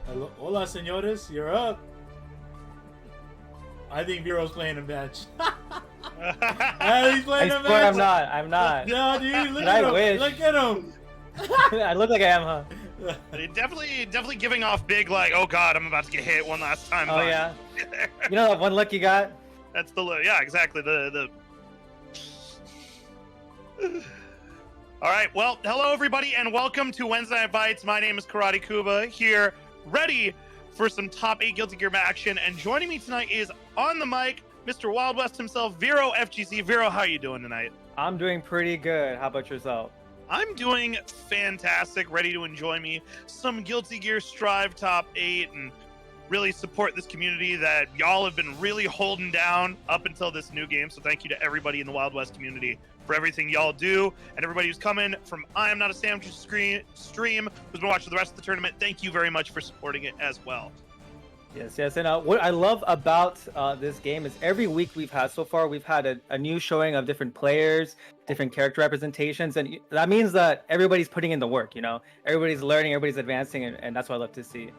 Hello, hola, senores. You're up. I think Vero's playing a match. He's playing a match. I'm not. No, dude, look But I at him. wish. Look at him. I look like I am, huh? Definitely giving off big like, oh god, I'm about to get hit one last time. Oh yeah. You know that one look you got? That's the look. Yeah, exactly. The. All right. Well, hello everybody, and welcome to Weds Night Fights. My name is Karate Kuba here, ready for some top 8 Guilty Gear action. And joining me tonight is on the mic, Mr. Wild West himself, Vero FGC. Vero, how are you doing tonight? I'm doing pretty good. How about yourself? I'm doing fantastic, ready to enjoy me some Guilty Gear Strive top 8 and really support this community that y'all have been really holding down up until this new game. So thank you to everybody in the Wild West community for everything y'all do, and everybody who's coming from I Am Not a Sandwich stream who's been watching the rest of the tournament. Thank you very much for supporting it as well. Yes. And what I love about this game is every week we've had so far, we've had a new showing of different players, different character representations, and that means that everybody's putting in the work, you know? Everybody's learning, everybody's advancing, and that's what I love to see.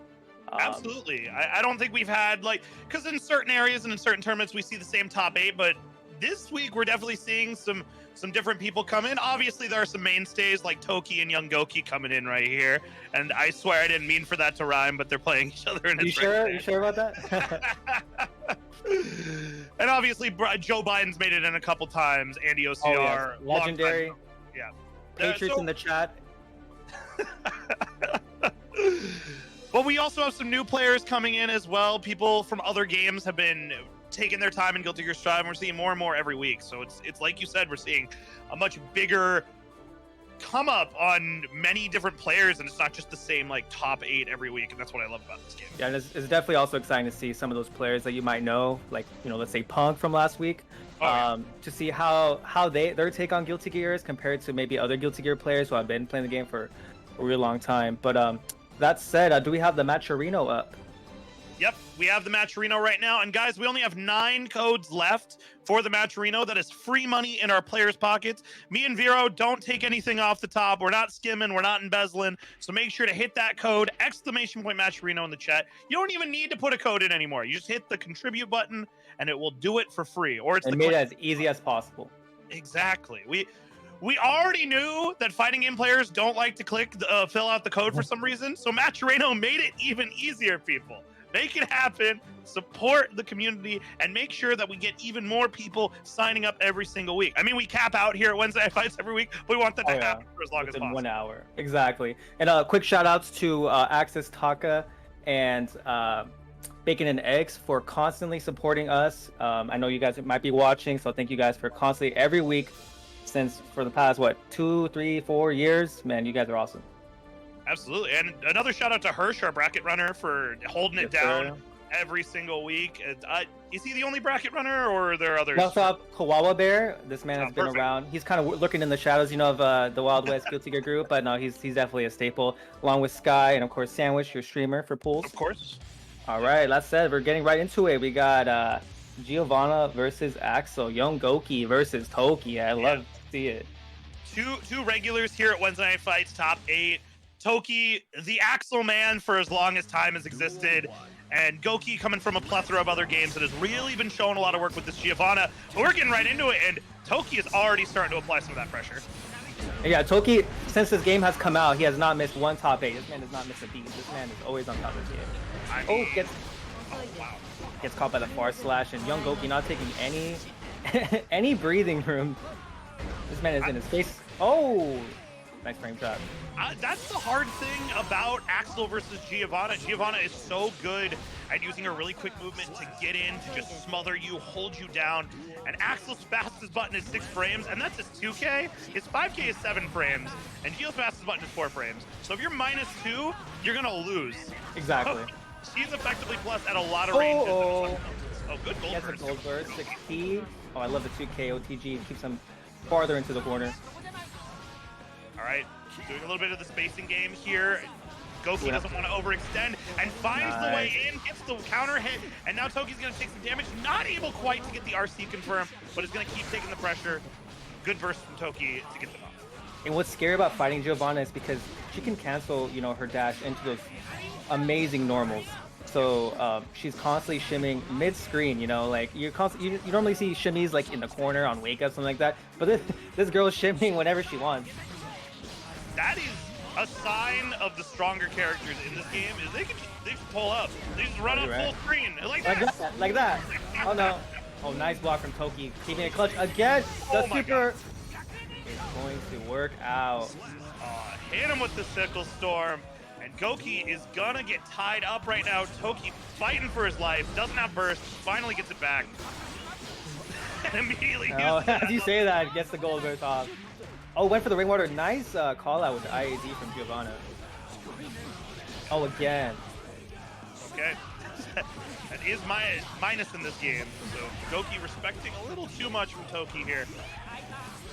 Absolutely. I don't think we've had, like, because in certain areas and in certain tournaments we see the same top 8, but this week we're definitely seeing some different people come in. Obviously there are some mainstays like Toki and Young Goki coming in right here, and I swear I didn't mean for that to rhyme, but they're playing each other in a You sure about that? And obviously Joe Biden's made it in a couple times. Andy OCR, oh, yes. Legendary. Yeah. Patriots in the chat. But we also have some new players coming in as well. People from other games have been taking their time in Guilty Gear Strive, and we're seeing more and more every week. So it's like you said, we're seeing a much bigger come up on many different players, and it's not just the same like top 8 every week, and that's what I love about this game. Yeah, and it's definitely also exciting to see some of those players that you might know, like, you know, let's say Punk from last week, to see how their take on Guilty Gear is compared to maybe other Guilty Gear players who have been playing the game for a real long time. But that said, do we have the Matcherino up? Yep, we have the Matcherino right now. And guys, we only have 9 codes left for the Matcherino. That is free money in our players' pockets. Me and Vero don't take anything off the top. We're not skimming. We're not embezzling. So make sure to hit that code, !Matcherino in the chat. You don't even need to put a code in anymore. You just hit the contribute button and it will do it for free. Or it's made it as easy as possible. Exactly. We already knew that fighting game players don't like to click fill out the code for some reason. So Matcherino made it even easier, people. Make it happen, support the community, and make sure that we get even more people signing up every single week. I mean, we cap out here at Weds Night Fights every week, but we want that to happen for as long as possible. 1 hour. Exactly. And quick shout outs to Access Taka and Bacon and Eggs for constantly supporting us. I know you guys might be watching, so thank you guys for constantly every week since for the past, 2, 3, 4 years. Man, you guys are awesome. Absolutely. And another shout out to Hirsch, our bracket runner, for holding it down every single week. Is he the only bracket runner, or are there others? What's up, Kawawa Bear? This man has been around. He's kind of lurking in the shadows, you know, of the Wild West Guilty Gear group, but no, he's definitely a staple, along with Sky and, of course, Sandwich, your streamer for pools. Of course. All right, that said, we're getting right into it. We got Giovanna versus Axel, Young Goki versus Toki. I love to see it. Two regulars here at Weds Night Fights top 8. Toki, the Axel man for as long as time has existed, and Goki coming from a plethora of other games that has really been showing a lot of work with this Giovanna. But we're getting right into it, and Toki is already starting to apply some of that pressure. Yeah, Toki, since this game has come out, he has not missed one top 8. This man does not miss a beat. This man is always on top of the game. Gets caught by the far slash, and Young Goki not taking any breathing room. This man is in his face. Oh, nice frame shot. That's the hard thing about Axel versus Giovanna. Giovanna is so good at using her really quick movement to get in, to just smother you, hold you down. And Axel's fastest button is 6 frames, and that's his 2K. His 5K is 7 frames, and Gio's fastest button is 4 frames. So if you're -2, you're gonna lose. Exactly. She's effectively plus at a lot of ranges. Oh, good gold burst. He has a gold burst, 6P. Oh, I love the 2K OTG. Keeps him farther into the corner. All right. Doing a little bit of the spacing game here. Goki doesn't want to overextend and finds the way in, gets the counter hit, and now Toki's going to take some damage. Not able quite to get the RC confirmed, but is going to keep taking the pressure. Good burst from Toki to get them off. And what's scary about fighting Giovanna is because she can cancel, you know, her dash into those amazing normals. So she's constantly shimming mid-screen, you know, like you normally see shimmies like in the corner on wake up, something like that. But this girl is shimming whenever she wants. That is a sign of the stronger characters in this game is they just pull up. They just run up full screen like that. Like that. Oh no. Oh, nice block from Toki. Keeping it clutch again. The super is going to work out. Hit him with the Sickle Storm. And Goki is gonna get tied up right now. Toki fighting for his life. Doesn't have burst. Finally gets it back. And immediately as you say that, gets the gold burst off. Oh, went for the Rainwater. Nice call out with the IAZ from Giovanna. Oh, again. Okay. That is my minus in this game. So Goki respecting a little too much from Toki here.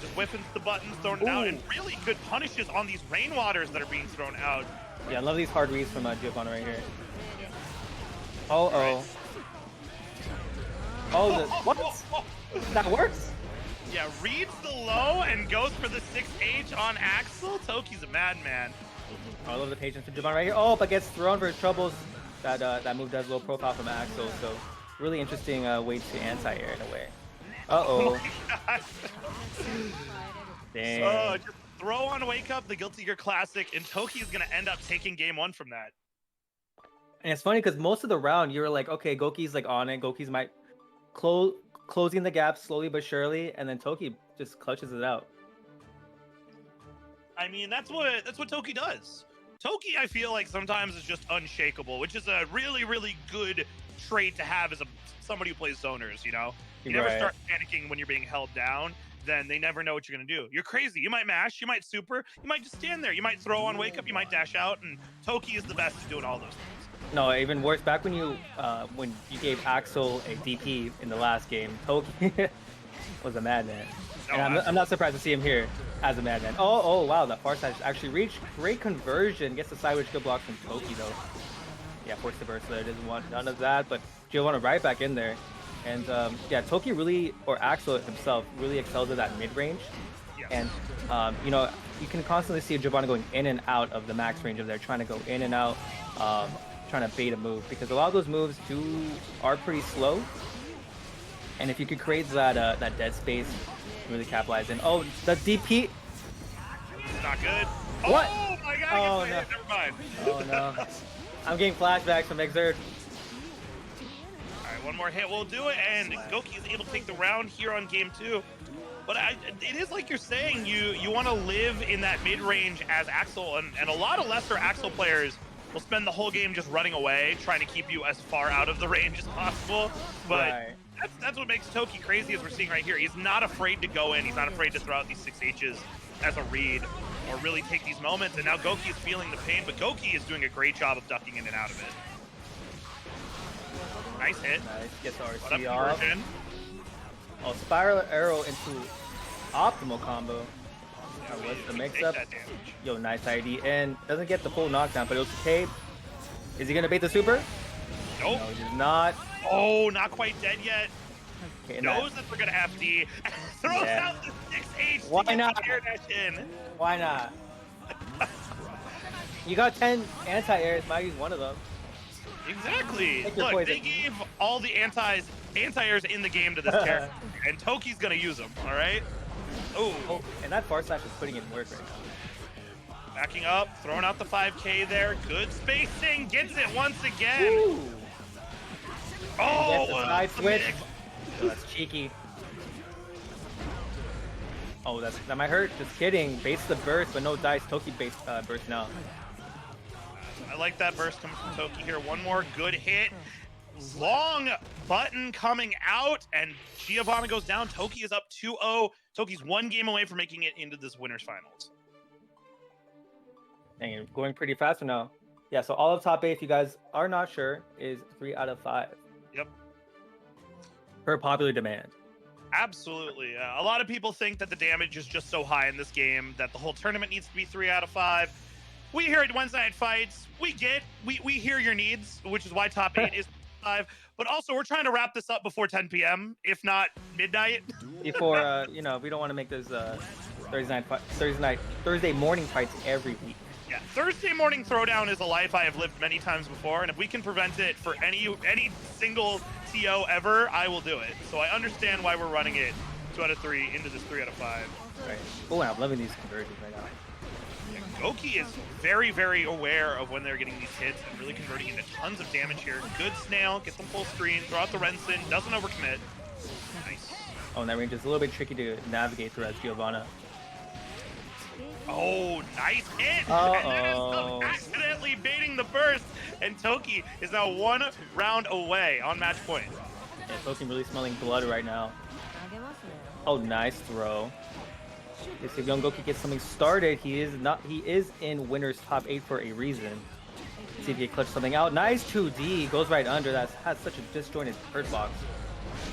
Just whipping the buttons, throwing it out, and really good punishes on these Rainwaters that are being thrown out. Yeah, I love these hard reads from Giovanna right here. Oh. What? That works? Yeah, reads the low and goes for the 6H on Axel. Toki's a madman. I love the patience from Giovanna right here. Oh, but gets thrown for his troubles. That move does low profile from Axel, so really interesting way to anti-air in a way. Uh-oh. Dang. So just throw on Wake Up, the Guilty Gear Classic, and Toki is going to end up taking game 1 from that. And it's funny because most of the round, you were like, okay, Goki's like on it. Goki's might closing the gap slowly but surely, and then Toki just clutches it out. I mean, that's what Toki does. Toki, I feel like sometimes is just unshakable, which is a really, really good trait to have as somebody who plays zoners, you know? You never start panicking when you're being held down, then they never know what you're going to do. You're crazy. You might mash, you might super, you might just stand there. You might throw on Wake Up, you might dash out, and Toki is the best at doing all those things. No, even worse, back when you gave Axel a DP in the last game, Toki was a madman. And I'm not surprised to see him here as a madman. Oh, wow, that far side actually reached. Great conversion. Gets the sidewich good block from Toki, though. Yeah, forced the burst there. Doesn't want none of that, but Giovanna right back in there. And yeah, Toki really, or Axel himself, really excels at that mid-range. Yes. And, you know, you can constantly see Giovanna going in and out of the max range of there, trying to go in and out, trying to bait a move, because a lot of those moves are pretty slow. And if you could create that dead space, really capitalize in. Oh, the DP. Not good. What? Oh my god. Oh, no. Never mind. Oh no. I'm getting flashbacks from Exert. Alright, one more hit will do it, and Goki is able to take the round here on game 2. But it is like you're saying, you want to live in that mid-range as Axel, and a lot of lesser Axel players will spend the whole game just running away, trying to keep you as far out of the range as possible. But that's what makes Toki crazy, as we're seeing right here. He's not afraid to go in. He's not afraid to throw out these 6Hs as a read or really take these moments. And now Goki is feeling the pain, but Goki is doing a great job of ducking in and out of it. Nice hit. Nice. Gets RC off. Oh, spiral arrow into optimal combo. What's the mix-up? Yo, nice ID. And doesn't get the full knockdown, but it was okay. Is he going to bait the super? Nope. No, he's not. Oh, not quite dead yet. Okay, Knows that we're going to FD. Throws out the 6H. Why not? In. Why not? You got 10 anti-airs, might use one of them. Exactly. Look, they gave all the anti-airs in the game to this character, and Toki's going to use them, all right? Oh, and that far slash is putting in work right now. Backing up, throwing out the 5K there. Good spacing, gets it once again. Ooh. Oh, the side switch. Oh, that's cheeky. Oh, that might hurt. Just kidding. Baits the burst, but no dice. Toki base burst now. I like that burst coming from Toki here. One more good hit. Long button coming out, and Giovanna goes down. Toki is up 2-0. Toki's one game away from making it into this winner's finals. Dang it, going pretty fast now. Yeah, so all of top 8, if you guys are not sure, is 3 out of 5. Yep. Per popular demand. Absolutely. A lot of people think that the damage is just so high in this game that the whole tournament needs to be 3 out of 5. We here at Weds Night Fights, we hear your needs, which is why top 8 is 5. But also, we're trying to wrap this up before 10 p.m., if not midnight. Before, you know, we don't want to make those Thursday morning fights every week. Yeah, Thursday morning throwdown is a life I have lived many times before, and if we can prevent it for any single TO ever, I will do it. So I understand why we're running it 2 out of 3 into this 3 out of 5. Right. Oh, I'm loving these conversions right now. Yeah, Goki is very, very aware of when they're getting these hits and really converting into tons of damage here. Good snail, get them full screen, throw out the Renson, doesn't overcommit. Nice. Oh, and that range is a little bit tricky to navigate through as Giovanna. Oh, nice hit! Uh-oh. And then accidentally baiting the burst, and Toki is now 1 round away on match point. Yeah, Toki really smelling blood right now. Oh, nice throw. If Young Goki gets something started, he is in winner's top 8 for a reason. See if he can clutch something out. Nice 2D, goes right under. That has such a disjointed hurt box.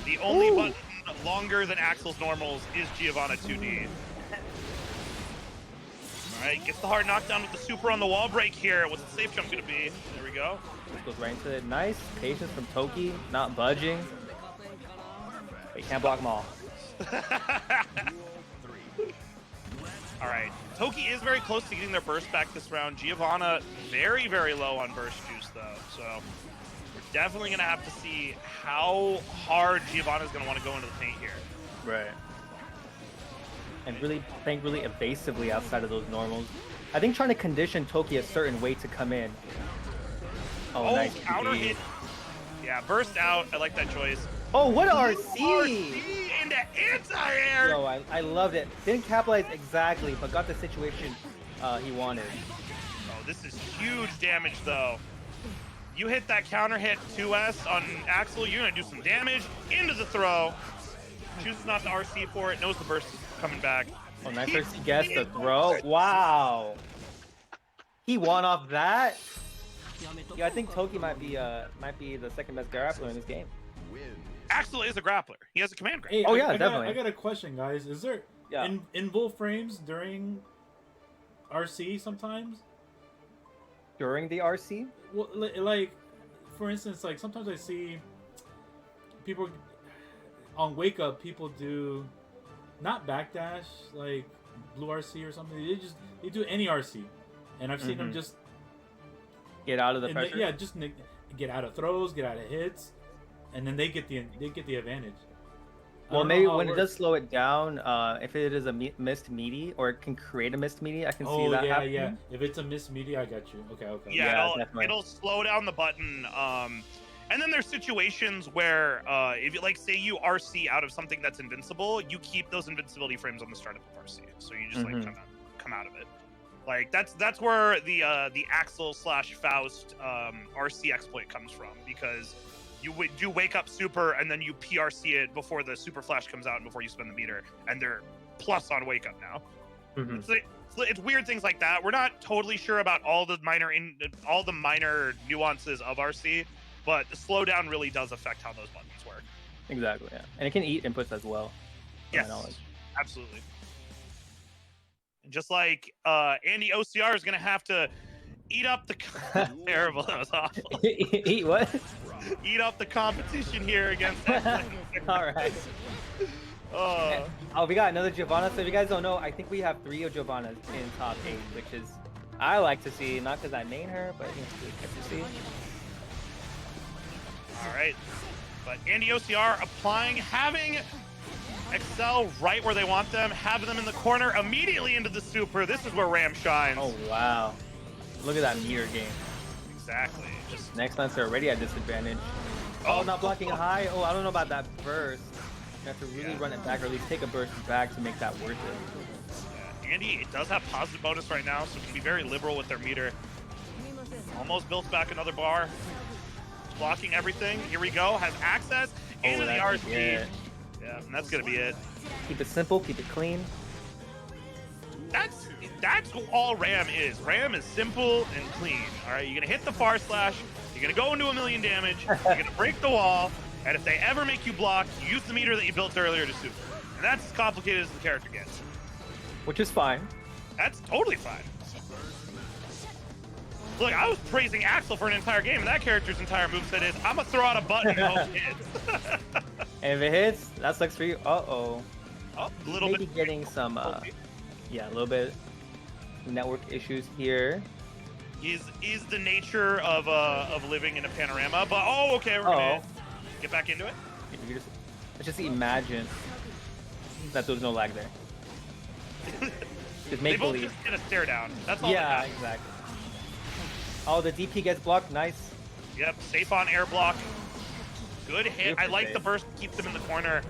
The only button longer than Axel's normals is Giovanna 2D. Alright, gets the hard knockdown with the super on the wall break here. What's the safe jump gonna be? There we go. This goes right into it. Nice patience from Toki, not budging. But he can't block them all. Alright, Toki is very close to getting their burst back this round. Giovanna very, very low on burst juice though, so we're definitely gonna have to see how hard Giovanna's gonna want to go into the paint here. Right. And really think really evasively outside of those normals. I think trying to condition Toki a certain way to come in. Oh, nice counter hit. Yeah, burst out. I like that choice. Oh, what RC! RC into anti-air! Yo, I loved it. Didn't capitalize exactly, but got the situation he wanted. Oh, this is huge damage though. You hit that counter hit 2S on Axel, you're gonna do some damage into the throw. Chooses not to RC for it, knows the burst is coming back. Oh, nice RC guess the throw. Wow. He won off that. Yeah, I think Toki might be the second best grappler in this game. Axel is a grappler. He has a command grab. Hey, Oh, yeah, I definitely. got a question, guys. Is there in bull frames during RC sometimes? During the RC? Well, like, for instance, like sometimes I see people on Wake Up. People do not backdash like blue RC or something. They do any RC, and I've seen them just get out of the pressure. Yeah, just get out of throws, get out of hits, and then they get the advantage. Well, maybe when it does slow it down, if it is a missed meaty, or it can create a missed meaty, I can see that happening. Yeah. If it's a missed meaty, I got you. Okay. Yeah, it'll slow down the button. And then there's situations where if you like, say you RC out of something that's invincible, you keep those invincibility frames on the startup of RC, so you just like come out of it. Like that's where the Axel / Faust RC exploit comes from, because you do Wake Up super and then you PRC it before the super flash comes out and before you spend the meter, and they're plus on Wake Up now. It's weird things like that. We're not totally sure about all the minor nuances of RC, but the slowdown really does affect how those buttons work. Exactly, yeah. And it can eat inputs as well. Yes, absolutely. And just like Andy OCR is going to have to eat up the... Terrible, that was awful. Eat what? Eat up the competition here against... All right. Oh, we got another Giovanna. So if you guys don't know, I think we have 3 of Giovannas in top 8, which is I like to see, not because I main her, but it's really good to see. All right, but Andy OCR applying, having Excel right where they want them, have them in the corner, immediately into the super. This is where Ram shines. Oh, wow. Look at that meter game. Exactly. Just next lines are already at disadvantage. Oh, not blocking high. Oh, I don't know about that burst. You have to really run it back, or at least take a burst back to make that worth it. Yeah, Andy, it does have positive bonus right now, so it can be very liberal with their meter. Almost built back another bar. Blocking everything. Here we go. Has access into the RC. Yeah, and that's gonna be it. Keep it simple. Keep it clean. That's all Ram is. Ram is simple and clean. All right, you're gonna hit the far slash. You're gonna go into 1 million damage. You're gonna break the wall, and if they ever make you block, you use the meter that you built earlier to super. And that's as complicated as the character gets. Which is fine. That's totally fine. Look, I was praising Axel for an entire game, and that character's entire moveset is, I'm gonna throw out a button and hope it hits. And if it hits, that sucks for you. Uh-oh. Oh, a little Maybe bit. Getting some, yeah, a little bit. network issues here. Is the nature of living in a panorama, but okay, we're gonna get back into it. Let's just imagine that there's no lag there. Just make they both believe. just get a stare down. That's all. Yeah, exactly. Oh, the DP gets blocked. Nice. Yep, safe on air block. Good hit. Super I like safe. the burst keeps him in the corner.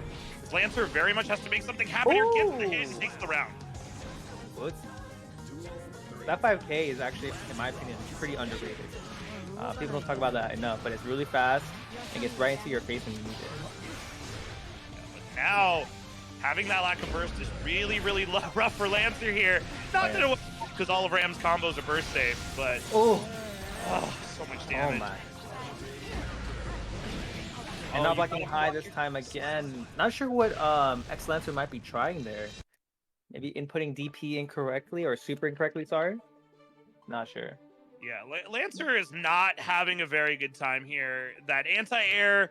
Lancer very much has to make something happen here. Gets the hit and takes the round. What? That 5K is actually, in my opinion, pretty underrated. People don't talk about that enough, but it's really fast and gets right into your face when you need it. But now, having that lack of burst is really, really rough for Lancer here. Not that it was because all of Ram's combos are burst safe, but so much damage. Oh my. And not blocking high this time again. Not sure what X Lancer might be trying there. Maybe inputting DP incorrectly or super incorrectly, sorry. Not sure. Yeah, Lancer is not having a very good time here. That anti-air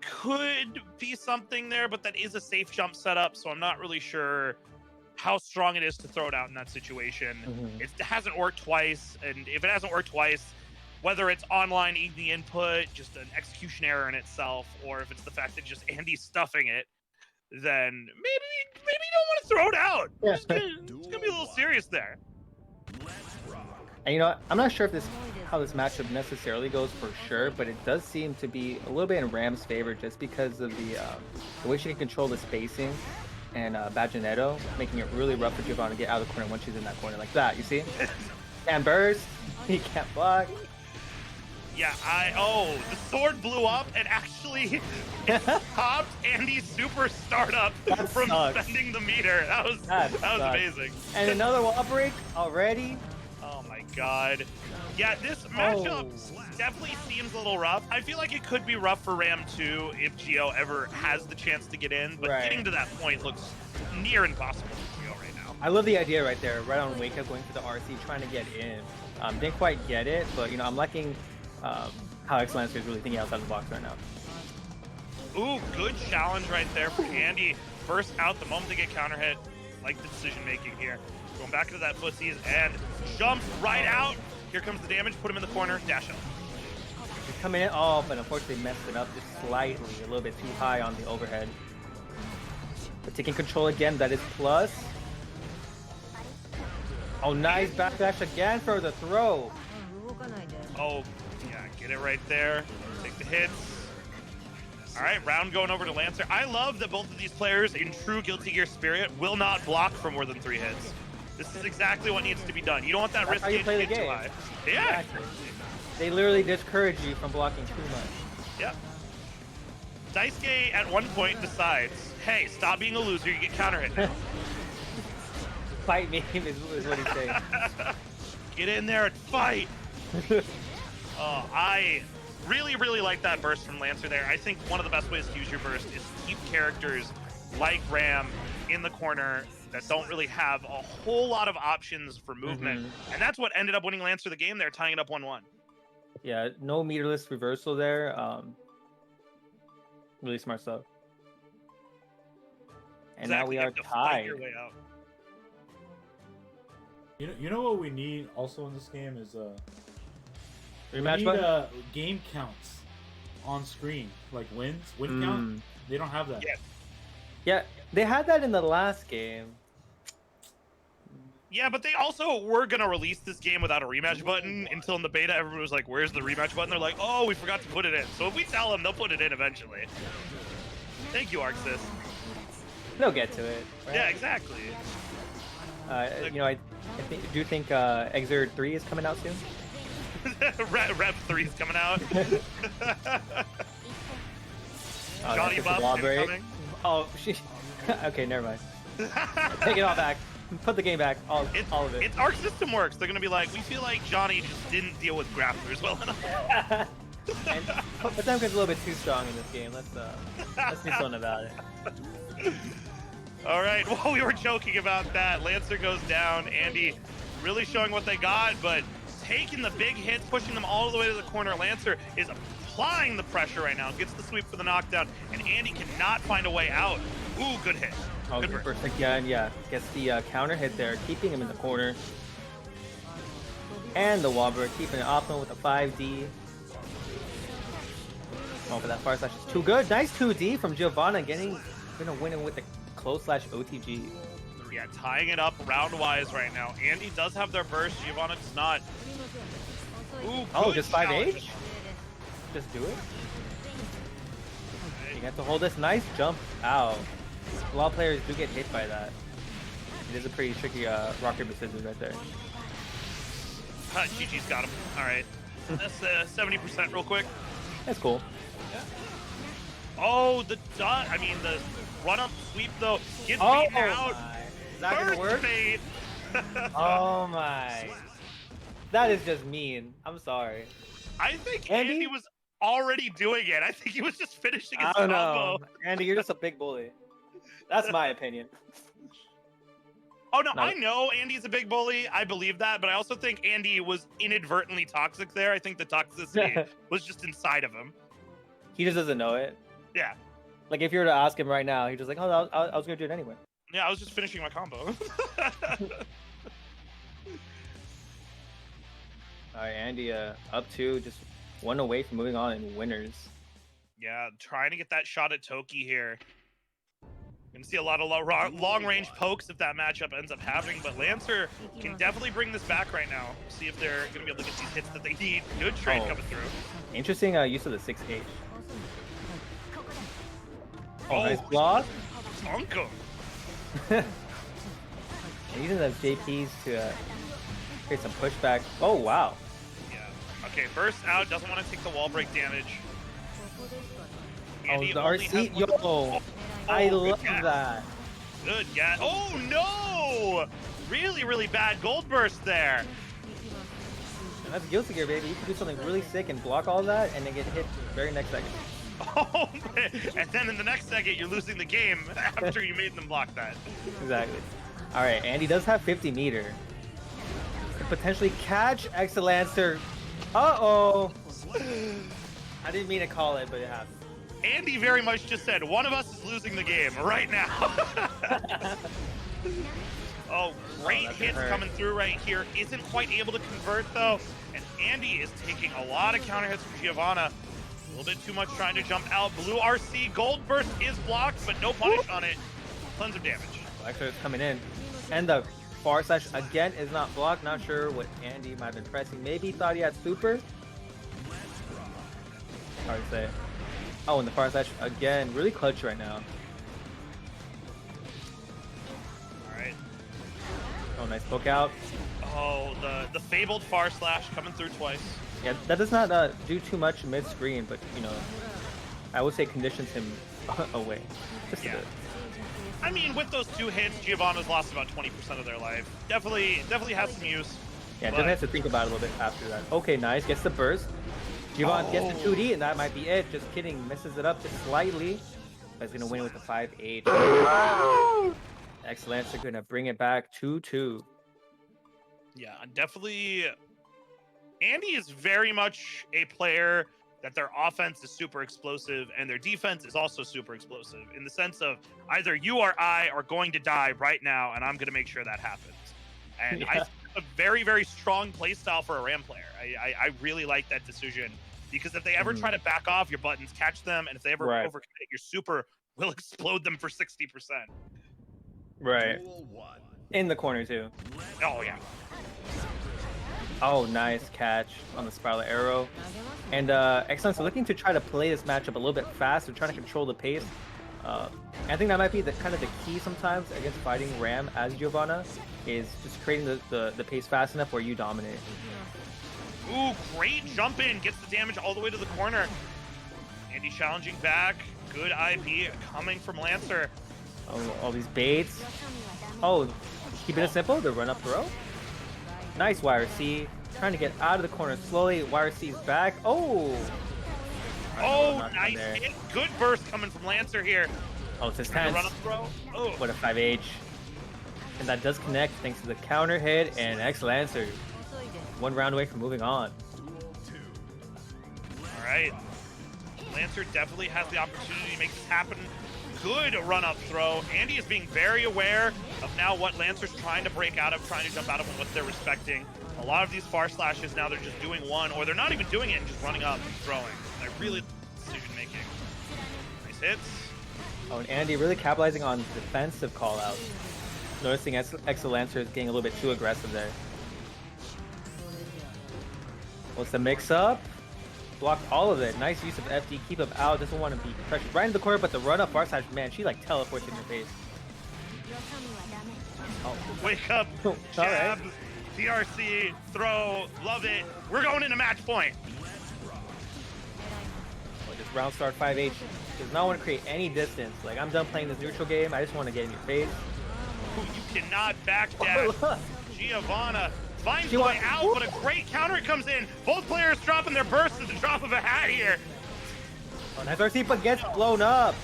could be something there, but that is a safe jump setup, so I'm not really sure how strong it is to throw it out in that situation. It hasn't worked twice, and if it hasn't worked twice, whether it's online eating the input, just an execution error in itself, or if it's the fact that just Andy's stuffing it, then maybe you don't want to throw it out. Yeah. It's gonna be a little serious there. And you know what? I'm not sure if how this matchup necessarily goes for sure, but it does seem to be a little bit in Ram's favor just because of the way she can control the spacing and Bajanetto, making it really rough for Giovanna to get out of the corner when she's in that corner like that. You see? Can't burst. He can't block. Yeah, the sword blew up and actually popped Andy's super startup from spending the meter. That was amazing. And another wall break already. Oh my god. Yeah, this matchup definitely seems a little rough. I feel like it could be rough for Ram too if Geo ever has the chance to get in, but getting to that point looks near impossible for Geo right now. I love the idea right there, right on wake up, going for the RC, trying to get in. Didn't quite get it, but you know, I'm liking how X Lancer is really thinking outside the box right now. Ooh, good challenge right there for Andy. First out the moment they get counter hit. Like the decision making here. Going back into that footsies and jumps right out. Here comes the damage. Put him in the corner. Dash up. He's coming in. Oh, but unfortunately messed it up just slightly. A little bit too high on the overhead. But taking control again. That is plus. Oh, nice backdash again for the throw. Oh, yeah. Get it right there. Take the hits. All right, round going over to Lancer. I love that both of these players, in true Guilty Gear spirit, will not block for more than 3 hits. This is exactly what needs to be done. You don't want that risk to get too high. Yeah. Exactly. They literally discourage you from blocking too much. Yep. Daisuke at one point decides, hey, stop being a loser, you get counter hit now. Fight me is what he's saying. Get in there and fight. I really, really like that burst from Lancer there. I think one of the best ways to use your burst is to keep characters like Ram in the corner that don't really have a whole lot of options for movement. And that's what ended up winning Lancer the game there, tying it up 1-1. Yeah, no meterless reversal there. Really smart stuff. And now we are tied. You know what we need also in this game is rematch we button? need game counts on screen, like win count. They don't have that. Yeah, they had that in the last game. Yeah, but they also were gonna release this game without a rematch button until in the beta everyone was like, where's the rematch button? They're like, oh, we forgot to put it in. So if we tell them, they'll put it in eventually. Thank you, Arxis. They'll get to it. Right? Yeah, exactly. You know, I do think Exert 3 is coming out soon. Rev 3 is coming out. Johnny Buff is coming. Oh, she. Okay, never mind. Take it all back. Put the game back. All of it. It's Arc System Works. They're gonna be like, we feel like Johnny just didn't deal with grapplers well enough. And Potemkin's a little bit too strong in this game. Let's do something about it. All right. Well, we were joking about that. Lancer goes down. Andy really showing what they got, but taking the big hits, pushing them all the way to the corner. Lancer is applying the pressure right now. Gets the sweep for the knockdown, and Andy cannot find a way out. Ooh, good hit. Oh, Good good burst. burst again. Yeah, gets the counter hit there, keeping him in the corner. And the wall break, keeping it optimal with the 5D. Oh, but that far slash is too good. Nice 2D from Giovanna, gonna win it with the close slash OTG. Yeah, tying it up round-wise right now. Andy does have their burst. Giovanna does not. Ooh, Oh, good just challenge. 5H? Just do it. You have to hold this nice jump out. A lot of players do get hit by that. It is a pretty tricky rock, paper, scissors right there. GG's got him. All right. That's 70% real quick. That's cool. Oh, the dot. I mean, the run-up sweep, though, gets Oh beaten out. my. Is that gonna Burst work? bait. Oh my. That is just mean. I'm sorry. I think Andy? Andy was already doing it. I think he was just finishing his I don't combo. know. Andy, you're just a big bully. That's my opinion. Oh, no, No. I know Andy's a big bully. I believe that, but I also think Andy was inadvertently toxic there. I think the toxicity was just inside of him. He just doesn't know it. Yeah. Like, if you were to ask him right now, he's just like, oh, I was gonna do it anyway. Yeah, I was just finishing my combo. Alright, Andy, up 2, just 1 away from moving on in winners. Yeah, trying to get that shot at Toki here. Gonna see a lot of long-range pokes if that matchup ends up happening, but Lancer can definitely bring this back right now. See if they're gonna be able to get these hits that they need. Good trade Oh. coming through. Interesting use of the 6H. Oh, Oh, nice block. Dunk him. And using those JPs to create some pushback. Oh, wow. Yeah. Okay, burst out. Doesn't want to take the wall break damage. Andy the only RC. has Yo, one- I good love gas. that. Good, yeah. Oh no! Really, really bad gold burst there. And that's Guilty Gear, baby. You can do something really sick and block all that and then get hit very next second. Oh, man. And then in the next second, you're losing the game after you made them block that. Exactly. All right, Andy does have 50 meter. Could potentially catch Excelancer. Uh-oh. I didn't mean to call it, but it happened. Andy very much just said, one of us is losing the game right now. Oh, great that's hits hurt. coming through right here. Isn't quite able to convert, though. And Andy is taking a lot of counter hits from Giovanna. A little bit too much trying to jump out. Blue RC Gold Burst is blocked, but no punish on it. Tons of damage. Actually, it's coming in. And the far slash again is not blocked. Not sure what Andy might have been pressing. Maybe he thought he had super. Hard to say. Oh, and the far slash again, really clutch right now. All right. Oh, nice poke out. Oh, the fabled far slash coming through twice. Yeah, that does not do too much mid-screen, but you know, I would say conditions him away. Just a bit. I mean, with those 2 hits, Giovanna's lost about 20% of their life. Definitely has some use. Yeah, but- definitely has to think about it a little bit after that. Okay, nice. Gets the burst. Giovanna gets the 2D, and that might be it. Just kidding. Misses it up just slightly. But he's going to win with the 5H. Excellent. They're going to bring it back 2-2. Yeah, definitely. Andy is very much a player that their offense is super explosive and their defense is also super explosive in the sense of either you or I are going to die right now, and I'm going to make sure that happens. And Yeah. I think it's a very, very strong play style for a Ram player. I really like that decision because if they ever try to back off, your buttons catch them, and if they ever Right. overcommit, your super will explode them for 60%. Right. In the corner, too. Oh, yeah. Oh, nice catch on the spiral arrow. And Excellence are looking to try to play this matchup a little bit fast. They're trying to control the pace. I think that might be the kind of the key sometimes against fighting Ram as Giovanna, is just creating the pace fast enough where you dominate. Ooh, great jump in. Gets the damage all the way to the corner. Andy challenging back. Good IP coming from Lancer. Oh, all these baits. Oh, keeping it simple. The run up throw. Nice YRC. Trying to get out of the corner slowly. YRC's back. Oh! Oh, not nice there. hit. Good burst coming from Lancer here. Oh, it's his Trying to hands. run up throw. Oh, What a 5H. And that does connect thanks to the counter hit and X-Lancer. 1 round away from moving on. all right. Lancer definitely has the opportunity to make this happen. good run-up throw. Andy is being very aware of now what Lancer's trying to break out of, trying to jump out of, and what they're respecting. A lot of these far slashes now, they're just doing one, or they're not even doing it and just running up and throwing. They're really decision-making. Nice hits. Oh, and Andy really capitalizing on defensive call-outs. Noticing Exo Lancer is getting a little bit too aggressive there. What's the mix-up? Blocked all of it. Nice use of FD. Keep him out. Doesn't want to be pressured right in the corner, but the run-up far side, man, she like teleports in your face. Oh. Wake up, jab, right. DRC, throw, love it. We're going into match point. Well, this round start 5H does not want to create any distance. Like, I'm done playing this neutral game. I just want to get in your face. Ooh, you cannot backdash. Giovanna finds the way out, but a great counter comes in. Both players dropping their bursts at the drop of a hat here. Oh, nice RC, but gets blown up.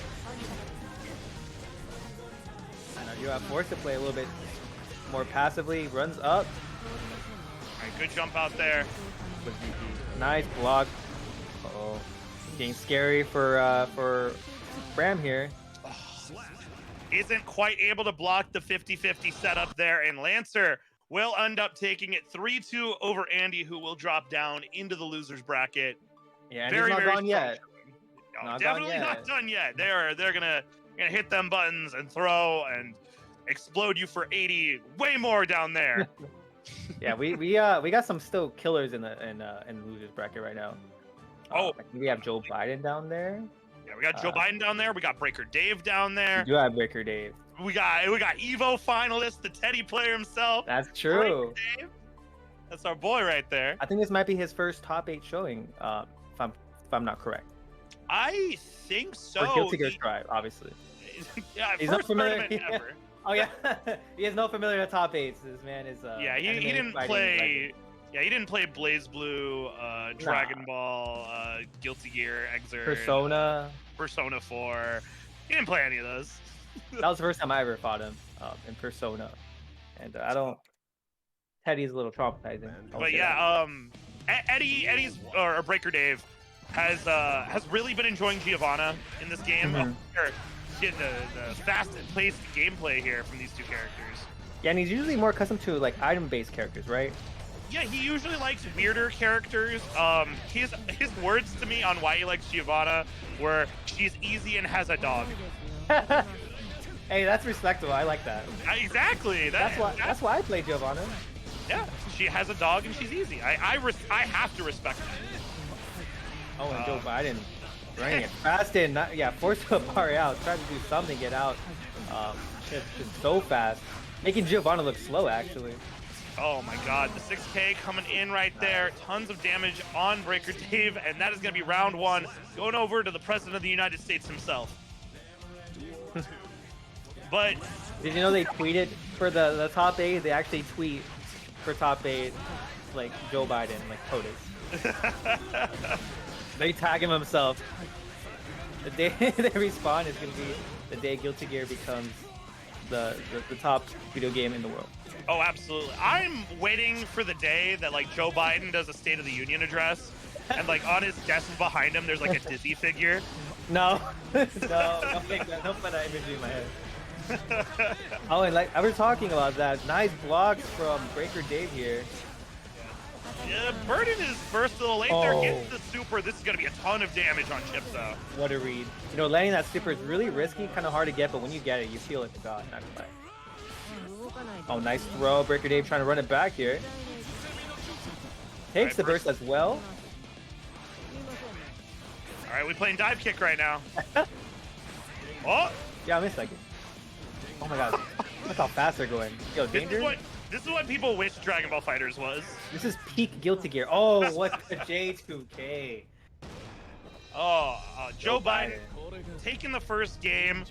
I know you are forced to play a little bit more passively. Runs up. All right, good jump out there. Nice block. Uh-oh. Getting scary for Bram here. Isn't quite able to block the 50-50 setup there, and Lancer will end up taking it 3-2 over Andy, who will drop down into the losers bracket. Yeah, and he's not gone yet. No, definitely not done yet. They're gonna hit them buttons and throw and explode you for 80, way more down there. Yeah, we got some still killers in the losers bracket right now. Oh, we have Joe Biden down there. Yeah, we got Joe Biden down there. We got Breaker Dave down there. We do have Breaker Dave. We got Evo finalist, the Teddy player himself. That's true. Dave. That's our boy right there. I think this might be his first top 8 showing, if I'm not correct. I think so. Or Guilty Gear Strive, obviously. Yeah, he's first not familiar. ever. Oh yeah, he has no familiar top 8s. This man is. Yeah, he didn't play. Yeah, he didn't play BlazBlue, Dragon Ball, Guilty Gear, Exert, Persona 4. He didn't play any of those. That was the first time I ever fought him in Persona, and I don't. Teddy's a little traumatizing. But yeah, Eddie's or Breaker Dave has really been enjoying Giovanna in this game. Getting the fast-paced gameplay here from these two characters. Yeah, and he's usually more accustomed to like item-based characters, right? Yeah, he usually likes weirder characters. His words to me on why he likes Giovanna were, "She's easy and has a dog." Hey, that's respectable. I like that. Exactly. That's why I play Giovanna. Yeah, she has a dog and she's easy. I have to respect that. Oh, and Joe Biden running it fast in, forced to bar out, trying to do something, get out. Just so fast, making Giovanna look slow actually. Oh my god, the 6K coming in right there. Tons of damage on Breaker Dave, and that is going to be round 1. Going over to the President of the United States himself. But did you know they tweeted for the top 8? They actually tweet for top 8 like Joe Biden, like POTUS. They tag him himself. The day they respawn is going to be the day Guilty Gear becomes the top video game in the world. Oh, absolutely. I'm waiting for the day that like Joe Biden does a State of the Union address, and like on his desk behind him, there's like a Disney figure. No, don't put that imagery in my head. Oh, and like I was talking about that. Nice blocks from Breaker Dave here. Yeah, Burden is first a little late there. Gets the super. This is going to be a ton of damage on Chip, though. What a read. You know, landing that super is really risky, kind of hard to get, but when you get it, you feel like a god. Not gonna lie. Oh, nice throw. Breaker Dave trying to run it back here. Takes the burst as well. All right, we playing dive kick right now. Oh! Yeah, I missed that game. Oh my god. Look how fast they're going. Yo, danger. This is what people wish Dragon Ball FighterZ was. This is peak Guilty Gear. Oh, what the J2K. Joe Biden taking the first game.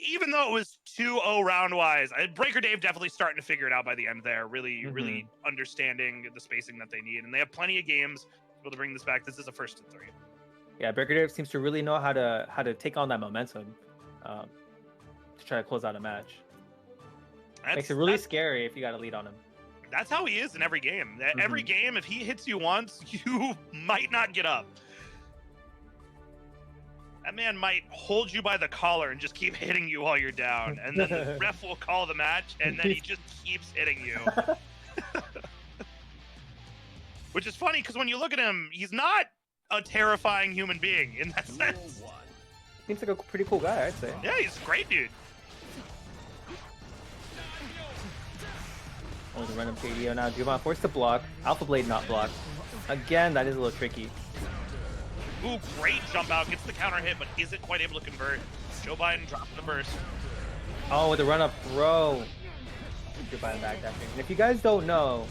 Even though it was 2-0 round-wise, Breaker Dave definitely starting to figure it out by the end there. Really understanding the spacing that they need. And they have plenty of games to be able to bring this back. This is a 1st and 3. Yeah, Breaker Dave seems to really know how to take on that momentum to try to close out a match. Makes it really scary if you got a lead on him. That's how he is in every game. Every game, if he hits you once, you might not get up. That man might hold you by the collar and just keep hitting you while you're down, and then the ref will call the match, and then he just keeps hitting you. Which is funny, because when you look at him, he's not a terrifying human being in that sense. Seems like a pretty cool guy, I'd say. Yeah, he's a great dude. Oh, the run up KDO now. Giovanni forced to block. Alpha Blade not blocked. Again, that is a little tricky. Ooh, great jump out. Gets the counter hit, but isn't quite able to convert. Joe Biden drops the burst. Oh, with the run up throw. Joe Biden backdashing. And if you guys don't know,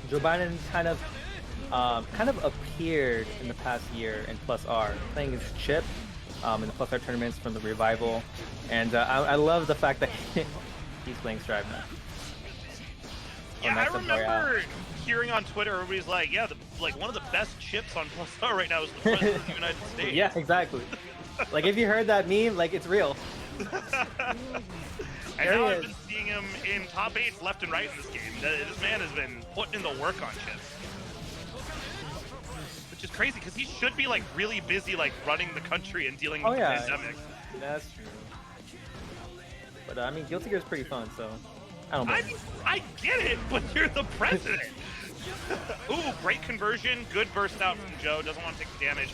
Joe Biden kind of appeared in the past year in Plus R, playing as Chip in the Plus R tournaments from the Revival. And I love the fact that he's playing Strive now. Yeah, I remember hearing on Twitter, everybody's like, yeah, one of the best chips on Plus R right now is the President of the United States. Yeah, exactly. Like, if you heard that meme, like, it's real. And now I've been seeing him in top 8 left and right in this game. This man has been putting in the work on chips. Which is crazy, because he should be, like, really busy, like, running the country and dealing with the pandemic. That's true. But, I mean, Guilty Gear is pretty fun, so I don't know. I get it, but you're the president. Ooh, great conversion. Good burst out from Joe. Doesn't want to take the damage.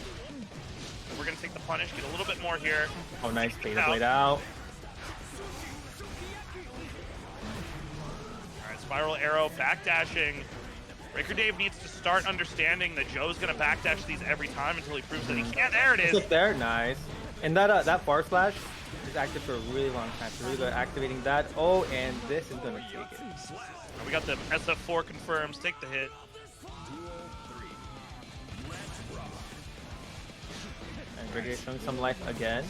We're going to take the punish, get a little bit more here. Oh, nice beta blade out. Alright, spiral arrow, backdashing. Breaker Dave needs to start understanding that Joe's going to backdash these every time until he proves that he can. There it is. There, nice. And that bar slash is active for a really long time. So really good at activating that. Oh, and this is going to take it. We got the SF4 confirms. Take the hit. And Breaker showing some life again.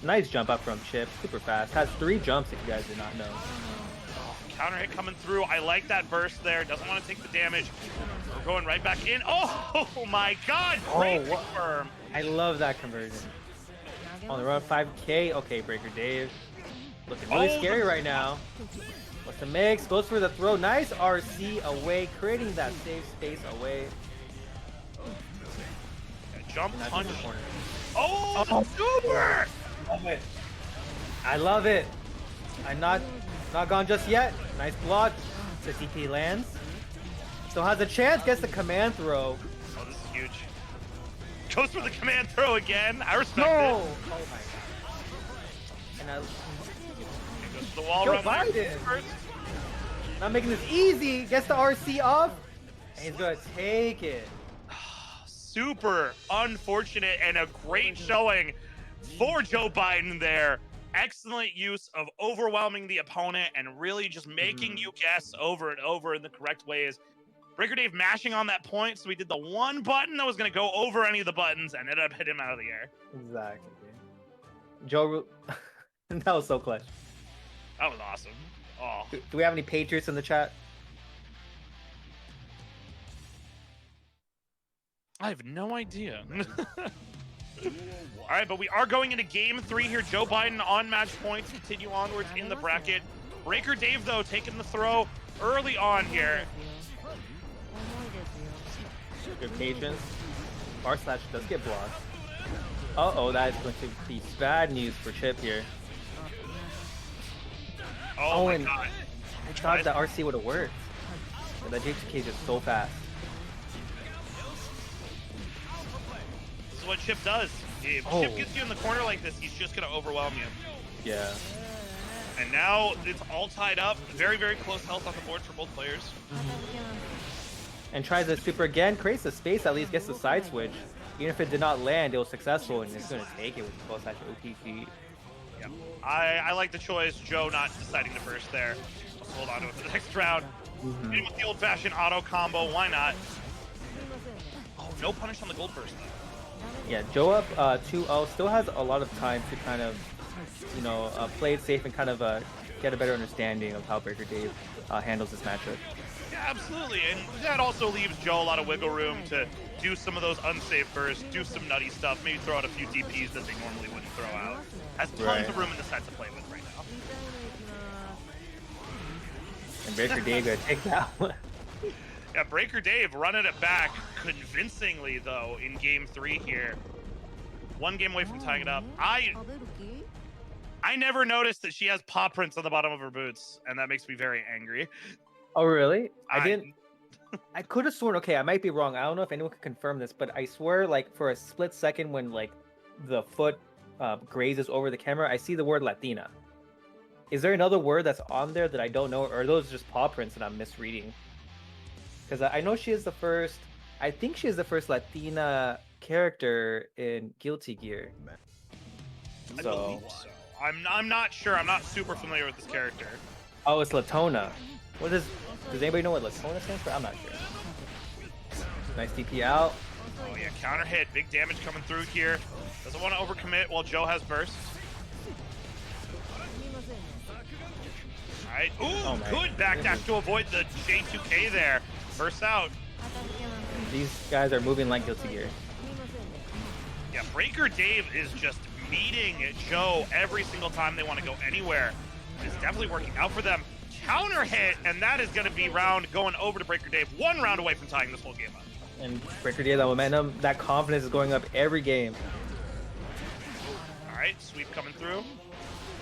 Nice jump up from Chip. Super fast. Has 3 jumps if you guys did not know. Counter hit coming through. I like that burst there. Doesn't want to take the damage. We're going right back in. Oh my god! Great confirm. I love that conversion. On the run, 5K. Okay, Breaker Dave. Looking really scary right now. What's the mix? Goes for the throw. Nice RC away, creating that safe space away. Jump punch. Oh, super! I love it. I'm not gone just yet. Nice block. The TP lands. Still has a chance. Gets the command throw. Oh, this is huge. Goes for the command throw again. I respect it. Oh my god. And goes for the wall run. Biden. Not making this easy. Gets the RC off. And he's gonna take it. Super unfortunate and a great showing for Joe Biden there. Excellent use of overwhelming the opponent and really just making you guess over and over in the correct ways. Breaker Dave mashing on that point, so we did the one button that was going to go over any of the buttons and ended up hitting him out of the air. Exactly. Joe, that was so clutch. That was awesome. Oh. Do we have any Patriots in the chat? I have no idea. All right, but we are going into game 3 here. Joe Biden on match points, continue onwards in the bracket. Breaker Dave, though, taking the throw early on here. Good patience. Bar slash does get blocked. Uh-oh, that is going to be bad news for Chip here. Oh my god. I thought that RC would have worked. But that JTK is just so fast. This is what Chip does. If Chip gets you in the corner like this, he's just going to overwhelm you. Yeah. And now it's all tied up. Very, very close health on the board for both players. And tries the super again, creates the space, at least gets the side switch. Even if it did not land, it was successful, and it's going to take it with the close OP feed. Yeah. I like the choice. Joe not deciding to burst there. Let's hold on to it for the next round. Hitting with the old-fashioned auto combo. Why not? Oh, no punish on the gold burst. Yeah, Joe up 2-0, still has a lot of time to kind of, play it safe and kind of get a better understanding of how Breaker Dave handles this matchup. Yeah, absolutely, and that also leaves Joe a lot of wiggle room to do some of those unsafe bursts, do some nutty stuff, maybe throw out a few DPs that they normally wouldn't throw out. Has tons of room in the set to play with right now. And Breaker Dave gonna take that one. Yeah, Breaker Dave running it back convincingly, though, in game 3 here. 1 game away from tying it up. I never noticed that she has paw prints on the bottom of her boots, and that makes me very angry. Oh, really? I didn't. I could have sworn. Okay, I might be wrong. I don't know if anyone can confirm this, but I swear, like for a split second, when like the foot grazes over the camera, I see the word Latina. Is there another word that's on there that I don't know, or are those just paw prints that I'm misreading? Because I know she is the first. I think she is the first Latina character in Guilty Gear. So I'm not sure. I'm not super familiar with this character. oh, it's Latona. What is? Does anybody know what Latona stands for? I'm not sure. Nice DP out. Oh yeah, counter hit, big damage coming through here. Doesn't want to overcommit while Joe has burst. All right, ooh, good backdash to avoid the J2K there. Burst out. These guys are moving like Guilty Gear. Yeah, Breaker Dave is just meeting Joe every single time they want to go anywhere. It's definitely working out for them. Counter hit, and that is going to be round going over to Breaker Dave. 1 round away from tying this whole game up. And Breaker Dave, that momentum, that confidence is going up every game. All right, sweep coming through.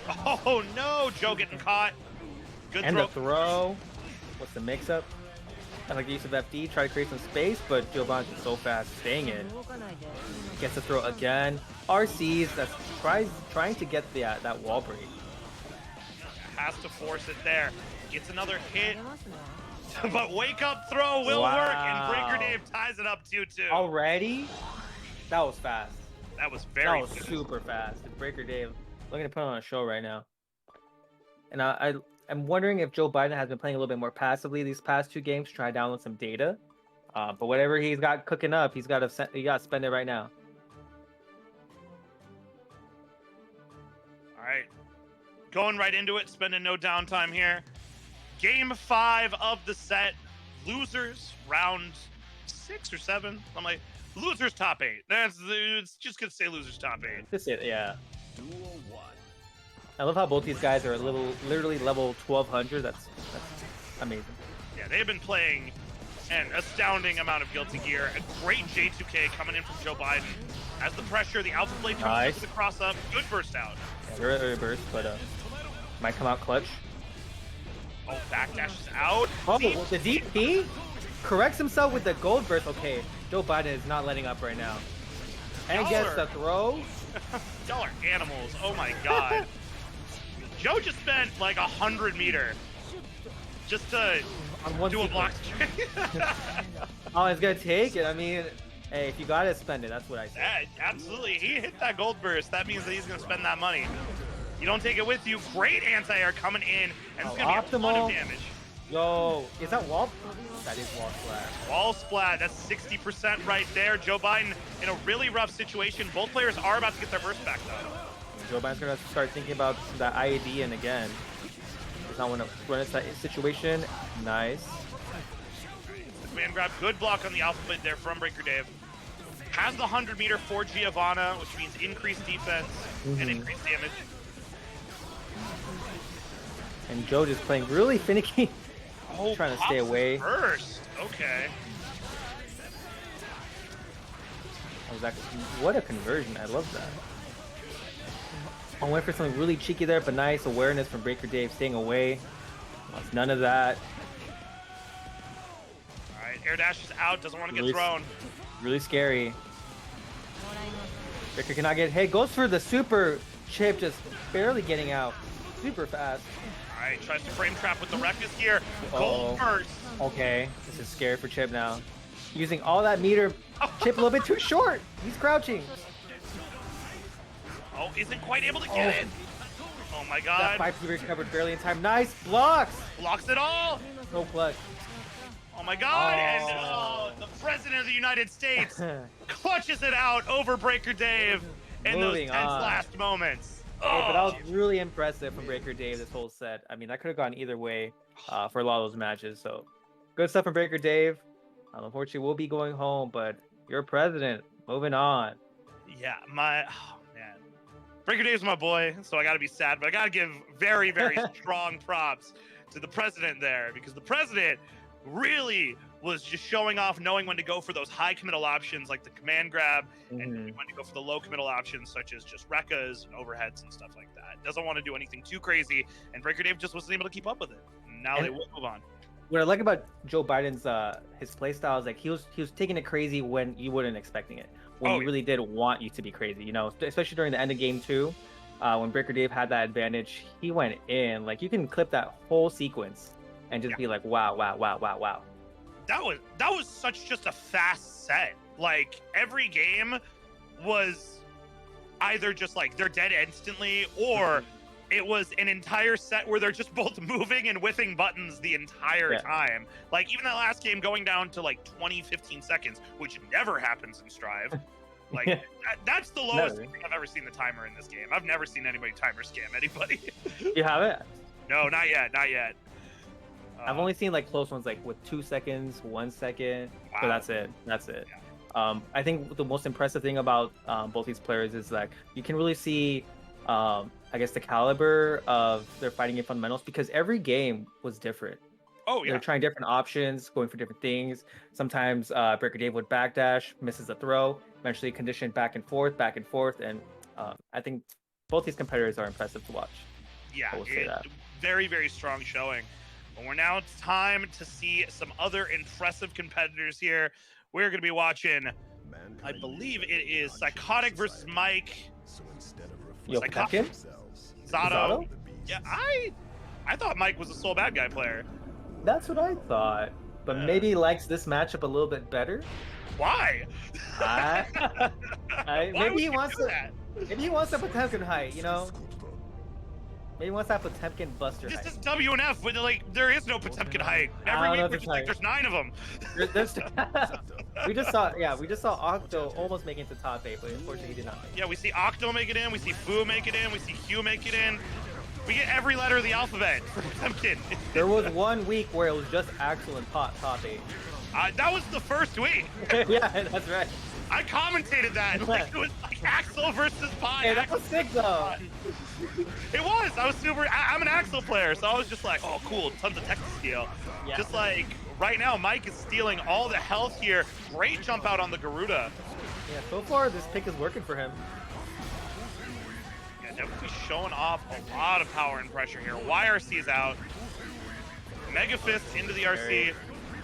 Oh no, Joe getting caught. Good and throw. the throw. What's the mix-up? I like the use of FD, try to create some space, but Giovanni is so fast, staying in. Gets the throw again. RCs, that's trying to get the that wall break. Has to force it there. Gets another hit. But wake up throw will work, and Breaker Dave ties it up 2-2. Already? That was fast. That was very fast. Super fast. Breaker Dave looking to put on a show right now. And I'm wondering if Joe Biden has been playing a little bit more passively these past 2 games, try to download some data. But whatever he's got cooking up, he got to spend it right now. All right, going right into it, spending no downtime here. Game 5 of the set. Losers round 6 or 7. I'm like losers top 8. It's just gonna say losers top 8. That's it, yeah. I love how both these guys are literally level 1200. That's amazing. Yeah, they've been playing an astounding amount of Guilty Gear. A great J2K coming in from Joe Biden. As the pressure, the Alpha Blade comes into the cross up. Good burst out. Yeah, early burst, but might come out clutch. Oh, backdashes out. Oh, the DP corrects himself with the gold burst. Okay, Joe Biden is not letting up right now. And gets the throw. Y'all are animals. Oh my god. Joe just spent like 100 meter just to do a block straight. Oh, it's gonna take it. I mean, hey, if you got it, spend it. That's what I say. Yeah, absolutely. He hit that gold burst. That means that he's gonna spend that money. You don't take it with you. Great anti-air coming in, and it's gonna be a ton of damage. Yo, is that wall? That is wall splat. Wall splat. That's 60% right there. Joe Biden in a really rough situation. Both players are about to get their burst back though. Joe Biden's gonna start thinking about that IAD, and again, does not want to run into that situation. Nice. Man grab, good block on the Alpha Blade there from Breaker Dave. Has the 100 meter for Giovanna, which means increased defense and increased damage. And Joe just playing really finicky. Oh, trying to stay away. First, okay. What a conversion! I love that. I went for something really cheeky there, but nice awareness from Breaker Dave, staying away. Lost none of that. All right, air dash is out. Doesn't want to get thrown. Really scary. Breaker cannot get hit. Goes for the super chip, just barely getting out. Super fast. All right, tries to frame trap with the Ruckus here. Gold burst. Okay, this is scary for Chip now. Using all that meter, Chip a little bit too short. He's crouching. Oh, isn't quite able to get it. Oh my god. That 5P recovered barely in time. Nice blocks. Blocks it all. No clutch. Oh my god. And the President of the United States clutches it out over Breaker Dave in those tense last moments. Hey, but that was really impressive from Breaker Dave this whole set. I mean, that could have gone either way for a lot of those matches. So good stuff from Breaker Dave. Unfortunately, we'll be going home, but you're president. Moving on. Yeah, man. Breaker Dave's my boy, so I got to be sad, but I got to give very, very strong props to the president there, because the president really was just showing off knowing when to go for those high committal options like the command grab and when to go for the low committal options such as just Rekkas and overheads and stuff like that. Doesn't want to do anything too crazy, and Breaker Dave just wasn't able to keep up with it. Now they will move on. What I like about Joe Biden's his play style is like he was taking it crazy when you weren't expecting it. When you really did want you to be crazy, you know, especially during the end of game 2, when Breaker Dave had that advantage, he went in. Like you can clip that whole sequence and just be like, wow, wow, wow, wow, wow. That was such just a fast set. Like every game was either just like they're dead instantly, or it was an entire set where they're just both moving and whiffing buttons the entire time. Like even that last game going down to like 20-15 seconds, which never happens in Strive. Like that's the lowest thing I've ever seen the timer in this game. I've never seen anybody timer scam anybody. You haven't? No, not yet, not yet. I've only seen like close ones like with 2 seconds, 1 second, but that's it. Yeah. I think the most impressive thing about both these players is like you can really see, I guess, the caliber of their fighting game fundamentals, because every game was different. Oh yeah. They're trying different options, going for different things. Sometimes Breaker Dave would backdash, misses a throw, eventually conditioned back and forth, and I think both these competitors are impressive to watch. Yeah, very, very strong showing. But we're now time to see some other impressive competitors here. We're going to be watching, I believe it is Psychotic versus Mike. Potemkin? Zato. Yeah, I thought Mike was a sole bad guy player. That's what I thought. But maybe he likes this matchup a little bit better. Why? Maybe he wants a Potemkin height, you know? Maybe he wants that Potemkin buster height. This is WNF, but like there is no Potemkin height. Every week there's 9 of them. we just saw Octo almost making it to top 8, but unfortunately he did not make it. Yeah, we see Octo make it in, we see Fu make it in, we see Hugh make it in. We get every letter of the alphabet for Potemkin. There was 1 week where it was just Axel and top 8. That was the first week. Yeah, that's right. I commentated that. Like, it was like Axel versus Pi. Hey, that was sick though. It was. I was super. I'm an Axel player, so I was just like, oh, cool, tons of Texas skill. Yeah. Just like right now, Mike is stealing all the health here. Great jump out on the Garuda. Yeah, so far this pick is working for him. Yeah, definitely showing off a lot of power and pressure here. YRC is out. Mega Fist into the RC.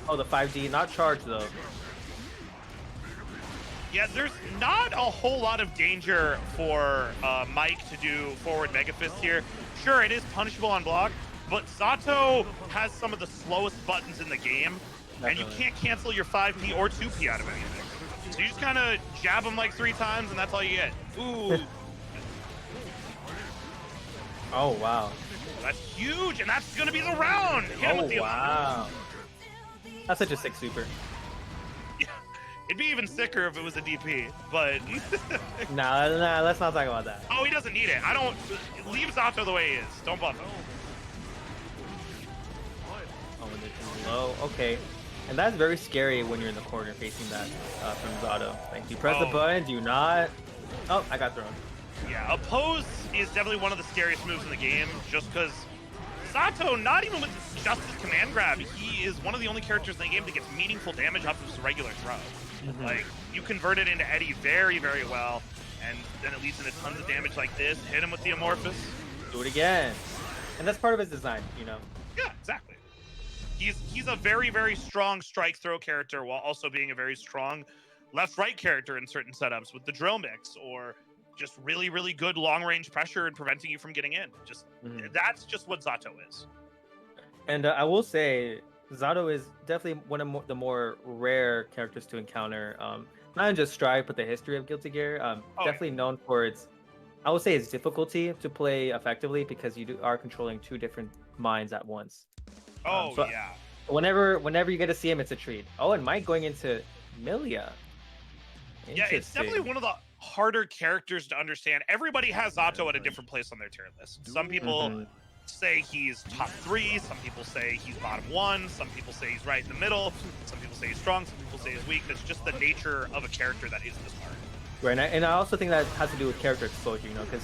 Oh, the 5D, not charged though. Yeah, there's not a whole lot of danger for Mike to do forward Mega Fist here. Sure, it is punishable on block, but Zato has some of the slowest buttons in the game, and you can't cancel your 5P or 2P out of anything. So you just kind of jab him like 3 times, and that's all you get. Ooh. Oh, wow. That's huge, and that's going to be the round. Hit him with the wow. That's such a sick super. Yeah. It'd be even sicker if it was a DP, but... Nah, let's not talk about that. Oh, he doesn't need it. Leave Zato the way he is. Don't buff him. Oh, when they're too low. Okay. And that's very scary when you're in the corner facing that from Zato. Like, do you press the button? Do you not? Oh, I got thrown. Yeah, oppose is definitely one of the scariest moves in the game, just because Zato, not even with just his command grab, he is one of the only characters in the game that gets meaningful damage off of his regular throw. Like, you convert it into Eddie very, very well, and then it leads into tons of damage like this. Hit him with the Amorphous. Do it again. And that's part of his design, you know? Yeah, exactly. He's a very, very strong strike throw character while also being a very strong left-right character in certain setups with the drill mix, or just really, really good long-range pressure and preventing you from getting in. Just that's just what Zato is. And I will say, Zato is definitely one of the more rare characters to encounter. Not in just Strive, but the history of Guilty Gear. Definitely known for its, I would say, its difficulty to play effectively, because you are controlling 2 different minds at once. Yeah. Whenever you get to see him, it's a treat. Oh, and Mike going into Milia. Yeah, it's definitely one of the harder characters to understand. Everybody has Zato at a different place on their tier list. Some people say he's top 3, some people say he's bottom 1, some people say he's right in the middle, some people say he's strong, some people say he's weak. That's just the nature of a character that is this hard. Right, and I also think that has to do with character exposure, you know, because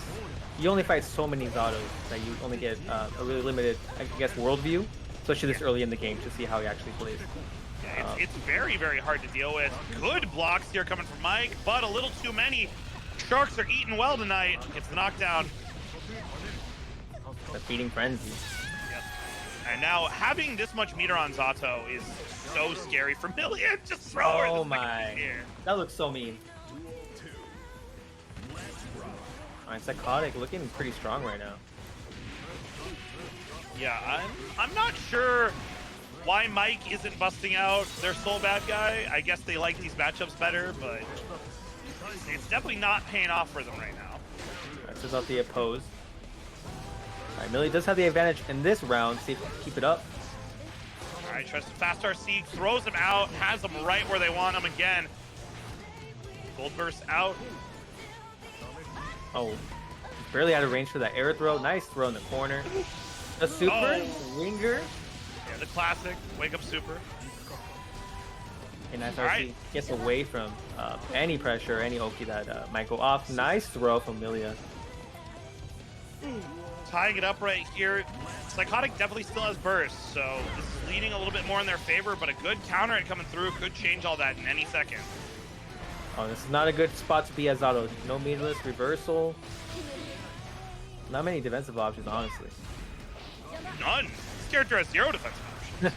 you only fight so many Zatos that you only get a really limited, I guess, worldview. especially this early in the game, to see how he actually plays. Yeah, it's very, very hard to deal with. Good blocks here coming from Mike, but a little too many. Sharks are eating well tonight. It's the knockdown. The feeding frenzy. Yep. And now having this much meter on Zato is so scary for Million. Just throw her. Oh my. That looks so mean. Alright, Psychotic looking pretty strong right now. Yeah, I'm not sure why Mike isn't busting out their Soul Bad Guy. I guess they like these matchups better, but it's definitely not paying off for them right now. This is out the oppose. Alright, Millie does have the advantage in this round. See if he can keep it up. Alright, tries to fast RC, throws him out, has them right where they want him again. Gold burst out. Oh, barely out of range for that air throw. Nice throw in the corner. The super, Ringer. Yeah, the classic wake up super. And nice RC gets away from any pressure, any Oki that might go off. Nice throw from Milia. Tying it up right here. Psychotic definitely still has burst, so this is leaning a little bit more in their favor, but a good counter hit coming through could change all that in any second. Oh, this is not a good spot to be as Zato. No meatless reversal. Not many defensive options, honestly. None. This character has 0 defensive options.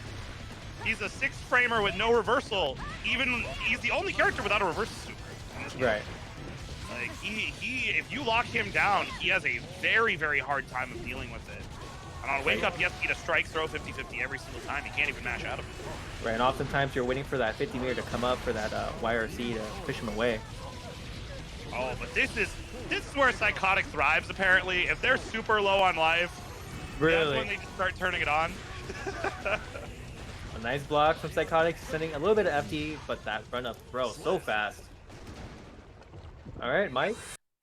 He's a 6-framer with no reversal. Even he's the only character without a reversal super. Right. Like he if you lock him down, he has a very, very hard time of dealing with it. And on wake up, he has to get a strike throw 50-50 every single time. He can't even mash out of it. Right, and oftentimes you're waiting for that 50 meter to come up for that YRC to push him away. Oh, but this is where Psychotic thrives, apparently. If they're super low on life, that's when they just start turning it on. A nice block from Psychotic, sending a little bit of FD, but that run up throw so fast. Alright, Mike.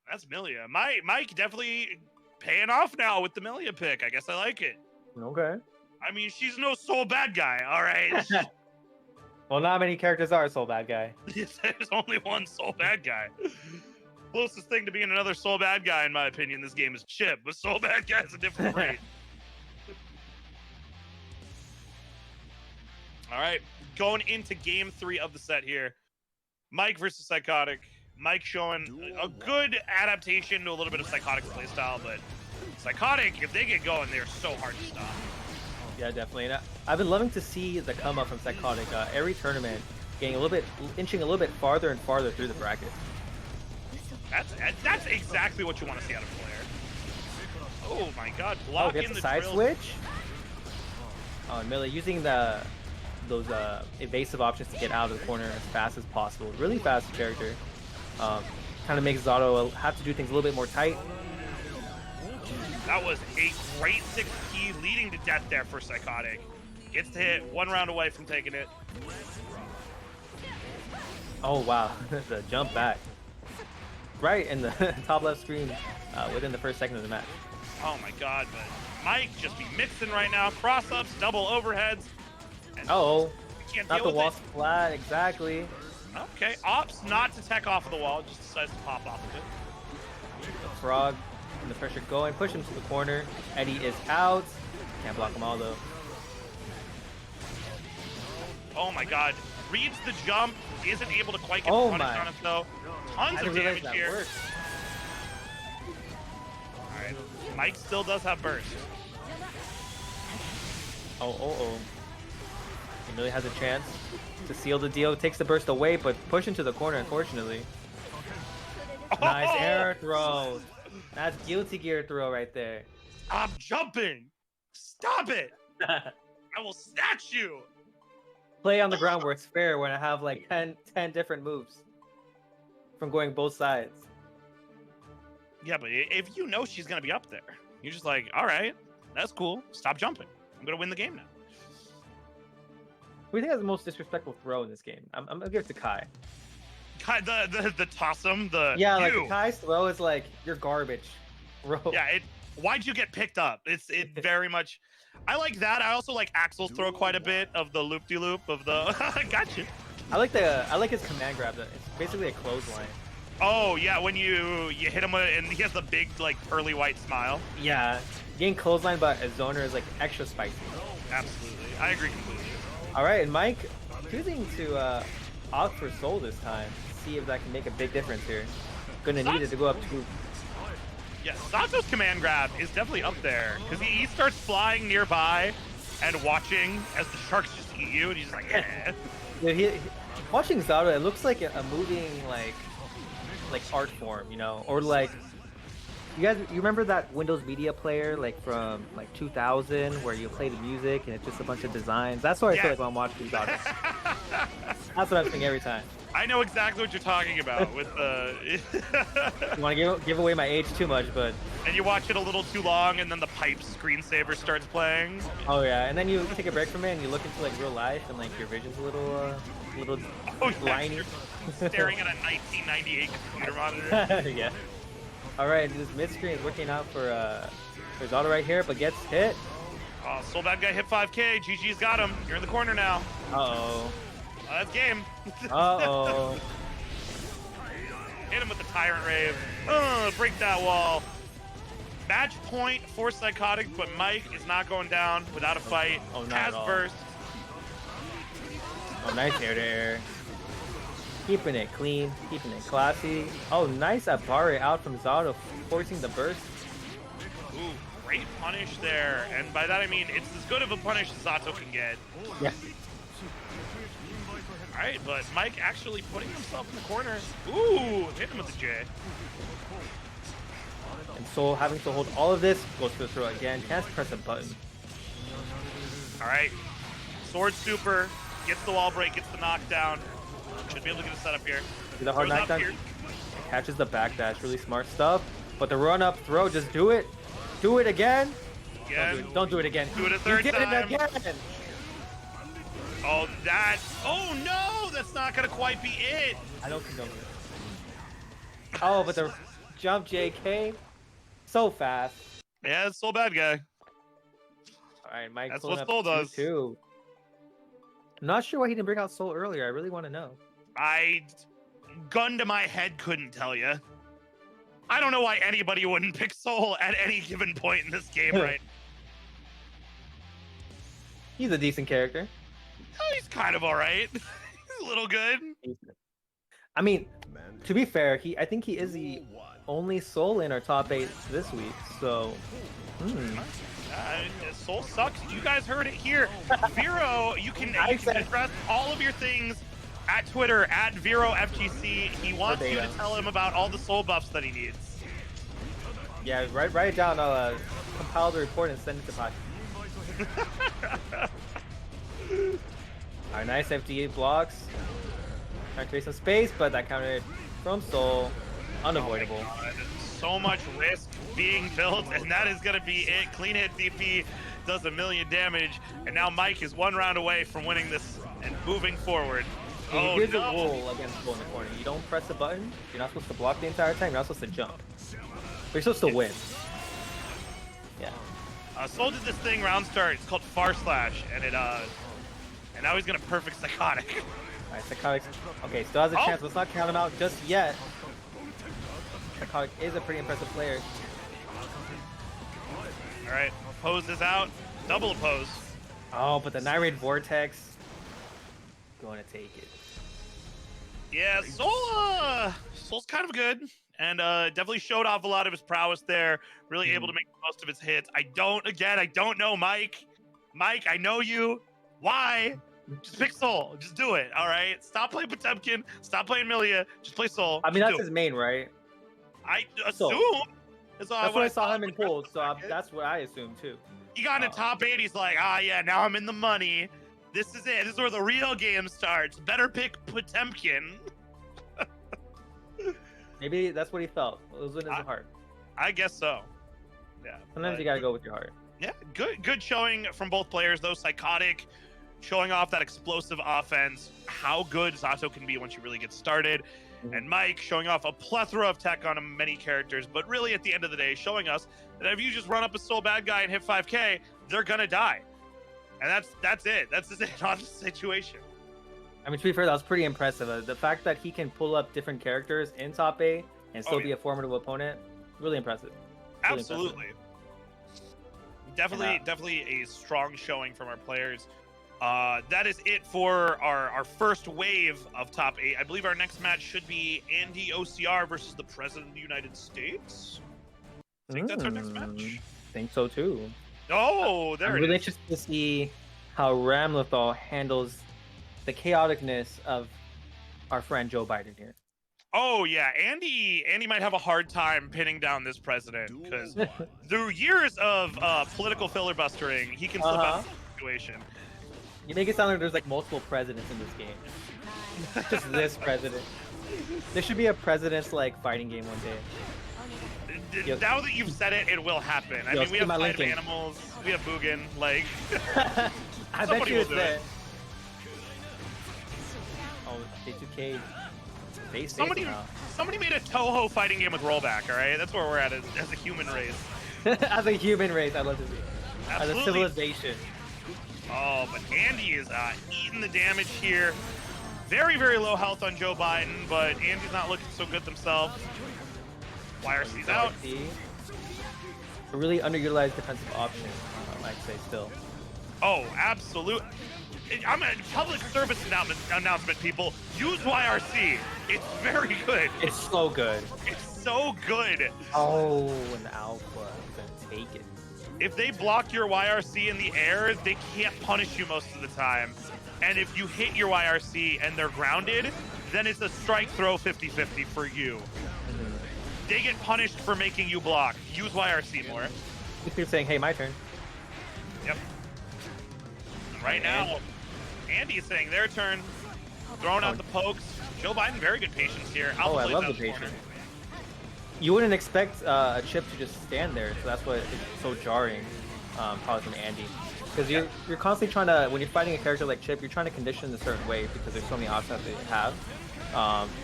That's Milia. Mike definitely paying off now with the Milia pick. I guess I like it. Okay. I mean, she's no Soul Bad Guy, alright? Well, not many characters are Soul Bad Guy. There's only one Soul Bad Guy. Closest thing to being another Soul Bad Guy, in my opinion, this game is Chip, but Soul Bad Guy is a different breed. Alright, going into game 3 of the set here. Mike versus Psychotic. Mike showing a good adaptation to a little bit of Psychotic's playstyle, but Psychotic, if they get going, they're so hard to stop. Yeah, definitely. And I've been loving to see the come up from Psychotic. Every tournament, getting a little bit, inching a little bit farther and farther through the bracket. That's exactly what you want to see out of a player. Oh my God! Blocking gets the a side drill. switch. Oh, and Millie using those evasive options to get out of the corner as fast as possible. Really fast character. Kind of makes Zato have to do things a little bit more tight. That was a great 6P leading to death there for Psychotic. Gets to hit, 1 round away from taking it. Oh wow, the jump back. Right in the top left screen within the first second of the match. Oh my God, but Mike just be mixing right now. Cross ups, double overheads. Oh, can't not deal the with wall it. splat, exactly. Okay, opts not to tech off of the wall, just decides to pop off of it. The frog and the pressure going, push him to the corner. Eddie is out. Can't block him all though. Oh my God, reads the jump, isn't able to quite get punished on it though. Tons of damage here. Worked. Alright, Mike still does have burst. Oh. He really has a chance to seal the deal. Takes the burst away, but push into the corner, unfortunately. Nice air throw. That's guilty gear throw right there. Stop jumping! Stop it! I will snatch you! Play on the ground where it's fair when I have like 10 different moves from going both sides. Yeah, but if you know she's gonna be up there, you're just like, all right, that's cool. Stop jumping. I'm gonna win the game now. Who do you think has the most disrespectful throw in this game? I'm gonna give it to Kai. Kai, the toss him, yeah, like Kai's throw is like you're garbage, bro. Yeah, why'd you get picked up? It very much. I like that. I also like Axel's throw quite a bit of the loop-de-loop of the. Gotcha. I like his command grab. It's basically a clothesline. Oh yeah, when you hit him and he has the big like pearly white smile. Yeah, getting clothesline, but a zoner is like extra spicy. Absolutely. I agree completely. All right, and Mike choosing to opt for Soul this time. See if that can make a big difference here. Gonna need it to go up to. Yeah, Sato's command grab is definitely up there because he starts flying nearby and watching as the sharks just eat you, and he's just like, yeah. Yeah, watching Zato, it looks like a moving like art form, you know, or like you remember that Windows Media Player like from like 2000 where you play the music and it's just a bunch of designs. That's what I feel like when I'm watching Zato. That's what I'm thinking every time. I know exactly what you're talking about with the. You want to give away my age too much, but. And you watch it a little too long, and then the pipe screensaver starts playing. Oh yeah, and then you take a break from it and you look into like real life, and like your vision's a little blinding. Staring at a 1998 computer monitor. Yeah. All right, this mid screen is working out for Zato right here, but gets hit. Oh, Soul Bad Guy hit 5K. GG's got him. You're in the corner now. Uh-oh. That's game. Uh-oh. Hit him with the Tyrant Rave. Break that wall. Match point for Psychotic, but Mike is not going down without a fight. Oh, not Has at all. burst. Oh, nice air to air. Keeping it clean, keeping it classy. Oh, nice Abare out from Zato, forcing the burst. Ooh, great punish there. And by that I mean it's as good of a punish as Zato can get. Yeah. Alright, but Mike actually putting himself in the corner. Ooh, hit him with the J. And Soul having to hold all of this, goes for the throw again, can't press a button. Alright, Sword Super, gets the wall break, gets the knockdown. Should be able to get a setup here. Do the hard Throws up knockdown, here. catches the backdash, really smart stuff. But the run up throw, just do it. Do it again. Again. Don't do it again. Do it a third you did time. it again. Oh, oh no, that's not gonna quite be it. I don't condone it. Oh, but the jump JK, so fast. Yeah, it's Soul Bad Guy. All right, Mike. That's pulling what up Soul does. 2-2. I'm not sure why he didn't bring out Soul earlier. I really want to know. Gun to my head, couldn't tell you. I don't know why anybody wouldn't pick Soul at any given point in this game, right? He's a decent character. Oh, he's kind of all right. He's a little good. I mean, to be fair, I think he is the only Soul in our top 8 this week. So, Soul sucks. You guys heard it here. Vero, you can address all of your things at Twitter at VeroFGC. He wants you to tell him about all the Soul buffs that he needs. Yeah, write it down. I'll compile the report and send it to Pac. Alright, nice FD blocks. Trying to create some space, but that countered from Soul. Unavoidable. Oh, so much risk being built, and that is going to be it. Clean hit DP does 1 million damage, and now Mike is 1 round away from winning this and moving forward. Oh, here's no. a rule against Soul in the corner. You don't press a button. You're not supposed to block the entire time. You're not supposed to jump. But you're supposed to win. Yeah. Soul did this thing round start. It's called Far Slash, and and now he's gonna perfect Psychotic. Alright, Psychotic. Okay, still has a chance. Let's not count him out just yet. Psychotic is a pretty impressive player. Alright, oppose is out. Double oppose. Oh, but the Nyrate Vortex. Going to take it. Yeah, Soul's kind of good. And definitely showed off a lot of his prowess there. Really able to make the most of his hits. I don't know, Mike. Mike, I know you. Why? Just pick Soul. Just do it, all right? Stop playing Potemkin. Stop playing Milia. Just play Soul. I mean, that's his main, right? I assume. That's what I saw him in pools, so that's what I assumed, too. He got into top 8. He's like, yeah, now I'm in the money. This is it. This is where the real game starts. Better pick Potemkin. Maybe that's what he felt. It was in his heart. I guess so. Yeah. Sometimes you gotta go with your heart. Yeah, good showing from both players, though. Psychotic showing off that explosive offense, how good Zato can be once you really get started. And Mike showing off a plethora of tech on many characters, but really at the end of the day, showing us that if you just run up a Soul Bad Guy and hit 5K, they're gonna die. And that's it. That's just it on the situation. I mean, to be fair, that was pretty impressive. The fact that he can pull up different characters in top 8 and still be a formidable opponent, really impressive. Really Absolutely. impressive. definitely a strong showing from our players. That is it for our first wave of top 8. I believe our next match should be Andy OCR versus the President of the United States. I think that's our next match. Think so too. Oh, there I'm it really is. interested to see how Ramlethal handles the chaoticness of our friend Joe Biden here. Oh yeah, Andy might have a hard time pinning down this president because through years of political filibustering, he can slip out of the situation. You make it sound like there's like multiple presidents in this game. Just this president. There should be a president's like fighting game one day. Now that you've said it, it will happen. I mean, we have Fight of Animals, we have Bugin, like... I bet you it's there. Oh, J2K. Somebody made a Toho fighting game with rollback, alright? That's where we're at as a human race. As a human race, I love to see. Absolutely. As a civilization. Oh, but Andy is eating the damage here. Very, very low health on Joe Biden, but Andy's not looking so good themselves. YRC's out. A really underutilized defensive option, I'd say still. Oh, absolute. I'm a public service announcement, people. Use YRC. It's very good. It's so good. It's so good. Oh, an alpha. I'm gonna take it. If they block your YRC in the air, they can't punish you most of the time. And if you hit your YRC and they're grounded, then it's a strike throw 50-50 for you. They get punished for making you block. Use YRC more. You're saying, hey, my turn. Yep. Right now, Andy is saying their turn. Throwing out the pokes. Joe Biden, very good patience here. Oh, I love the patience. You wouldn't expect a chip to just stand there, so that's what is so jarring, probably from Andy. Because you're constantly trying to, when you're fighting a character like Chip, you're trying to condition a certain way because there's so many options that they have.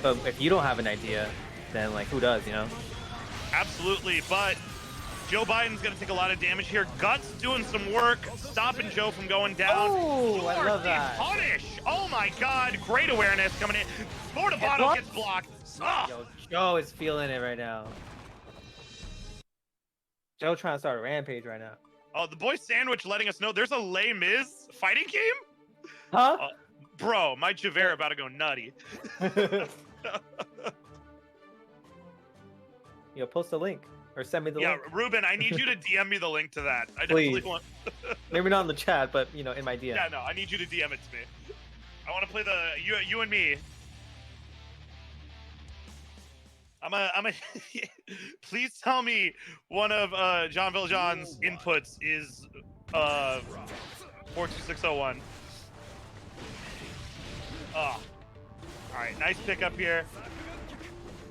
But if you don't have an idea, then like who does, you know? Absolutely, but Joe Biden's gonna take a lot of damage here. Guts doing some work, stopping Joe from going down. Oh, I love that. Punish! Oh my God, great awareness coming in. Mortavato gets blocked. Yo, Joe is feeling it right now. Joe trying to start a rampage right now. Oh, the boy Sandwich letting us know there's a Les Mis fighting game? Huh? Bro, my Javert about to go nutty. Yo, post a link. Or send me the link. Yeah, Ruben, I need you to DM me the link to that. I Please. definitely want... Maybe not in the chat, but, you know, in my DM. Yeah, no, I need you to DM it to me. I want to play the... You and me. I'm a please tell me one of John Valjean's inputs is 42601. Oh. Alright, nice pickup here.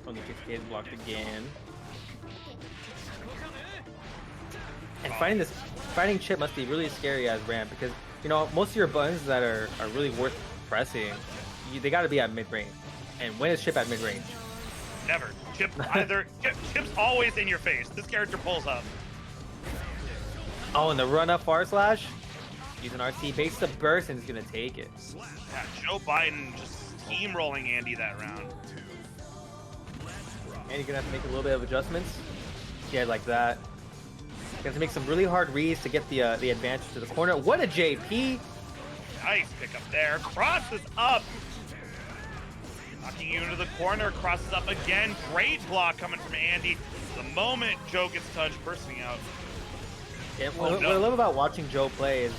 Only 6K is blocked again. And fighting Chip must be really scary as Ram because, you know, most of your buttons that are really worth pressing, they gotta be at mid-range. And when is Chip at mid-range? Never. Chip's always in your face. This character pulls up. Oh, and the run-up far slash? Using RC base to burst and he's gonna take it. Yeah, Joe Biden just steamrolling Andy that round. And you're gonna have to make a little bit of adjustments. Yeah, like that. You have to make some really hard reads to get the advantage to the corner. What a JP! Nice pickup there. Crosses up. Knocking you into the corner. Crosses up again. Great block coming from Andy. The moment Joe gets touched, bursting out. Yeah, what I love about watching Joe play is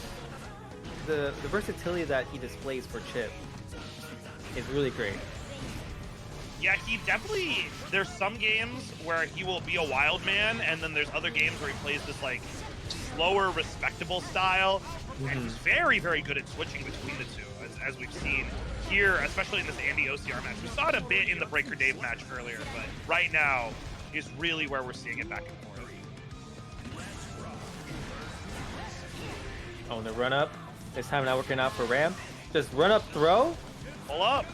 the versatility that he displays for Chip is really great. Yeah, he definitely, there's some games where he will be a wild man, and then there's other games where he plays this like slower, respectable style. And he's very, very good at switching between the two, as we've seen here, especially in this Andy OCR match. We saw it a bit in the Breaker Dave match earlier, but right now is really where we're seeing it back and forth. Oh, and the run up. This time not working out for Ram. Just run up, throw. Pull up.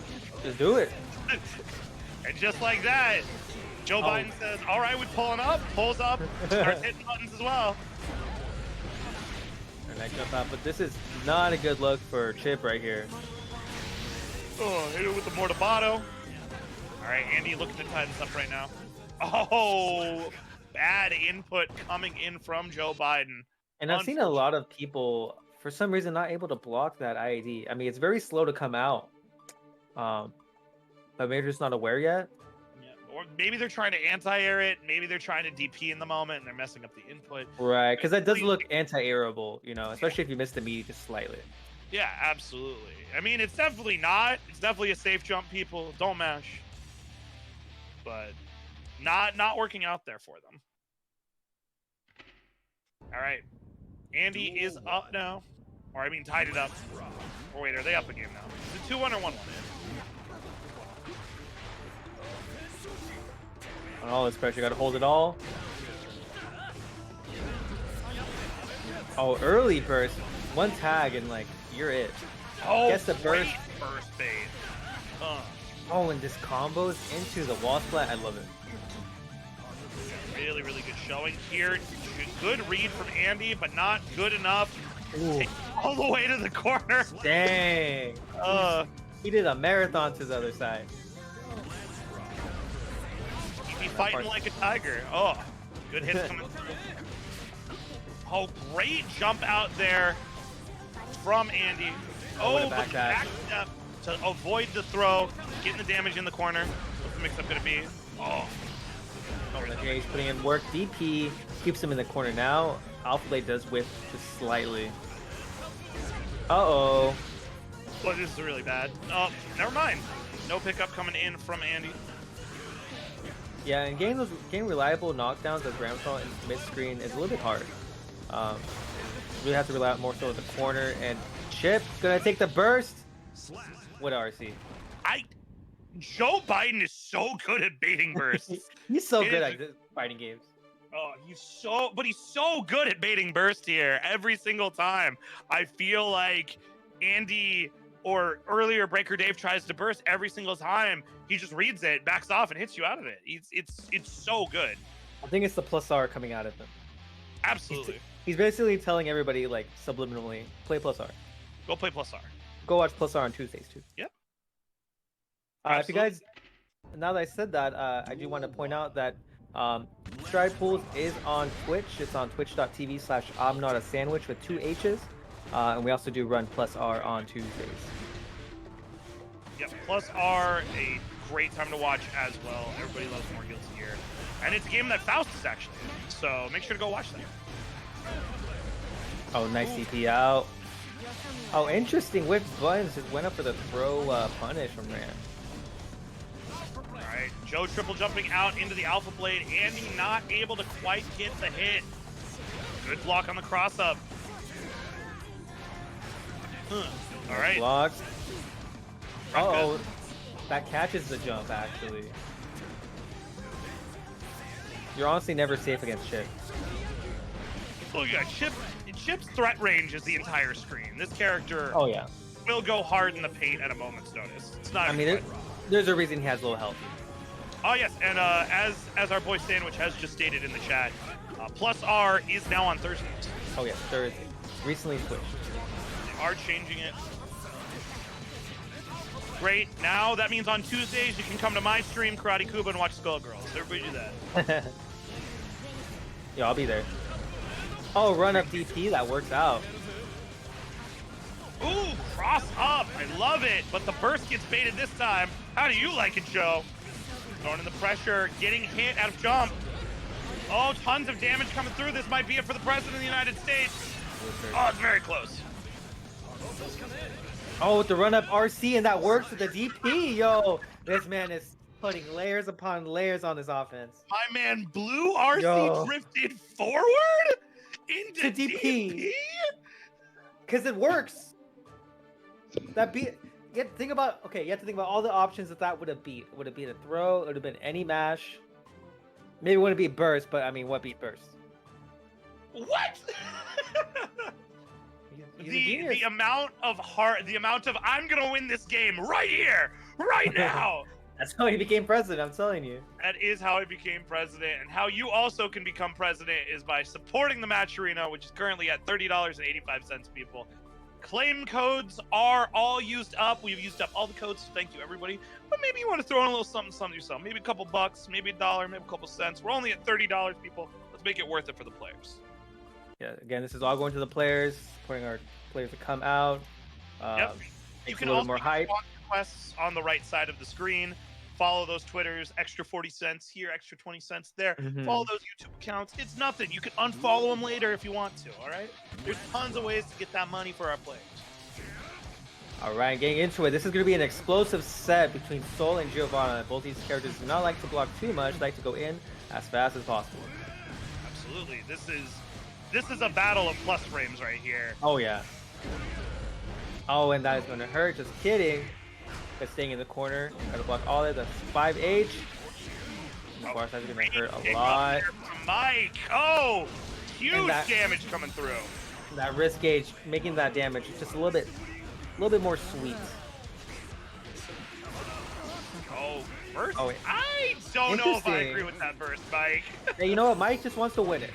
Just do it. And just like that, Joe Biden says, all right, we're pulling up, pulls up, starts hitting buttons as well. And I jump out, but this is not a good look for Chip right here. Oh, hit it with the Mortavato. All right, Andy looking to tie this up right now. Oh, bad input coming in from Joe Biden. And I've seen a lot of people, for some reason, not able to block that IAD. I mean, it's very slow to come out. But maybe they're just not aware yet. Yeah. Or maybe they're trying to anti-air it. Maybe they're trying to DP in the moment and they're messing up the input. Right, because that does look anti-airable, you know, especially if you miss the meat just slightly. Yeah, absolutely. I mean, it's definitely not. It's definitely a safe jump, people. Don't mash. But not working out there for them. All right. Andy is up now. Or, I mean, tied it up. Or wait, are they up again now? Is it 2-1 or 1-1? Oh, this pressure, gotta hold it all. Oh, early burst. One tag and, like, you're it. Oh, gets the burst. Burst bait. Oh, and this combos into the wall splat. I love it. Really, really good showing here. Good read from Andy, but not good enough. Ooh. All the way to the corner. Dang. He did a marathon to the other side. He'd be fighting like a tiger. Oh, good hits coming through. Oh, great jump out there from Andy. Oh, but back step to avoid the throw, getting the damage in the corner. What's the mix-up going to be? Oh. He's putting in work. DP keeps him in the corner now. Alpha Blade does whiff just slightly. Uh-oh. Well, this is really bad. Oh, never mind. No pickup coming in from Andy. Yeah, and getting reliable knockdowns as Ramshaw in mid-screen is a little bit hard. Really have to rely more so on the corner, and Chip gonna take the burst. What RC? Joe Biden is so good at baiting bursts. He's so good at fighting games. Oh, he's so good at baiting burst here every single time. I feel like Andy or earlier Breaker Dave tries to burst every single time. He just reads it, backs off, and hits you out of it. It's so good. I think it's the plus R coming out of him. Absolutely. He's basically telling everybody, like, subliminally, play plus R. Go play plus R. Go watch plus R on Tuesdays too. Yep. If you guys, now that I said that, I do want to point out that Stride Pools is on Twitch. It's on twitch.tv/I'm Not a Sandwich with 2 H's. And we also do run plus R on Tuesdays. Yep, plus R, a great time to watch as well. Everybody loves more Guilty Gear. And it's a game that Faust is actually in, so make sure to go watch that. Oh, nice CP out. Oh, interesting. Whip buttons just went up for the throw punish from Ram. Alright, Joe triple jumping out into the Alpha Blade. Andy not able to quite get the hit. Good block on the cross up. Alright. Blocks. Uh-oh. That catches the jump, actually. You're honestly never safe against Chip. Look at Chip's threat range is the entire screen. This character will go hard in the paint at a moment's notice. It's not. I mean, there's a reason he has low health. Oh yes, and as our boy Sandwich has just stated in the chat, plus R is now on Thursdays. Oh yes, Thursday. Recently switched. They are changing it. Great. Now that means on Tuesdays you can come to my stream, Karate Kuba, and watch Skullgirls. Everybody do that. Yeah, I'll be there. Oh, run up DP, that works out. Ooh, cross up. I love it. But the burst gets baited this time. How do you like it, Joe? Throwing in the pressure, getting hit out of jump. Oh, tons of damage coming through. This might be it for the President of the United States. Oh, it's very close. Oh, with the run up RC, and that works with the DP. Yo, this man is putting layers upon layers on his offense. My man, Blue RC drifted forward into DP? Because it works. That beat. You have to think about all the options that would have beat. Would it be a throw? It would have been any mash. Maybe it wouldn't be burst, but I mean, what beat burst? What? the amount of I'm gonna win this game right here, right now. That's how he became president, I'm telling you. That is how he became president, and how you also can become president is by supporting the Match Arena, which is currently at $30.85, people. Claim codes are all used up. We've used up all the codes, so thank you, everybody. But maybe you want to throw in a little something yourself. Maybe a couple bucks, maybe $1, maybe a couple cents. We're only at $30, people. Let's make it worth it for the players. Yeah, again, this is all going to the players, supporting our players to come out. Yep. You Makes can a little also more get hype. sponsor requests on the right side of the screen. Follow those Twitters, extra 40 cents here, extra 20 cents there. Follow those YouTube accounts. It's nothing. You can unfollow them later if you want to, all right? There's tons of ways to get that money for our players. All right, getting into it. This is going to be an explosive set between Soul and Giovanna. Both these characters do not like to block too much, like to go in as fast as possible. Absolutely. This is a battle of plus frames right here. Oh, yeah. Oh, and that is going to hurt. Just kidding. But staying in the corner. Got to block all of it. That's 5H. And Parsec is going to hurt a lot. Mike. Oh, huge damage coming through. That risk gauge making that damage just a little bit more sweet. Oh, burst? Oh, wait. I don't know if I agree with that burst, Mike. Hey, you know what? Mike just wants to win it.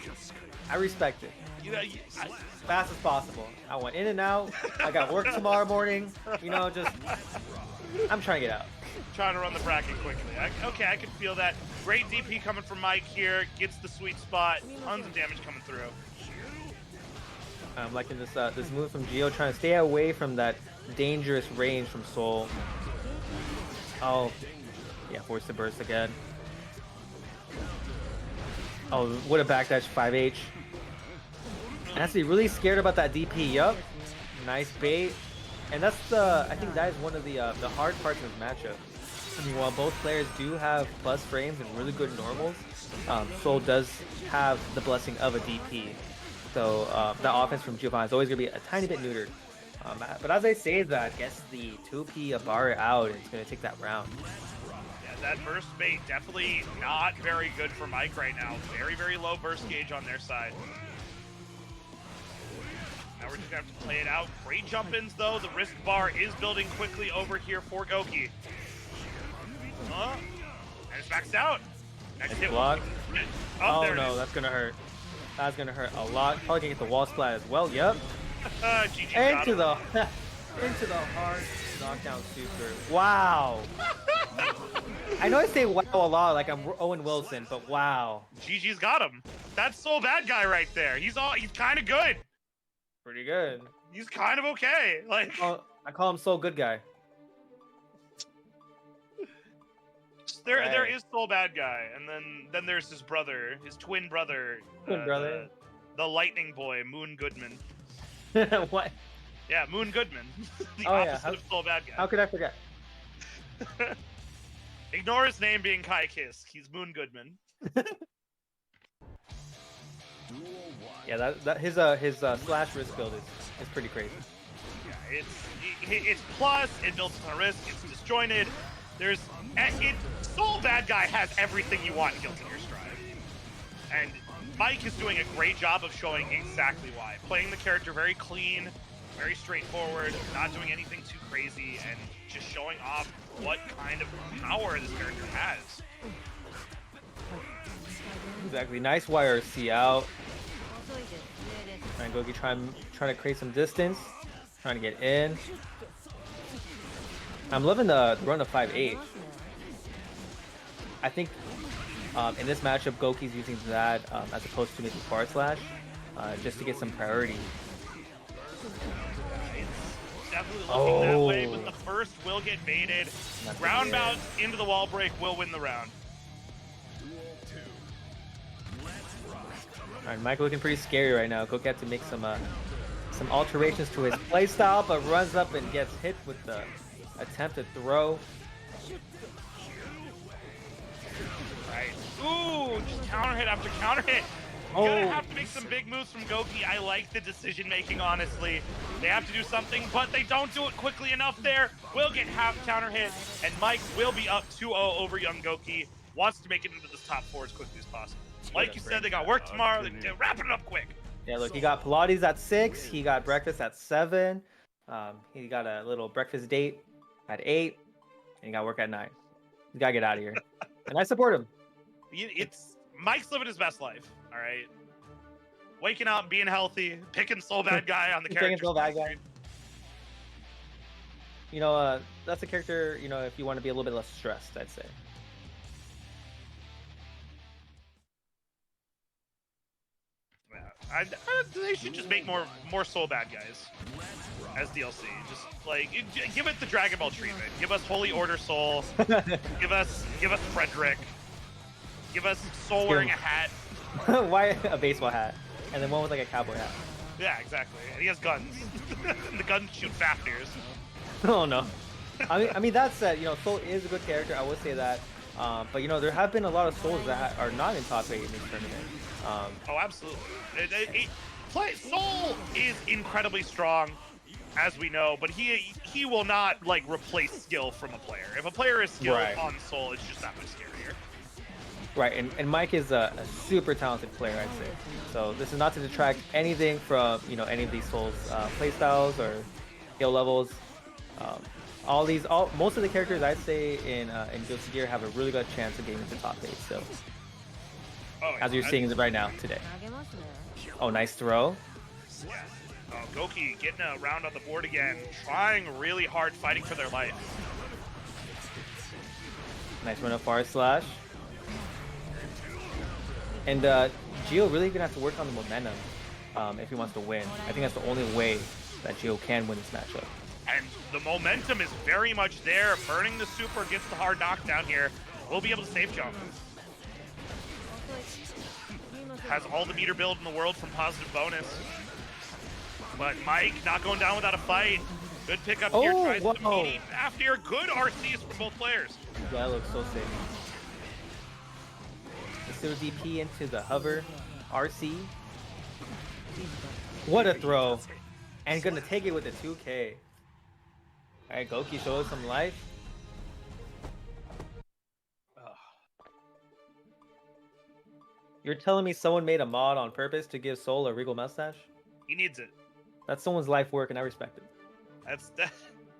I respect it. As fast as possible. I went in and out. I got work tomorrow morning. You know, just I'm trying to get out. Trying to run the bracket quickly. Okay, I can feel that. Great DP coming from Mike here. Gets the sweet spot. Tons of damage coming through. I'm liking this move from Gio, trying to stay away from that dangerous range from Soul. Oh, yeah, force the burst again. Oh, what a backdash 5H. And has to be really scared about that DP. Yup, nice bait. And that's I think that is one of the hard parts of this matchup. I mean, while both players do have plus frames and really good normals, Soul does have the blessing of a DP. So the offense from Giovanna is always going to be a tiny bit neutered. But as I say that, I guess the 2P bar out and it's going to take that round. Yeah, that burst bait definitely not very good for Mike right now. Very, very low burst gauge on their side. Now we're just going to have to play it out. Great jump-ins, though. The risk bar is building quickly over here for Goki. And it's maxed out. Next hit block. Oh, no, is. that's going to hurt. That's going to hurt a lot. Probably going to get the wall splat as well. Yep. GG into the hard knockdown super. Wow. I know I say wow a lot like I'm Owen Wilson, but wow. GG's got him. That's Soul Bad Guy right there. He's kind of good. Pretty good. He's kind of okay. Like I call him Soul Good Guy. There is Soul Bad Guy, and then there's his brother, his twin brother. The Lightning Boy, Moon Goodman. What? Yeah, Moon Goodman. The oh, opposite yeah. of Soul Bad Guy. How could I forget? Ignore his name being Kai Kisk. He's Moon Goodman. Yeah, his slash risk build is pretty crazy. Yeah, it's plus. It builds a ton of risk. It's disjointed. Soul Bad Guy has everything you want in Guilty Gear Strive, and Mike is doing a great job of showing exactly why. Playing the character very clean, very straightforward, not doing anything too crazy, and just showing off what kind of power this character has. Exactly. Nice YRC out. And Goki trying to create some distance, trying to get in. I'm loving the run of 5H. I think in this matchup, Goki's using that as opposed to maybe Far Slash, just to get some priority. It's definitely looking that way, but the first will get baited. Ground bounce into the wall break will win the round. All right, Mike looking pretty scary right now. Goki had to make some alterations to his playstyle, but runs up and gets hit with the attempted throw. Right. Ooh, just counter hit after counter hit. You're gonna have to make some big moves from Goki. I like the decision making, honestly. They have to do something, but they don't do it quickly enough there. Will get half counter hit, and Mike will be up 2-0 over young Goki. Wants to make it into this top 4 as quickly as possible. Like you said, they got work tomorrow. They're wrapping it up quick. Yeah, look, he got Pilates at 6. He got breakfast at 7. He got a little breakfast date at 8. And he got work at 9. He's got to get out of here. And I support him. Mike's living his best life, all right? Waking up, being healthy, picking Soul Bad Guy on the character. Soul Bad Guy. You know, that's a character, you know, if you want to be a little bit less stressed, I'd say. They should just make more Soul bad guys as DLC. Just like give it the Dragon Ball treatment. Give us Holy Order Soul. give us Frederick. Give us Soul wearing a hat. Why a baseball hat? And then one with like a cowboy hat. Yeah, exactly. And he has guns. And the guns shoot Fafnirs. Oh no. I mean that said, you know, Soul is a good character. I would say that. But you know, there have been a lot of Souls that are not in top 8 in this tournament. Oh, absolutely. Soul is incredibly strong, as we know, but he will not like replace skill from a player. If a player is skilled on Soul, it's just that much scarier. Right, and Mike is a super talented player, I'd say. So this is not to detract anything from, you know, any of these Souls playstyles or skill levels. Most of the characters I'd say in Guilty Gear have a really good chance of getting into top 8 still. Oh, as you're seeing it right now today. Oh, nice throw. Yeah. Oh, Goki getting a round on the board again, trying really hard, fighting for their life. Nice run up far slash. And Gio really gonna have to work on the momentum if he wants to win. I think that's the only way that Gio can win this matchup. And the momentum is very much there. Burning the super gets the hard knockdown here. We'll be able to safe jump. Has all the meter build in the world from positive bonus. But Mike not going down without a fight. Good pickup here. Tries to meet after good RCs from both players. That looks so safe. The DP into the hover. RC. What a throw. And gonna take it with the 2K. Alright, Goki, show us some life. You're telling me someone made a mod on purpose to give Soul a regal mustache? He needs it. That's someone's life work, and I respect it.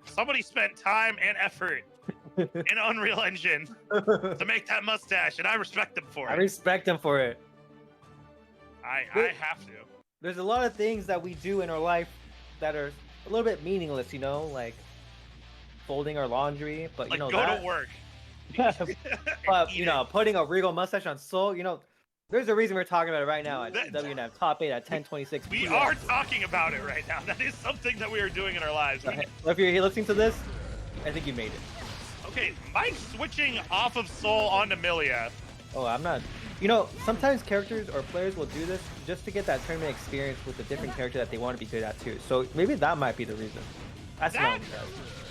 Somebody spent time and effort in Unreal Engine to make that mustache, and I respect them for it. I respect them for it. I have to. There's a lot of things that we do in our life that are a little bit meaningless, you know, like folding our laundry, but like you know, go to work. But you know, putting a regal mustache on Soul, you know, there's a reason we're talking about it right now at WNF top 8 at 10:26. We are talking about it right now. That is something that we are doing in our lives. If you're listening to this, I think you made it. Okay, Mike switching off of Soul onto Milia. Oh, I'm not. You know, sometimes characters or players will do this just to get that tournament experience with a different character that they want to be good at too. So maybe that might be the reason. That's not.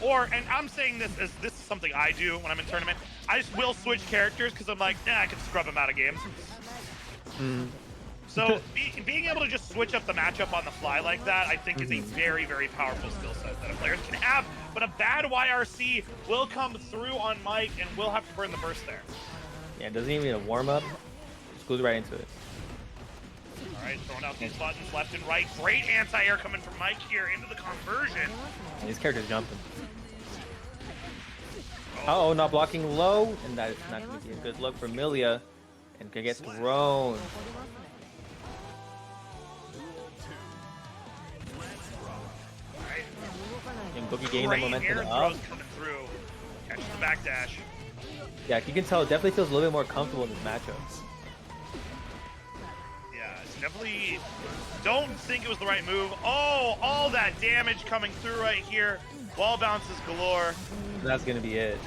And I'm saying this is something I do when I'm in tournament. I just will switch characters because I'm like, I can scrub them out of games. So being able to just switch up the matchup on the fly like that, I think is a very, very powerful skill set that players can have. But a bad YRC will come through on Mike and will have to burn the burst there. Yeah, it doesn't even need a warm up. Just goes right into it. All right, throwing out these buttons left and right. Great anti-air coming from Mike here into the conversion. And these characters jumping. Uh-oh, not blocking low, and that is not going to be a good look for Milia. And can get thrown. And Boogie getting that momentum up. Coming through. Catches the backdash. Yeah, you can tell it definitely feels a little bit more comfortable in this matchup. Yeah, it's definitely don't think it was the right move. Oh, all that damage coming through right here. Wall bounces galore. That's going to be it.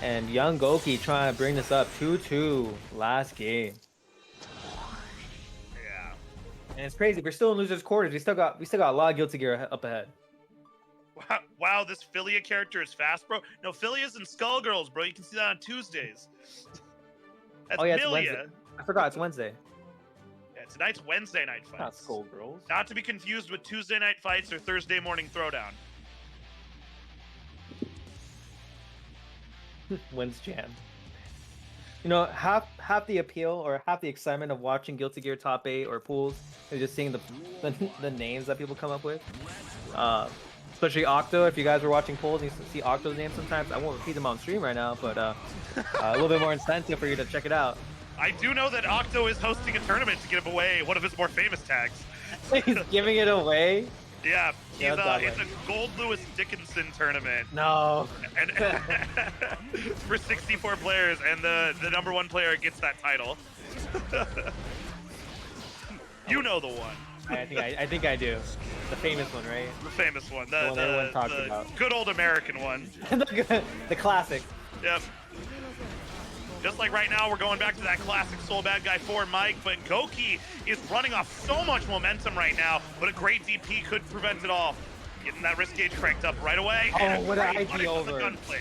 And young Goki trying to bring this up 2-2 last game. Yeah. And it's crazy. We're still in losers quarters. We still got a lot of Guilty Gear up ahead. Wow, this Philia character is fast, bro. No, Philia's and Skullgirls, bro. You can see that on Tuesdays. That's it's Wednesday. I forgot it's Wednesday. Yeah, tonight's Wednesday Night Fights. Not Skullgirls. Not to be confused with Tuesday Night Fights or Thursday Morning Throwdown. Wins jam. You know, half the appeal or half the excitement of watching Guilty Gear top 8 or pools is just seeing the names that people come up with. Especially Octo. If you guys were watching pools and you see Octo's name sometimes, I won't repeat them on stream right now, but a little bit more incentive for you to check it out. I do know that Octo is hosting a tournament to give away one of his more famous tags. He's giving it away? Yeah, it's a Gold Lewis Dickinson tournament. No. And for 64 players, and the #1 player gets that title. You know the one. I think I do. The famous one, right? The famous one. The one everyone talks the about. good old American one. The classic. Yep. Just like right now, we're going back to that classic Soul Bad Guy 4 Mike, but Goki is running off so much momentum right now, but a great DP could prevent it all. Getting that wrist gauge cranked up right away. Oh, what an ID over. Gunplane.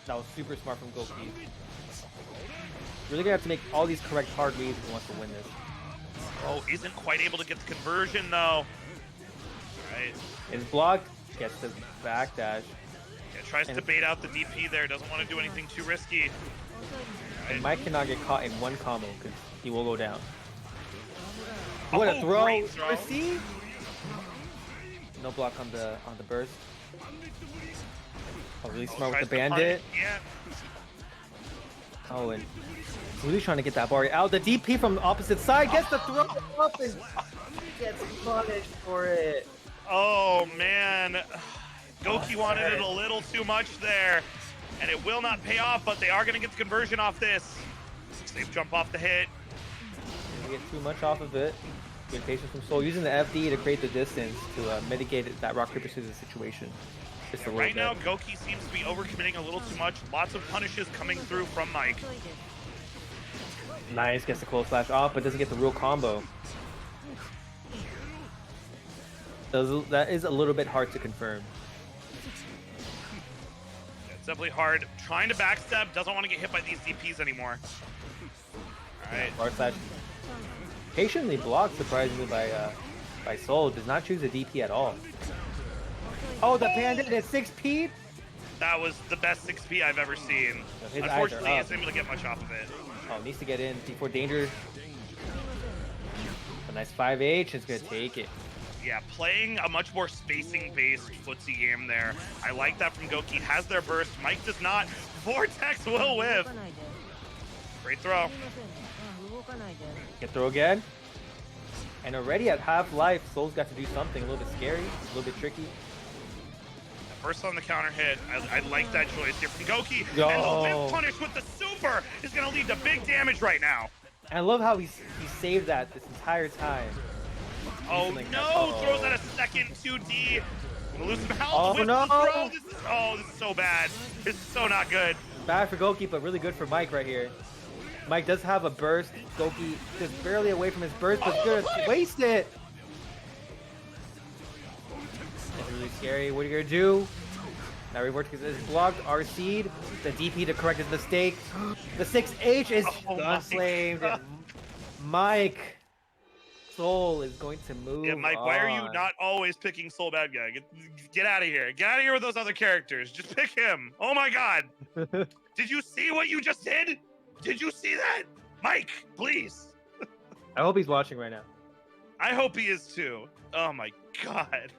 That was super smart from Goki. Really gonna have to make all these correct hard reads if he wants to win this. Oh, isn't quite able to get the conversion though. All right. His block gets the backdash. Yeah, tries to bait out the DP there. Doesn't want to do anything too risky. And Mike cannot get caught in one combo because he will go down. What a throw! Great throw. See? No block on the burst. Oh, really smart with the bandit. Yeah. Oh, and really trying to get that bar out. The DP from the opposite side gets the throw up and gets punished for it. Oh man, Goki wanted it a little too much there, and it will not pay off. But they are going to get the conversion off this. Safe jump off the hit. Didn't get too much off of it. Good patience from Soul, using the FD to create the distance to mitigate that rock paper scissors situation. Just a little Right bit. now, Goki seems to be overcommitting a little too much. Lots of punishes coming through from Mike. Nice, gets the close slash off, but doesn't get the real combo. That is a little bit hard to confirm. It's definitely hard. Trying to backstep, doesn't want to get hit by these DPs anymore. All right. Bar slash patiently blocked, surprisingly, by Soul. Does not choose a DP at all. Oh, the bandit at 6P? That was the best 6P I've ever seen. His eyes are Unfortunately, he up. isn't able to get much off of it. Oh, needs to get in before danger. A nice 5H is going to take it. Yeah, playing a much more spacing-based footsie game there. I like that from Goki. Has their burst. Mike does not. Vortex will whiff. Great throw. Get throw again. And already at half-life, Soul's got to do something a little bit scary, a little bit tricky. First on the counter hit. I like that choice here from Goki. Yo. And the whip punish with the super is going to lead to big damage right now. And I love how he saved that this entire time. Oh Like no! that. Throws out a second 2D. Gonna lose some health. Oh, with no. the throw. This is so bad. This is so not good. Bad for Goki, but really good for Mike right here. Mike does have a burst. Goki just barely away from his burst, but gonna waste it. That's really scary. What are you gonna do? Now Vortex is blocked. RC'd. The DP to correct his mistake. The 6H is flamed. Mike. Soul is going to move. Yeah, Mike, why are you not always picking Soul Bad Guy? Get out of here. Get out of here with those other characters. Just pick him. Oh my god. Did you see what you just did? Did you see that? Mike, please. I hope he's watching right now. I hope he is too. Oh my god.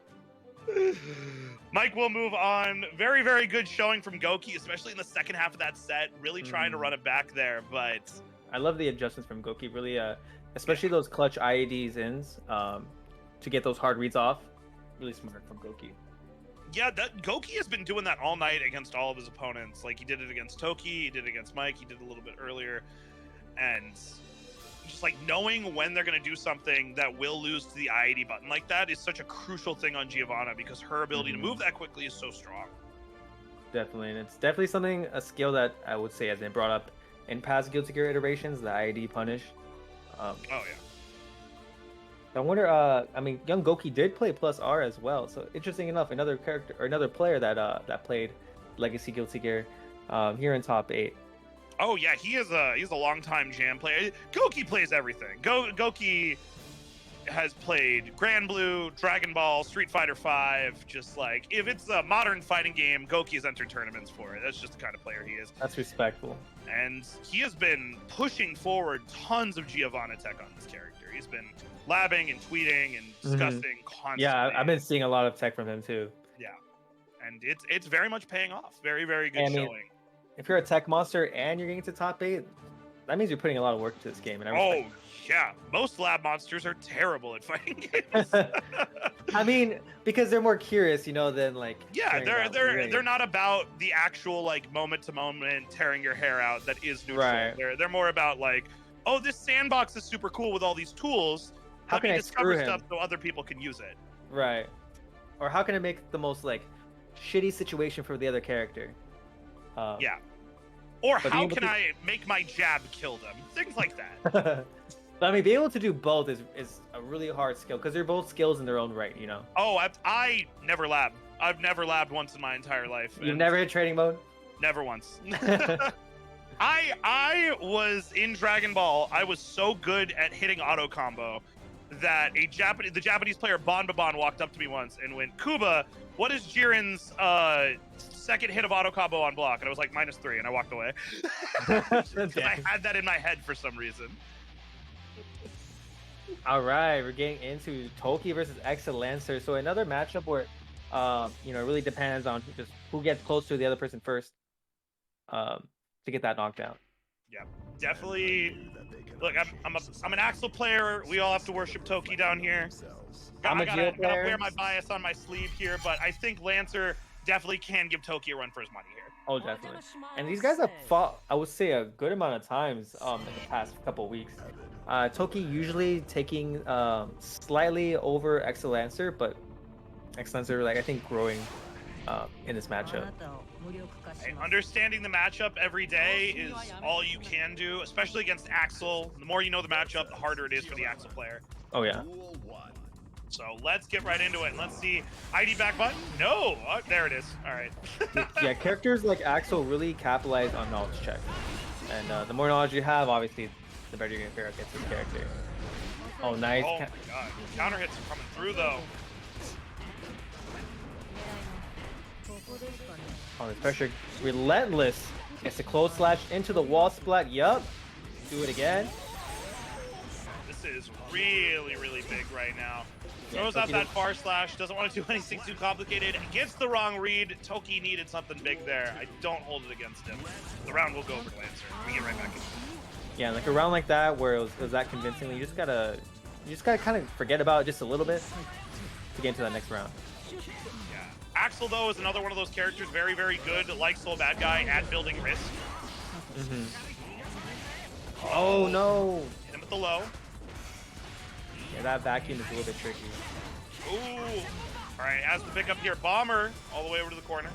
Mike will move on. Very, very good showing from Goki, especially in the second half of that set. Really trying to run it back there, but... I love the adjustments from Goki. Really, especially those clutch IEDs ins to get those hard reads off. Really smart from Goki. Yeah, Goki has been doing that all night against all of his opponents. Like, he did it against Toki, he did it against Mike, he did it a little bit earlier. And just, like, knowing when they're going to do something that will lose to the IED button like that is such a crucial thing on Giovanna, because her ability to move that quickly is so strong. Definitely, and it's definitely a skill that I would say has been brought up in past Guilty Gear iterations, the IED punish. Oh, yeah. I wonder, I mean, young Goki did play plus R as well, so interesting enough, another character or another player that played Legacy Guilty Gear here in top 8. Oh yeah, he's a long-time jam player. Goki plays everything. Goki has played Granblue, Dragon Ball, Street Fighter V. Just like, if it's a modern fighting game, Goki has entered tournaments for it. That's just the kind of player he is. That's respectful. And he has been pushing forward tons of Giovanna tech on this character. He's been labbing and tweeting and discussing constantly. Yeah, I've been seeing a lot of tech from him too. Yeah, and it's very much paying off. Very, very good showing. If you're a tech monster and you're getting to top 8, that means you're putting a lot of work to this game. And yeah, most lab monsters are terrible at fighting games. I mean, because they're more curious, than like. Yeah, they're not about the actual like moment to moment tearing your hair out that is neutral. Right. They're more about like oh, this sandbox is super cool with all these tools. How Let can me I discover screw him? stuff so other people can use it. Right. Or how can I make the most like shitty situation for the other character? Yeah. Or but how being able can to- I make my jab kill them? Things like that. But I mean, being able to do both is a really hard skill because they're both skills in their own right, you know. Oh, I never labbed. I've never labbed once in my entire life. You've and never hit training mode? Never once. I was in Dragon Ball. I was so good at hitting auto combo that the Japanese player Bon walked up to me once and went, "Kuba, what is Jiren's second hit of auto combo on block?" And I was like, -3, and I walked away. Because I had that in my head for some reason. All right, we're getting into Toki versus Lancer. So another matchup where, you know, it really depends on just who gets close to the other person first, to get that knockdown. Yeah, definitely. Look, I'm an Axel player. We all have to worship Toki down here. I'm a gotta player. wear my bias on my sleeve here, but I think Lancer definitely can give Toki a run for his money here. Oh, definitely. And these guys have fought, I would say, a good amount of times in the past couple weeks. Toki usually taking slightly over Lancer, but Lancer, like, I think growing in this matchup. Hey, understanding the matchup every day is all you can do, especially against Axel. The more you know the matchup, the harder it is for the Axel player. Oh, yeah. So let's get right into it. And let's see. ID back button? No! Oh, there it is. All right. Yeah, characters like Axel really capitalize on knowledge check. And the more knowledge you have, obviously, the better you're going to fare against this character. Oh, nice. Oh, my God. Counter hits are coming through, though. Oh, this pressure, relentless. It's a close slash into the wall splat. Yup. Do it again. This is really, really big right now. Yeah, Throws out Toki that far slash. Doesn't want to do anything too complicated. Gets the wrong read. Toki needed something big there. I don't hold it against him. The round will go over to Lancer. We get right back into it. Yeah, like a round like that where it was that convincingly, you just gotta kind of forget about it just a little bit to get into that next round. Yeah. Axel, though, is another one of those characters, very, very good, like Soul Bad Guy, at building risk. Oh, no. Hit him with the low. Yeah, that vacuum is a little bit tricky. Ooh. All right, as the pickup here, Bomber all the way over to the corner.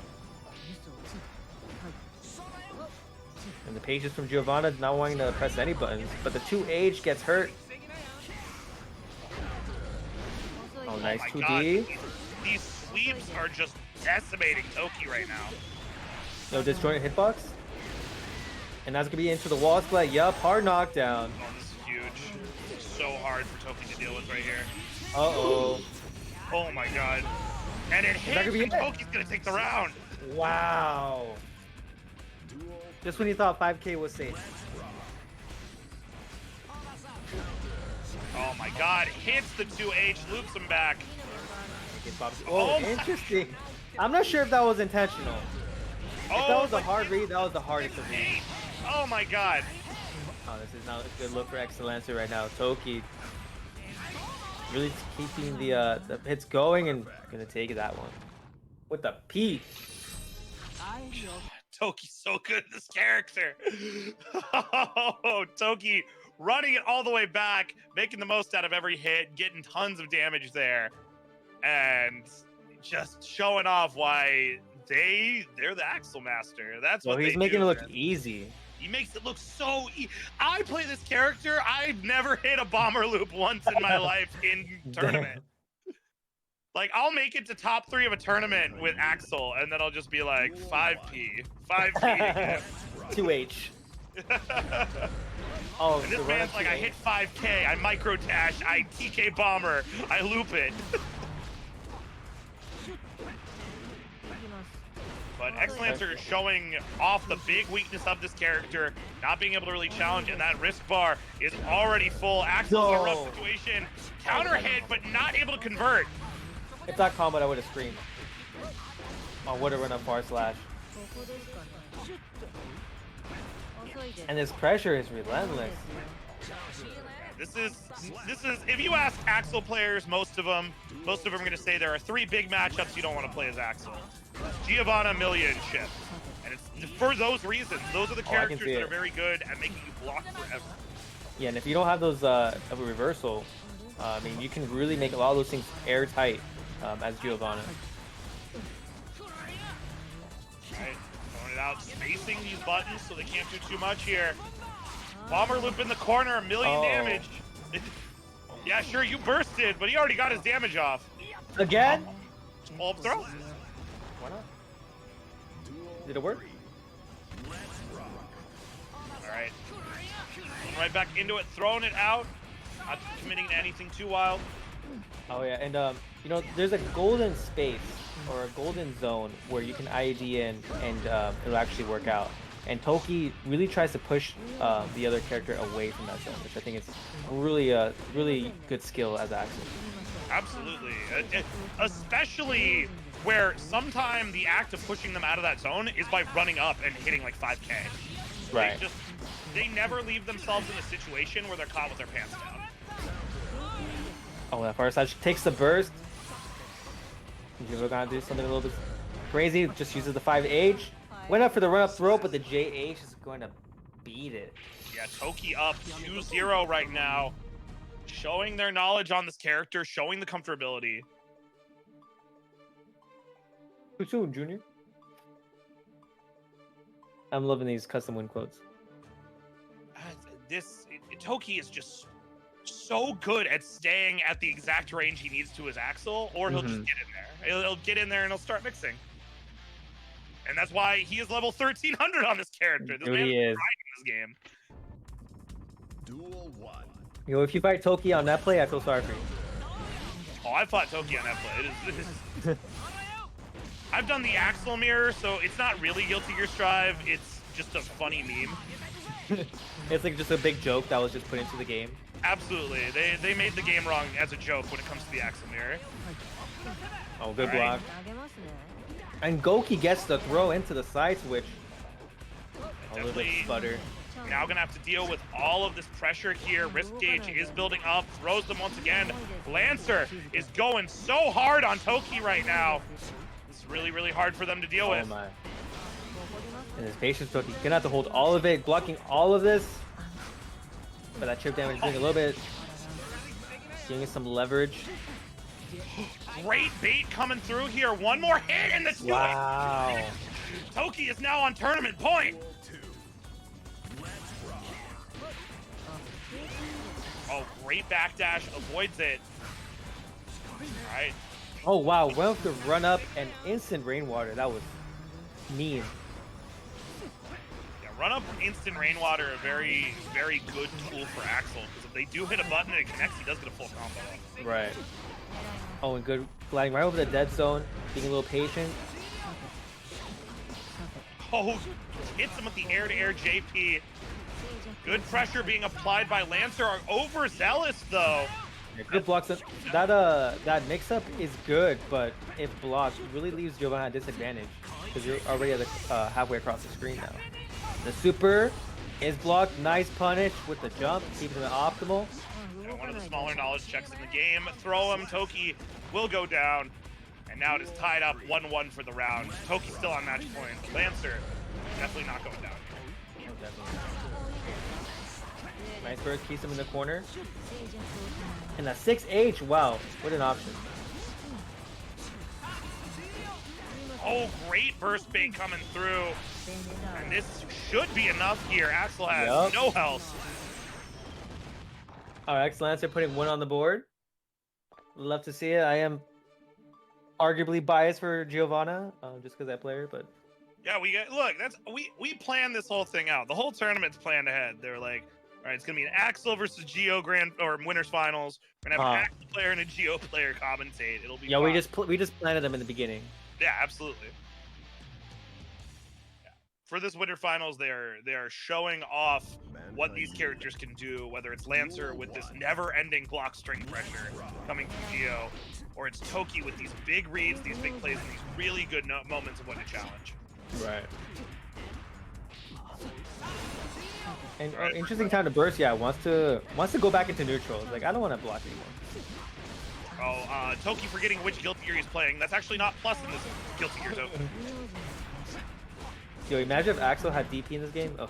And the patience from Giovanna not wanting to press any buttons, but the 2H gets hurt. Oh, nice my 2D. God. These sweeps are just decimating Toki right now. No disjointed hitbox. And that's gonna be into the wall splat. Yup, hard knockdown. Oh, this is huge. So hard for Toki to deal with right here. Uh-oh. Oh my God. And it hits, gonna be and it? Toki's gonna take the round. Wow. Just when you thought 5K was safe. Oh my God, hits the 2H, loops him back. Oh, Oh my- interesting. I'm not sure if that was intentional. If that was a but hard it read, that was the hardest to read. 2H. Oh my God. Oh, this is not a good look for Lancer right now. Toki really keeping the hits going and gonna take that one. With the P. Toki's so good at this character. Oh, Toki running it all the way back, making the most out of every hit, getting tons of damage there, and just showing off why they're the Axel Master. That's what he's they making do, it look man. easy. He makes it look so easy. I play this character. I've never hit a bomber loop once in my life in tournament. Like, I'll make it to top 3 of a tournament with Axel, and then I'll just be like, 5P. 5P again. 2H. Oh, And this the man's run like, I hit 5K, I micro dash, I TK bomber, I loop it. But Lancer showing off the big weakness of this character, not being able to really challenge, and that risk bar is already full. Axel's in a rough situation. Counter hit, but not able to convert. If that combo, I would have screamed. I would have run a far slash. And this pressure is relentless. This is if you ask Axel players, most of them are going to say there are 3 big matchups you don't want to play as Axel. Giovanna, Milia, and Chip. And it's for those reasons. Those are the characters that are very good at making you block forever. Yeah, and if you don't have those of a reversal, I mean, you can really make a lot of those things airtight as Giovanna. Right, throwing it out, spacing these buttons so they can't do too much here. Bomber loop in the corner, a million damage. Yeah, sure, you bursted, but he already got his damage off. Again? Pull up throw. Why not? Did it work? All right. Right back into it, throwing it out. Not committing to anything too wild. Oh yeah, and you know, there's a golden space or a golden zone where you can IED in and it'll actually work out. And Toki really tries to push the other character away from that zone, which I think is really really good skill as Axel. Absolutely, especially where sometime the act of pushing them out of that zone is by running up and hitting like 5K. Right. They never leave themselves in a situation where they're caught with their pants down. Oh, that Parsec takes the burst. You're gonna do something a little bit crazy. Just uses the 5H. Went up for the run-up throw, but the JH is going to beat it. Yeah, Toki up 2-0 right now. Showing their knowledge on this character, showing the comfortability. Too soon, Junior. I'm loving these custom win quotes. Toki is just so good at staying at the exact range he needs to his Axel, or he'll just get in there. He'll get in there and he'll start mixing. And that's why he is level 1300 on this character. This man is riding this game. Duel 1. Yo, if you fight Toki on that play, I feel sorry for you. Oh, I fought Toki on that play. I've done the Axel mirror, so it's not really Guilty Gear Strive. It's just a funny meme. It's like just a big joke that was just put into the game. Absolutely. They made the game wrong as a joke when it comes to the Axel mirror. Oh, good block. And Goki gets the throw into the side switch. A little bit sputter. Now gonna have to deal with all of this pressure here. Risk gauge is building up, throws them once again. Lancer is going so hard on Toki right now. It's really, really hard for them to deal with. My. And his patience, Toki gonna have to hold all of it, blocking all of this. But that chip damage doing a little bit. Giving us some leverage. Great bait coming through here. One more hit and the wow. Toki is now on tournament point. Oh, great backdash, avoids it. All right. Oh wow, went with the run up and instant rainwater. That was mean. Yeah, run up instant rainwater, a very, very good tool for Axel, because if they do hit a button and it connects, he does get a full combo. Right. Oh, and good gliding right over the dead zone, being a little patient. Oh, hits him with the air-to-air JP. Good pressure being applied by Lancer. Are overzealous though. Yeah, good blocks. That mix-up is good, but if blocked, it really leaves Giovanna at disadvantage because you're already at the halfway across the screen now. The super is blocked. Nice punish with the jump, keeping it optimal. Yeah, one of the smaller knowledge checks in the game. Throw him. Toki will go down, and now it is tied up 1-1 for the round. Toki's still on match point. Lancer definitely not going down. Oh, definitely. Nice burst, keeps him in the corner. And a 6H, wow, what an option. Oh, great burst bait coming through. And this should be enough here. Axel has no health. Alright, Lancer putting one on the board. Love to see it. I am arguably biased for Giovanna, just because I play her, but... Yeah, we planned this whole thing out. The whole tournament's planned ahead. They were like, all right, it's gonna be an Axel versus Geo winners finals. We're gonna have an Axel player and a Geo player commentate. It'll be fun. we just planted them in the beginning. Yeah, absolutely. Yeah. For this winter finals, they are showing off what these characters can do. Whether it's Lancer with this never-ending block string pressure coming from Geo, or it's Toki with these big reads, these big plays, and these really good moments of when to challenge. Right. And interesting time to burst. Yeah, wants to go back into neutral. Like, I don't want to block anymore. Oh, Toki forgetting which Guilty Gear he's playing. That's actually not plus in this Guilty Gear token. Yo, imagine if Axel had DP in this game. Oh.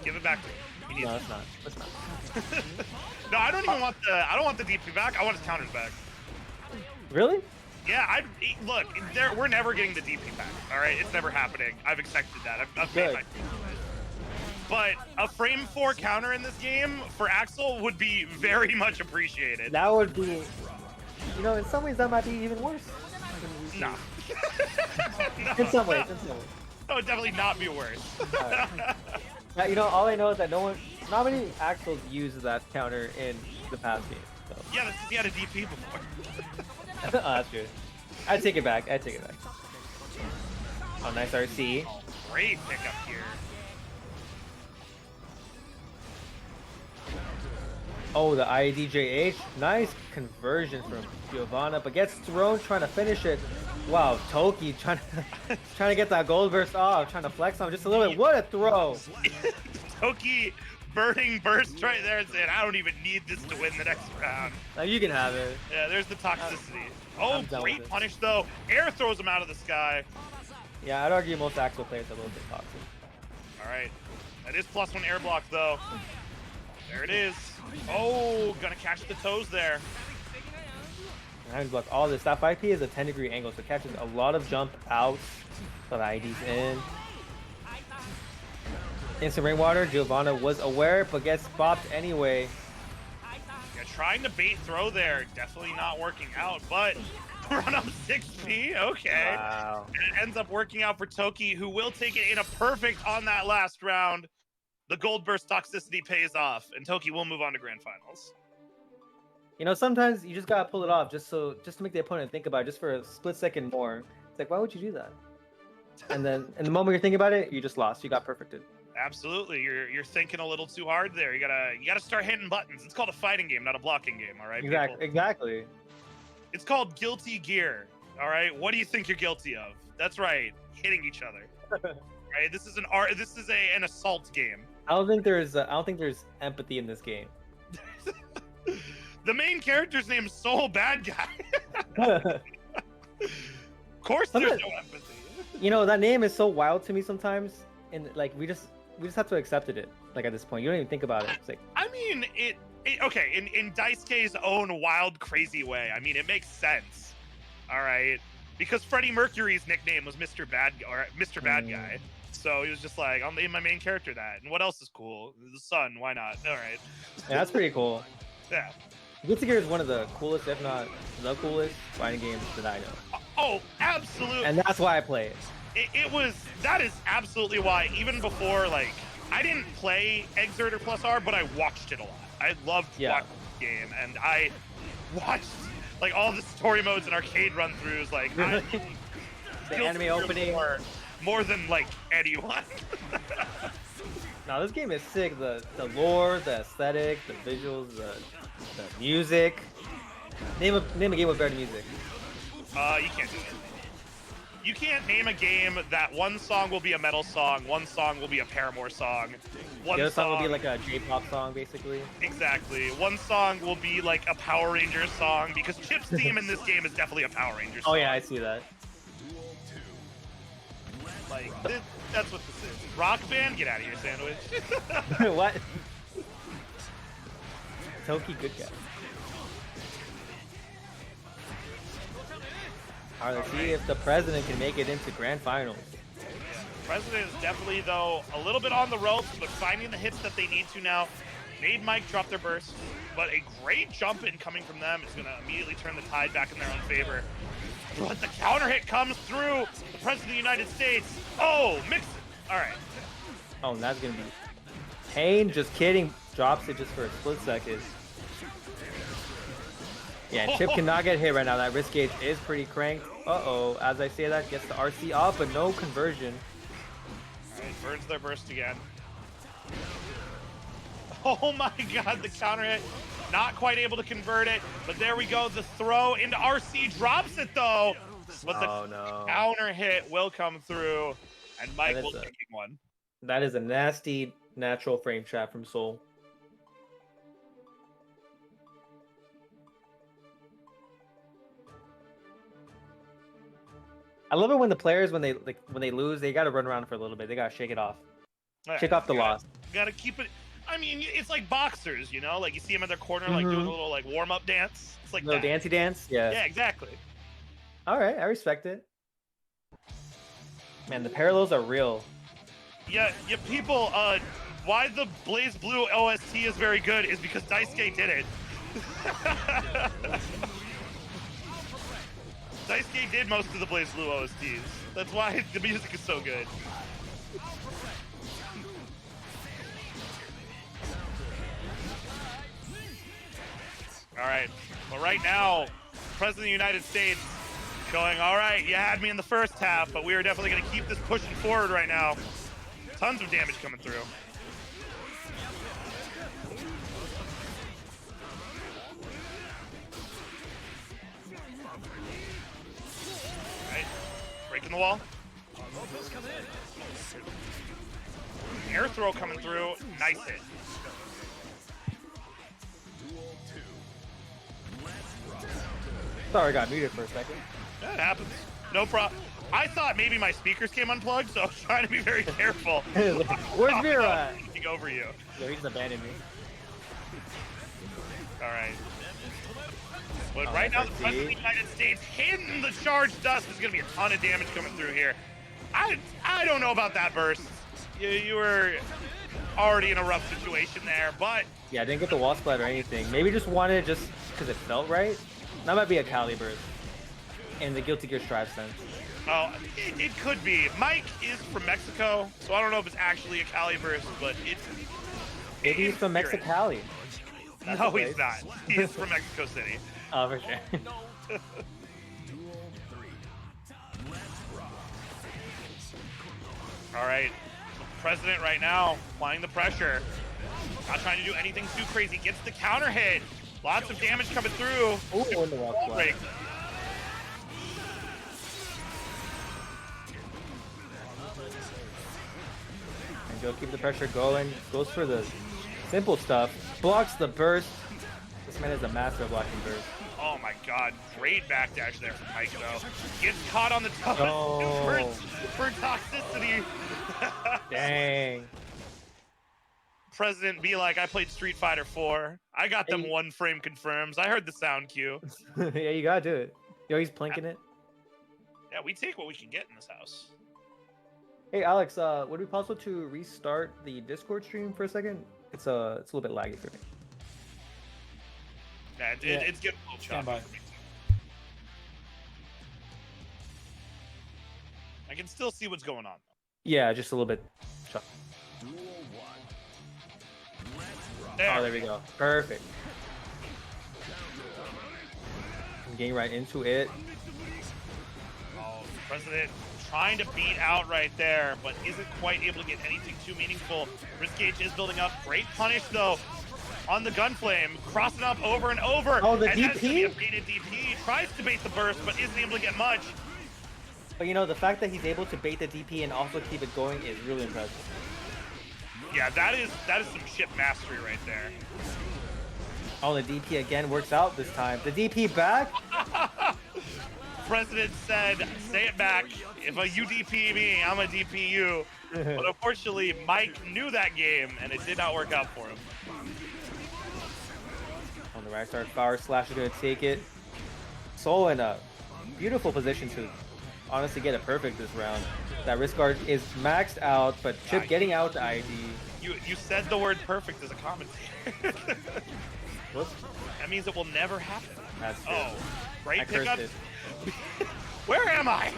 Give it back to him. He need. No, it's not. It's not. No, I don't even want the. I don't want the DP back. I want his counters back. Really? Yeah, look. We're never getting the DP back. All right, it's never happening. I've accepted that. I've made my. But a frame 4 counter in this game for Axel would be very much appreciated. That would be, you know, in some ways that might be even worse. Nah. No, in some ways. That would definitely not be worse. You know, all I know is that not many Axels use that counter in the past game. So. Yeah, that's because he had a DP before. Oh, that's good. I'd take it back. Oh, nice RC. Great pickup here. Oh, the IDJH. Nice conversion from Giovanna, but gets thrown trying to finish it. Wow, Toki trying to get that gold burst off, trying to flex on him just a little bit. What a throw! Toki burning burst right there and saying, I don't even need this to win the next round. Now you can have it. Yeah, there's the toxicity. Oh, great punish though. Air throws him out of the sky. Yeah, I'd argue most Axel players are a little bit toxic. All right, that is +1 air block though. There it is. Oh, gonna catch the toes there. And block all this. That 5P is a 10-degree angle, so it catches a lot of jump out, but the ID's in. Instant rainwater. Giovanna was aware, but gets bopped anyway. Yeah, trying to bait throw there. Definitely not working out, but run up 6P. Okay. Wow. And it ends up working out for Toki, who will take it in a perfect on that last round. The gold burst toxicity pays off, and Toki will move on to grand finals. You know, sometimes you just gotta pull it off just to make the opponent think about it, just for a split second more. It's like, why would you do that? And then in the moment you're thinking about it, you just lost. You got perfected. Absolutely, you're thinking a little too hard there. You gotta start hitting buttons. It's called a fighting game, not a blocking game. All right. Exactly. It's called Guilty Gear. All right. What do you think you're guilty of? That's right, hitting each other. Right. This is an art. This is an assault game. I don't think there's empathy in this game. The main character's name is Soul Bad Guy. Of course, there's no empathy. You know, that name is so wild to me sometimes, and like we just have to accept it. Like at this point, you don't even think about it. It's like, I mean, okay, in Daisuke's own wild, crazy way. I mean, it makes sense. All right, because Freddie Mercury's nickname was Mr. Bad Guy. So he was just like, I'll name my main character that. And what else is cool? The sun, why not? All right. Yeah, that's pretty cool. Yeah. Guilty Gear is one of the coolest, if not the coolest, fighting games that I know. Oh, absolutely. And that's why I play it. That is absolutely why, even before, like, I didn't play Exerter plus R, but I watched it a lot. I loved watching the game, and I watched, like, all the story modes and arcade run-throughs, like, the anime opening. More than, like, anyone. No, this game is sick. The lore, the aesthetic, the visuals, the music. Name a game with better music. You can't do it. You can't name a game that one song will be a metal song, one song will be a Paramore song, The other song will be like a J-pop song, basically. Exactly. One song will be like a Power Rangers song, because Chip's theme in this game is definitely a Power Rangers song. Oh yeah, I see that. Like, that's what this is. Rock band? Get out of here, Sandwich. What? Toki, good guy. Alright, let's see if the president can make it into grand finals. President is definitely, though, a little bit on the ropes, but finding the hits that they need to now. Made Mike drop their burst, but a great jump in coming from them is going to immediately turn the tide back in their own favor. But the counter hit comes through. The President of the United States. Oh, mix it. All right. Oh, and that's going to be pain. Just kidding. Drops it just for a split second. Yeah, Chip cannot get hit right now. That wrist gauge is pretty cranked. Uh-oh. As I say that, gets the RC off, but no conversion. All right, burns their burst again. Oh my god, the counter hit. Not quite able to convert it, but there we go. The throw into RC drops it though. But the counter hit will come through, and Mike will take one. That is a nasty natural frame trap from Soul. I love it when the players, when they lose, they got to run around for a little bit. They got to shake it off. Shake off the loss. Gotta keep it. I mean, it's like boxers, you know? Like, you see them in their corner, like, doing a little, like, warm-up dance. It's like little that. dancey dance? Yeah. Yeah, exactly. All right, I respect it. Man, the parallels are real. Yeah, people, why the BlazBlue OST is very good is because Daisuke did it. Daisuke did most of the BlazBlue OSTs. That's why the music is so good. All right, well, right now, President of the United States going, all right, you had me in the first half, but we are definitely going to keep this pushing forward right now. Tons of damage coming through. All right, breaking the wall. Air throw coming through, nice hit. Sorry, I got muted for a second. That happens. No problem. I thought maybe my speakers came unplugged, so I was trying to be very careful. Where's Mira at? Looking over you. Yo, he just abandoned me. All right. But right now, the President of the United States hitting the charged dust. There's going to be a ton of damage coming through here. I don't know about that burst. You were already in a rough situation there, but... Yeah, I didn't get the wall splat or anything. Maybe just wanted it just because it felt right. That might be a Calibur in the Guilty Gear Strive sense. Oh, it could be. Mike is from Mexico, so I don't know if it's actually a Calibur, but it's... Maybe he's from Mexicali. No, he's not. He is from Mexico City. Oh, for sure. All right. The president right now applying the pressure. Not trying to do anything too crazy. Gets the counter hit. Lots of damage coming through. Oh, in the wall splat. And Joe keep the pressure going. Goes for the simple stuff. Blocks the burst. This man is a master of blocking burst. Oh my god. Great backdash there from Mike, though. Gets caught on the top Oh. for toxicity. Dang. President be like, I played Street Fighter 4. I got them one frame confirms. I heard the sound cue. Yeah, you gotta do it. Yo, he's plinking it. Yeah, we take what we can get in this house. Hey, Alex, would it be possible to restart the Discord stream for a second? It's a little bit laggy for me. Yeah, it's getting a little choppy for me. I can still see what's going on, though. Yeah, just a little bit choppy. There. Oh, there we go. Perfect. I'm getting right into it. Oh, the President trying to beat out right there, but isn't quite able to get anything too meaningful. Wrist gauge is building up. Great punish, though, on the Gunflame. Crossing up over and over. Oh, the and that's gonna be a DP? baited DP. Tries to bait the burst, but isn't able to get much. But you know, the fact that he's able to bait the DP and also keep it going is really impressive. Yeah, that is some ship mastery right there. Oh, the DP again works out this time. The DP back? President said, say it back. If you DP me, I'm a DP you. But unfortunately, Mike knew that game, and it did not work out for him. On the right start, Power Slash is going to take it. Soul in a beautiful position to honestly get it perfect this round. That wrist guard is maxed out, but Chip getting out the ID. You said the word perfect as a commentator. Whoops. That means it will never happen. That's true. Oh, great I pickup. cursed Where am I?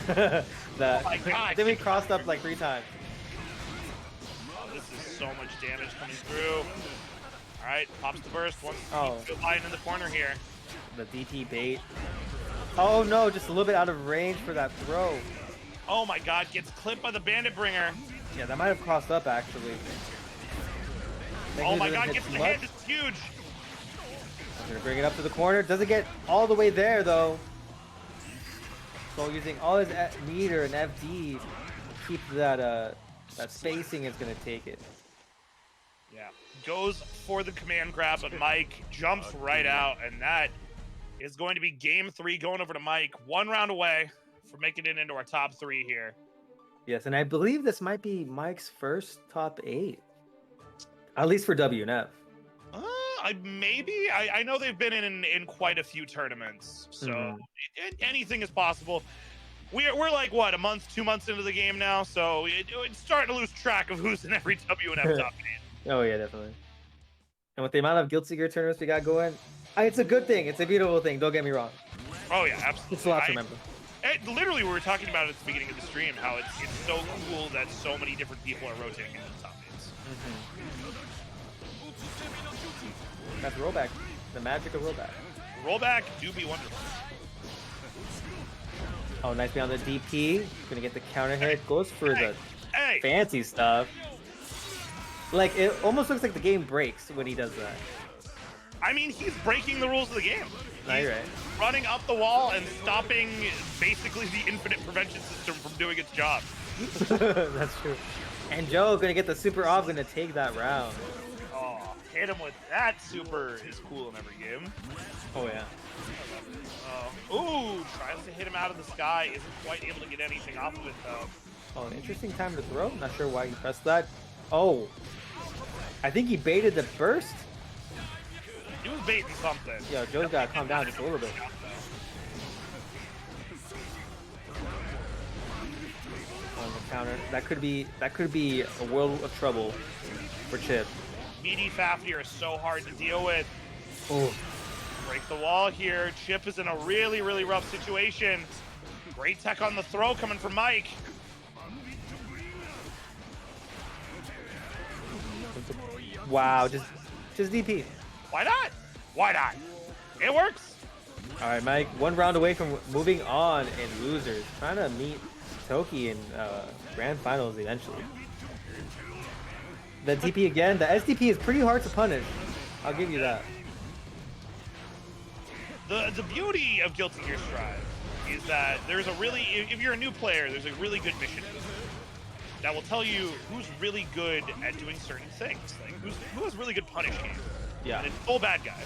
it. Oh my god. Then we crossed up like 3 times. Oh, this is so much damage coming through. All right, pops the burst. Once lying in the corner here. The DP bait. Oh no, just a little bit out of range for that throw. Oh my god, gets clipped by the Bandit Bringer. Yeah, that might have crossed up actually. Oh my god, gets the hit. It's huge. Gonna bring it up to the corner. Doesn't get all the way there though. So using all his meter and FD to keep that spacing is gonna take it. Yeah, goes for the command grab, but Mike jumps right out, and that is going to be game 3 going over to Mike. 1 round away from making it into our top 3 here. Yes, and I believe this might be Mike's first top 8. At least for WNF. I know they've been in quite a few tournaments, so anything is possible. We're like what, a month, 2 months into the game now, so it's starting to lose track of who's in every WNF top 8. Oh yeah, definitely. And with the amount of Guilty Gear tournaments we got going, it's a good thing. It's a beautiful thing. Don't get me wrong. Oh yeah, absolutely. It's a lot to remember. Literally, we were talking about it at the beginning of the stream, how it's so cool that so many different people are rotating into the top 8s. That's rollback. The magic of rollback. Rollback do be wonderful. Oh, nice be on the DP. Gonna get the counter hit. Goes for the Hey! fancy stuff. Like, it almost looks like the game breaks when he does that. I mean, he's breaking the rules of the game. No, you're right. Running up the wall and stopping basically the infinite prevention system from doing its job. That's true. And Joe gonna get the super off, gonna take that round. Oh, hit him with that super is cool in every game. Oh yeah. Ooh, tries to hit him out of the sky, isn't quite able to get anything off of it though. Oh, an interesting time to throw. Not sure why he pressed that. Oh, I think he baited the burst. He was baiting something. Yo, Joe's gotta calm down just a little bit. On the counter, that could be a world of trouble for Chip. Meaty Fafnir is so hard to deal with. Oh, Break the wall here. Chip is in a really, really rough situation. Great tech on the throw coming from Mike. wow, just DP. Why not? Why not? It works. All right, Mike, one round away from moving on in losers. Trying to meet Toki in grand finals eventually. The DP again. The SDP is pretty hard to punish. I'll give you that. The beauty of Guilty Gear Strive is that there's a really, if you're a new player, there's a really good mission that will tell you who's really good at doing certain things. Like who has really good punish games. Yeah. And it's Soul Bad Guy.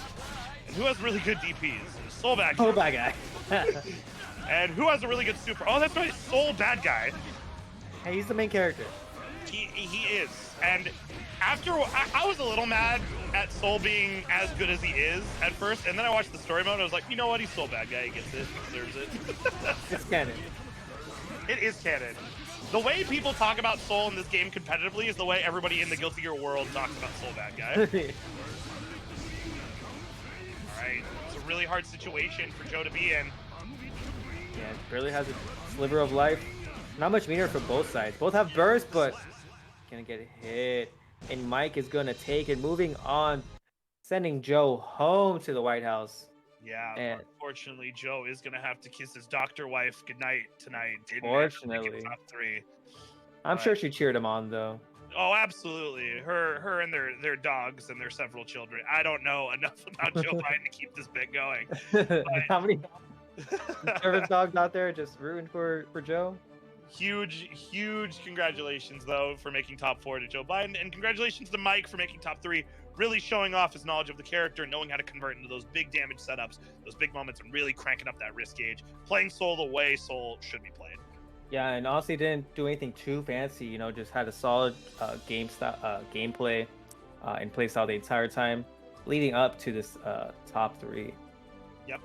And who has really good DPs? Soul Bad Guy. Oh, bad guy. And who has a really good super? Oh, that's right, Soul Bad Guy. Hey, he's the main character. He is. And after, I was a little mad at Soul being as good as he is at first, and then I watched the story mode, and I was like, you know what, he's Soul Bad Guy, he gets it, he deserves it. It's canon. It is canon. The way people talk about Soul in this game competitively is the way everybody in the Guilty Gear world talks about Soul Bad Guy. Alright, it's a really hard situation for Joe to be in. Yeah, barely has a sliver of life. Not much meter for both sides. Both have burst, but gonna get hit. And Mike is gonna take it. Moving on, sending Joe home to the White House. Yeah, And unfortunately, Joe is gonna have to kiss his doctor wife goodnight tonight. Didn't Fortunately. make it top 3. I'm sure she cheered him on though. Oh, absolutely. Her and their dogs and their several children. I don't know enough about Joe Biden to keep this bit going. How many service dogs out there just rooting for Joe? Huge congratulations though for making top 4 to Joe Biden, and congratulations to Mike for making top 3, really showing off his knowledge of the character and knowing how to convert into those big damage setups, those big moments, and really cranking up that risk gauge, playing Soul the way Soul should be played. Yeah, and honestly didn't do anything too fancy, you know, just had a solid gameplay and play style the entire time leading up to this top 3. Yep.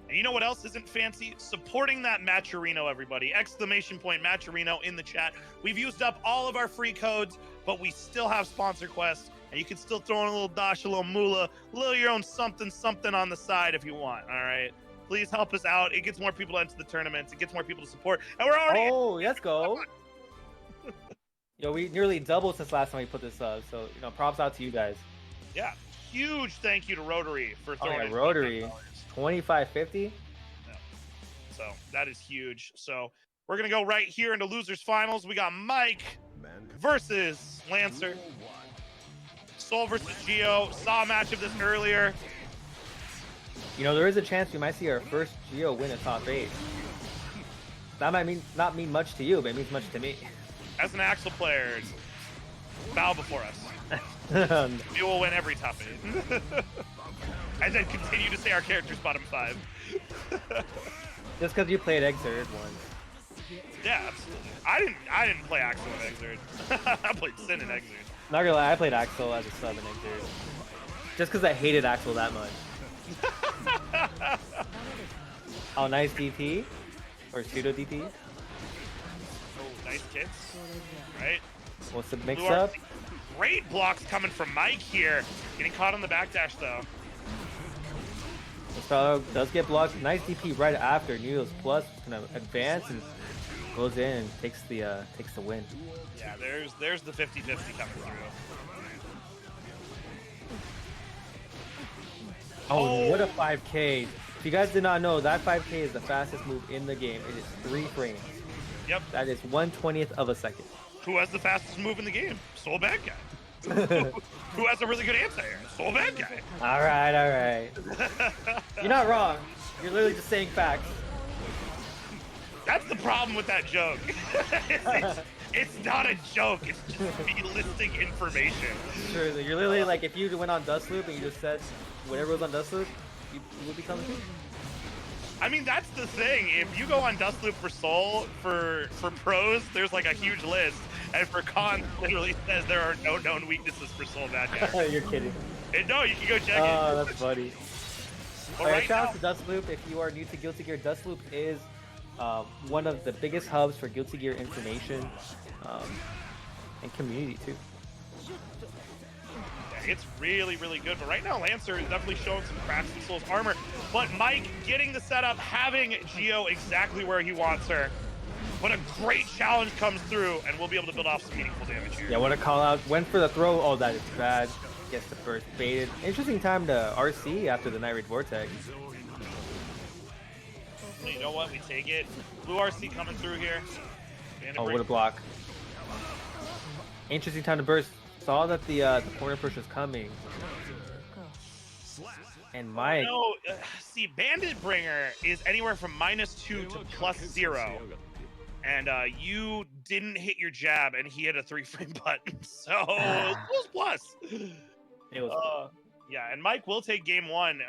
And you know what else isn't fancy? Supporting that Matcherino, everybody. Exclamation point Matcherino in the chat. We've used up all of our free codes, but we still have sponsor quests, and you can still throw in a little dash, a little moolah, a little your own something on the side if you want, all right? Please help us out. It gets more people to enter the tournaments. It gets more people to support, and we're already... Oh, let's go. Yo, we nearly doubled since last time we put this up, so, you know, props out to you guys. Yeah, huge thank you to Rotary for throwing in Rotary. $25. $25.50. Yeah. So that is huge. So we're gonna go right here into losers finals. We got Mike versus Lancer. Soul versus Geo. Saw a match of this earlier. You know, there is a chance we might see our first Geo win a top 8. That might not mean much to you, but it means much to me. As an Axel player, bow before us. We will win every top 8. And then continue to say our character's bottom 5. Just because you played Exert once. Yeah, absolutely. I didn't play Axel in Exert. I played Sin in Exert. Not gonna lie, I played Axel as a sub in Xrd. Just because I hated Axel that much. Oh, nice DP. Or pseudo DP. Oh, nice hits. Right. What's the mix Blue up? RC. Great blocks coming from Mike here. Getting caught on the backdash though. This fellow does get blocked. Nice DP right after. Noodles plus kind of advance and goes in and takes the win. Yeah, there's the 50-50 coming through. Oh, what a 5K. If you guys did not know, that 5K is the fastest move in the game. It is 3 frames. Yep. That is 1/20th of a second. Who has the fastest move in the game? Soul Bad Guy. Who has a really good anti-air? Soul Bad Guy. All right. You're not wrong. You're literally just saying facts. That's the problem with that joke. It's not a joke. It's just me listing information. Sure, you're literally like if you went on Dustloop and you just said whatever was on Dustloop, you would become true. I mean, that's the thing. If you go on Dustloop for Soul, for pros, there's like a huge list. And for cons, literally says there are no known weaknesses for Soul Bad Guy. You're kidding. No, you can go check it. Oh, that's funny. But right shout out to Dustloop. If you are new to Guilty Gear, Dustloop is one of the biggest hubs for Guilty Gear information and community too. It's really, really good. But right now, Lancer is definitely showing some cracks in Soul's armor. But Mike getting the setup, having Geo exactly where he wants her. But a great challenge comes through, and we'll be able to build off some meaningful damage here. Yeah, what a call out. Went for the throw. Oh, that is bad. Gets the first baited. Interesting time to RC after the Night Raid Vortex. Well, you know what? We take it. Blue RC coming through here. Oh, what a block. Interesting time to burst. Saw that the corner push was coming. And Mike. No, see, Bandit Bringer is anywhere from -2 to +0. And you didn't hit your jab, and he hit a 3-frame button. So it was plus. It was. Yeah, and Mike will take game 1.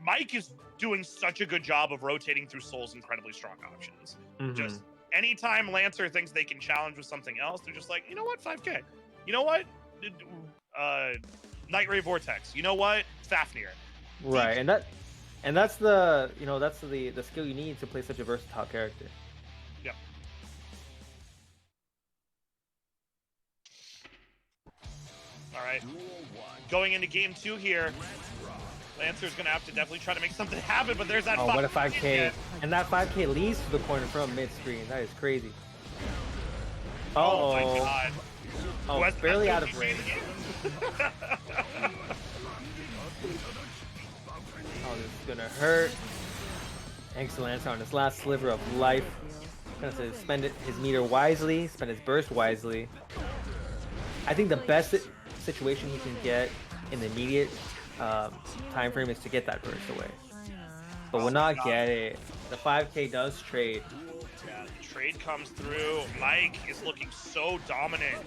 Mike is doing such a good job of rotating through Soul's incredibly strong options. Just anytime Lancer thinks they can challenge with something else, they're just like, you know what, 5K. You know what, Night Ray Vortex. You know what, Fafnir. Right, and that's the that's the skill you need to play such a versatile character. Yep. All right. Going into game 2 here. Lancer's going to have to definitely try to make something happen, but there's that. Oh, what a 5K. And that 5K leads to the corner from mid-screen. That is crazy. Oh my god. Oh, barely out of range. Oh, this is going to hurt. Thanks to Lancer on his last sliver of life. Going to spend his meter wisely, spend his burst wisely. I think the best situation he can get in the immediate time frame is to get that burst away, but will not get it. The 5K does trade. Yeah, the trade comes through. Mike is looking so dominant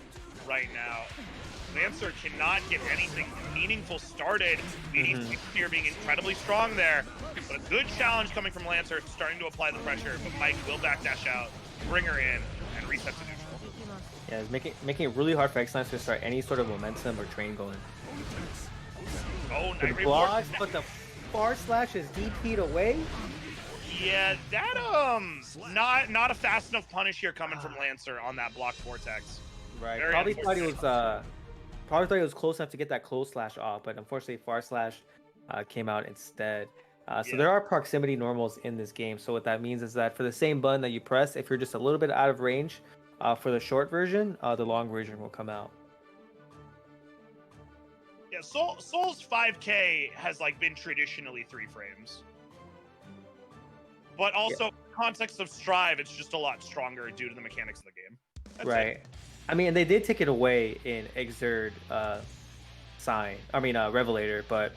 right now. Lancer cannot get anything meaningful started. Here being incredibly strong there, but a good challenge coming from Lancer, starting to apply the pressure. But Mike will backdash out, bring her in, and reset to neutral. Yeah, it's making it really hard for X-Lance to start any sort of momentum or train going. Oh, Night Raid blocks, but the far slash is DP'd away. Yeah, that not a fast enough punish here coming from Lancer on that block Vortex. Right. Probably thought he was close enough to get that close slash off, but unfortunately far slash came out instead. So there are proximity normals in this game. So what that means is that for the same button that you press, if you're just a little bit out of range, for the short version, the long version will come out. Yeah, Soul's 5K has been traditionally 3 frames. But also, in the context of Strive, it's just a lot stronger due to the mechanics of the game. That's right. it. I mean, they did take it away in Xrd Revelator, but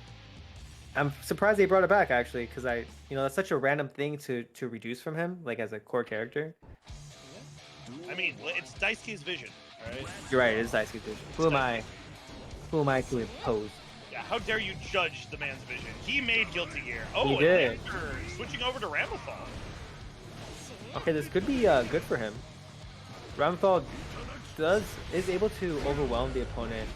I'm surprised they brought it back actually, because that's such a random thing to reduce from him, as a core character. I mean, it's Daisuke's vision, right? You're right, it is Daisuke's vision. Who am I to impose? Yeah, how dare you judge the man's vision? He made Guilty Gear. Oh, he did. Switching over to Ramlethal. Okay, this could be good for him. Ramlethal is able to overwhelm the opponent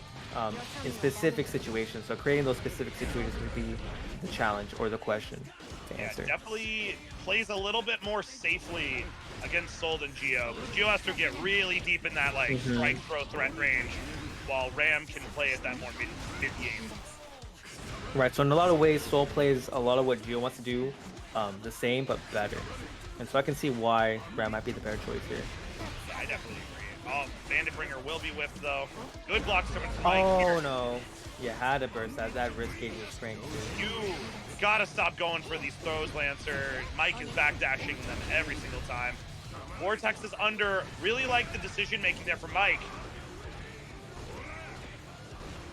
in specific situations. So creating those specific situations would be the challenge or the question to answer. Definitely plays a little bit more safely against Soul than Geo. Geo has to get really deep in that like strike throw threat range, while Ram can play at that more mid game. Right. So in a lot of ways, Soul plays a lot of what Geo wants to do, the same but better. And so I can see why Ram might be the better choice here. Yeah, I definitely agree. Oh, Bandit Bringer will be whiffed though. Good blocks coming from Mike Oh here. no. You had to burst that risk gauge was cranked. You gotta stop going for these throws, Lancer. Mike is backdashing them every single time. Vortex is under. Really like the decision making there from Mike.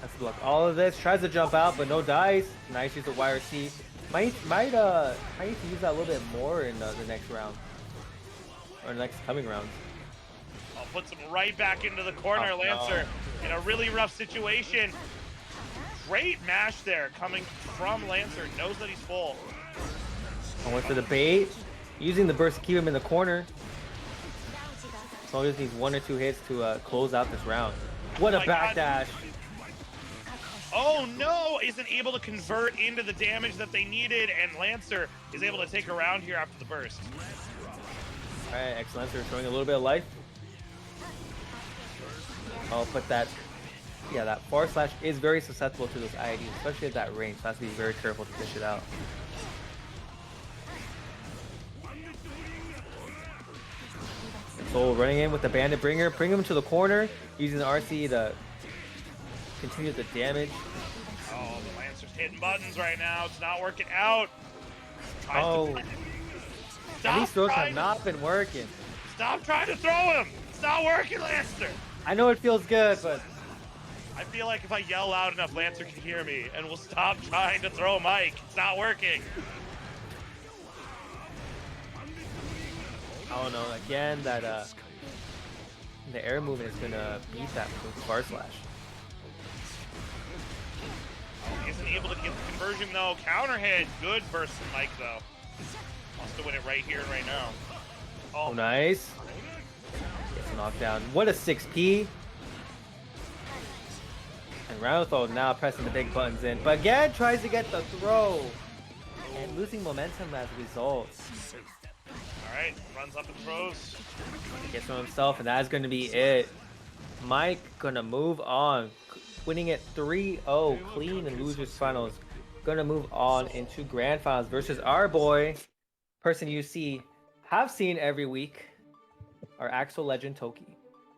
Let's block all of this. Tries to jump out, but no dice. Nice use of YRC. Might need to use that a little bit more in the next round. Or next coming rounds. Puts him right back into the corner. Oh, Lancer in a really rough situation. Great mash there coming from Lancer. Knows that he's full. I went for the bait. Using the burst to keep him in the corner. So just needs 1 or 2 hits to close out this round. What a backdash. Oh no! Isn't able to convert into the damage that they needed, and Lancer is able to take a round here after the burst. Alright, X-Lancer showing a little bit of life. Oh, but that far slash is very susceptible to those IIDs, especially at that range. So has to be very careful to dish it out. So running in with the Bandit Bringer, bring him to the corner, using the RC to continue the damage. Oh, the Lancer's hitting buttons right now. It's not working out. These throws have not been working. Stop trying to throw him. It's not working, Lancer. I know it feels good, but I feel like if I yell loud enough, Lancer can hear me and will stop trying to throw Mike. It's not working. I don't know. Again, that the air movement is gonna beat that with far slash. Oh, he isn't able to get the conversion though. Counter hit. Good burst from Mike though. Wants to win it right here and right now. Oh, nice. Gets knocked down. What a 6P. And Roundthrow now pressing the big buttons in. But again, tries to get the throw. And losing momentum as a result. Alright, runs up and throws. Gets from himself, and that's going to be it. Mike gonna move on. Winning it 3-0 clean in losers finals. Gonna move on into grand finals versus our boy, person you have seen every week, our Axel legend Toki.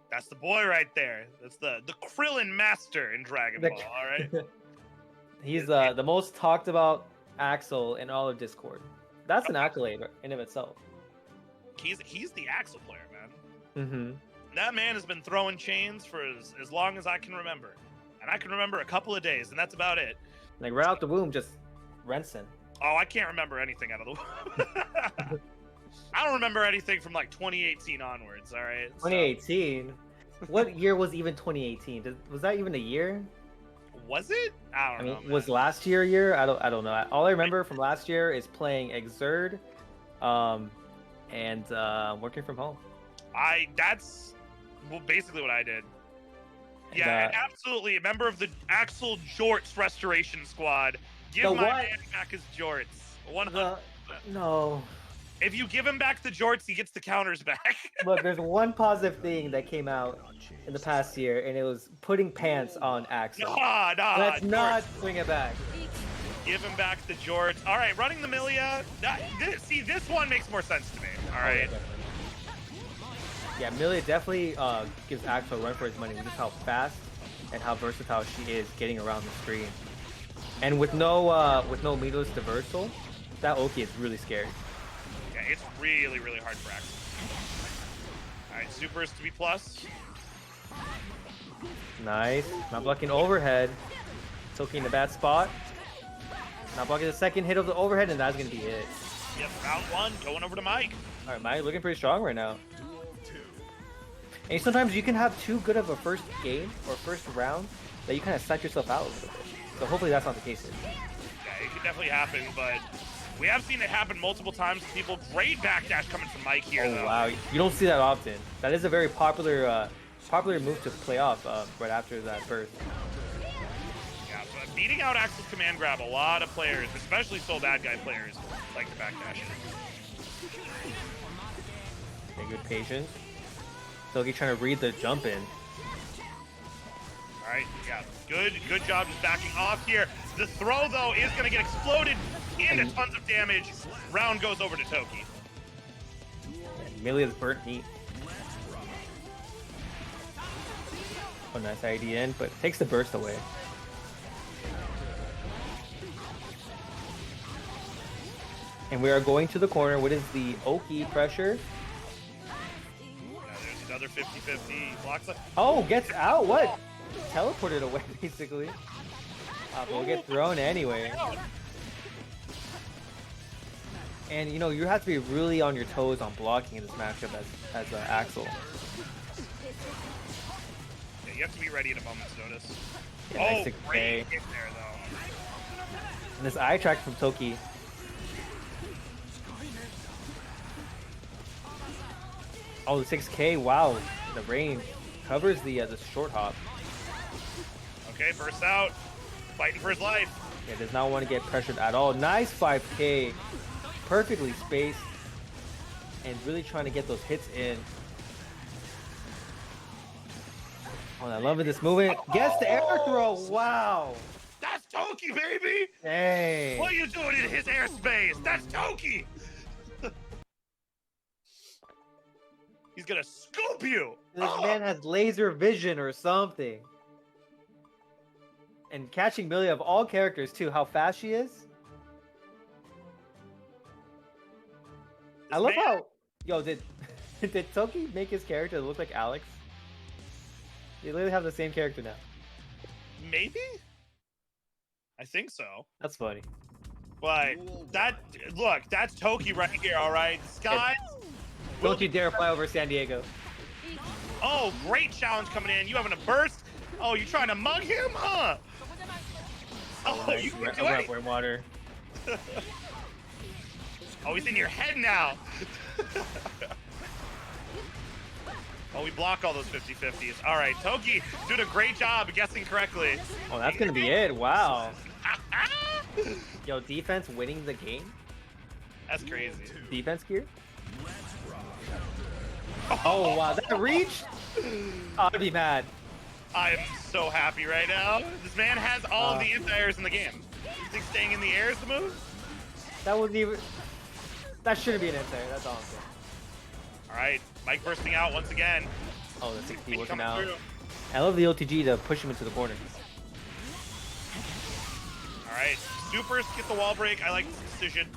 That's the boy right there. That's the Krillin master in Dragon Ball, alright? He's the most talked about Axel in all of Discord. That's an accolade in of itself. He's the Axel player, man. Mm-hmm. That man has been throwing chains for as long as I can remember. And I can remember a couple of days, and that's about it. Like right out the womb, just rinsing. Oh, I can't remember anything out of the womb. I don't remember anything from like 2018 onwards, alright? 2018? What year was even 2018? Was that even a year? Was it? I don't know. Man. Was last year a year? I don't know. All I remember from last year is playing Exerd, and working from home. That's basically what I did. Yeah, and absolutely a member of the Axel Jorts restoration squad. Give my man back his jorts. 100%. No. If you give him back the jorts, he gets the counters back. Look, there's one positive thing that came out in the past year, and it was putting pants on Axel. Let's not bring it back. Give him back the jorts. All right, running the Milia. See, this one makes more sense to me. All right. Yeah, Milia definitely gives Axel a run for his money. Just how fast and how versatile she is getting around the screen. And with no meterless diversal, that Oki is really scary. Yeah, it's really, really hard for Axel. All right, supers to be plus. Nice. Not blocking overhead. Toki in the bad spot. Not blocking the second hit of the overhead, and that's going to be it. Yep, round one, going over to Mike. All right, Mike looking pretty strong right now. And sometimes you can have too good of a first game or first round that you kind of psych yourself out a little bit. So hopefully that's not the case here. Yeah, it could definitely happen, but we have seen it happen multiple times to people. Great backdash coming from Mike here, though. Wow. You don't see that often. That is a very popular popular move to play off right after that burst. Yeah, but beating out Axel's command grab, a lot of players, especially Soul Bad Guy players, like to backdash it. Okay, good patience. Toki trying to read the jump in. All right, yeah, good job just backing off here. The throw, though, is going to get exploded into tons of damage. Round goes over to Toki. Amelia's burnt meat. Oh, nice ID in, but takes the burst away. And we are going to the corner. What is the Oki pressure? Yeah, there's another 50-50. Blocks it. Oh, gets out. What? Teleported away, basically. But we'll get thrown anyway. And you know, you have to be really on your toes on blocking in this matchup as Axel. Yeah, you have to be ready at a moment's notice. Yeah, oh, great hit there, though. And this eye track from Toki. Oh, the 6K, wow. The range covers the short hop. Okay, bursts out. Fighting for his life. Yeah, does not want to get pressured at all. Nice 5K. Perfectly spaced. And really trying to get those hits in. Oh, I'm loving this movement. Gets the air throw. Wow. That's Toki, baby! Hey. What are you doing in his airspace? That's Toki! He's gonna scoop you! This man has laser vision or something. And catching Millie of all characters too, how fast she is. I love how, yo, did Toki make his character look like Alex? You literally have the same character now. Maybe? I think so. That's funny. But look, that's Toki right here, alright? Skies. Don't you dare fly over San Diego. Oh, great challenge coming in. You having a burst? Oh, you trying to mug him? Huh? Oh, Nice. you can do Right it. water. Oh, he's in your head now. Oh, we block all those 50-50s. All right, Toki doing a great job guessing correctly. Oh, that's going to be it. Wow. Yo, defense winning the game? That's crazy. Defense gear? Oh, wow. That reached? I'd be mad. I am so happy right now. This man has all of the anti-airs in the game. You think staying in the air is the move? That wasn't even... That shouldn't be an anti-air. That's all I'm saying. All right, Mike bursting out once again. Oh, the 60 working out. Through. I love the OTG to push him into the corner. All right, supers get the wall break. I like this decision.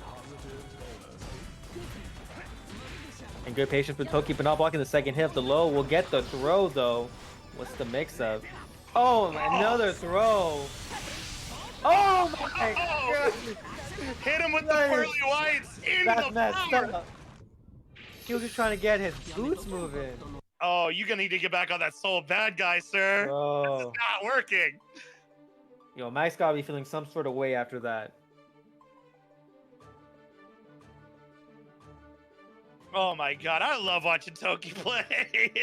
And good patience with Toki, but not blocking the second hit. The low will get the throw, though. What's the mix-up? Oh, another throw. Oh, my God. Hit him with the pearly whites into the floor. He was just trying to get his boots moving. Oh, you're going to need to get back on that Soul Bad Guy, sir. Bro. This is not working. Yo, Mike's got to be feeling some sort of way after that. Oh my God, I love watching Toki play.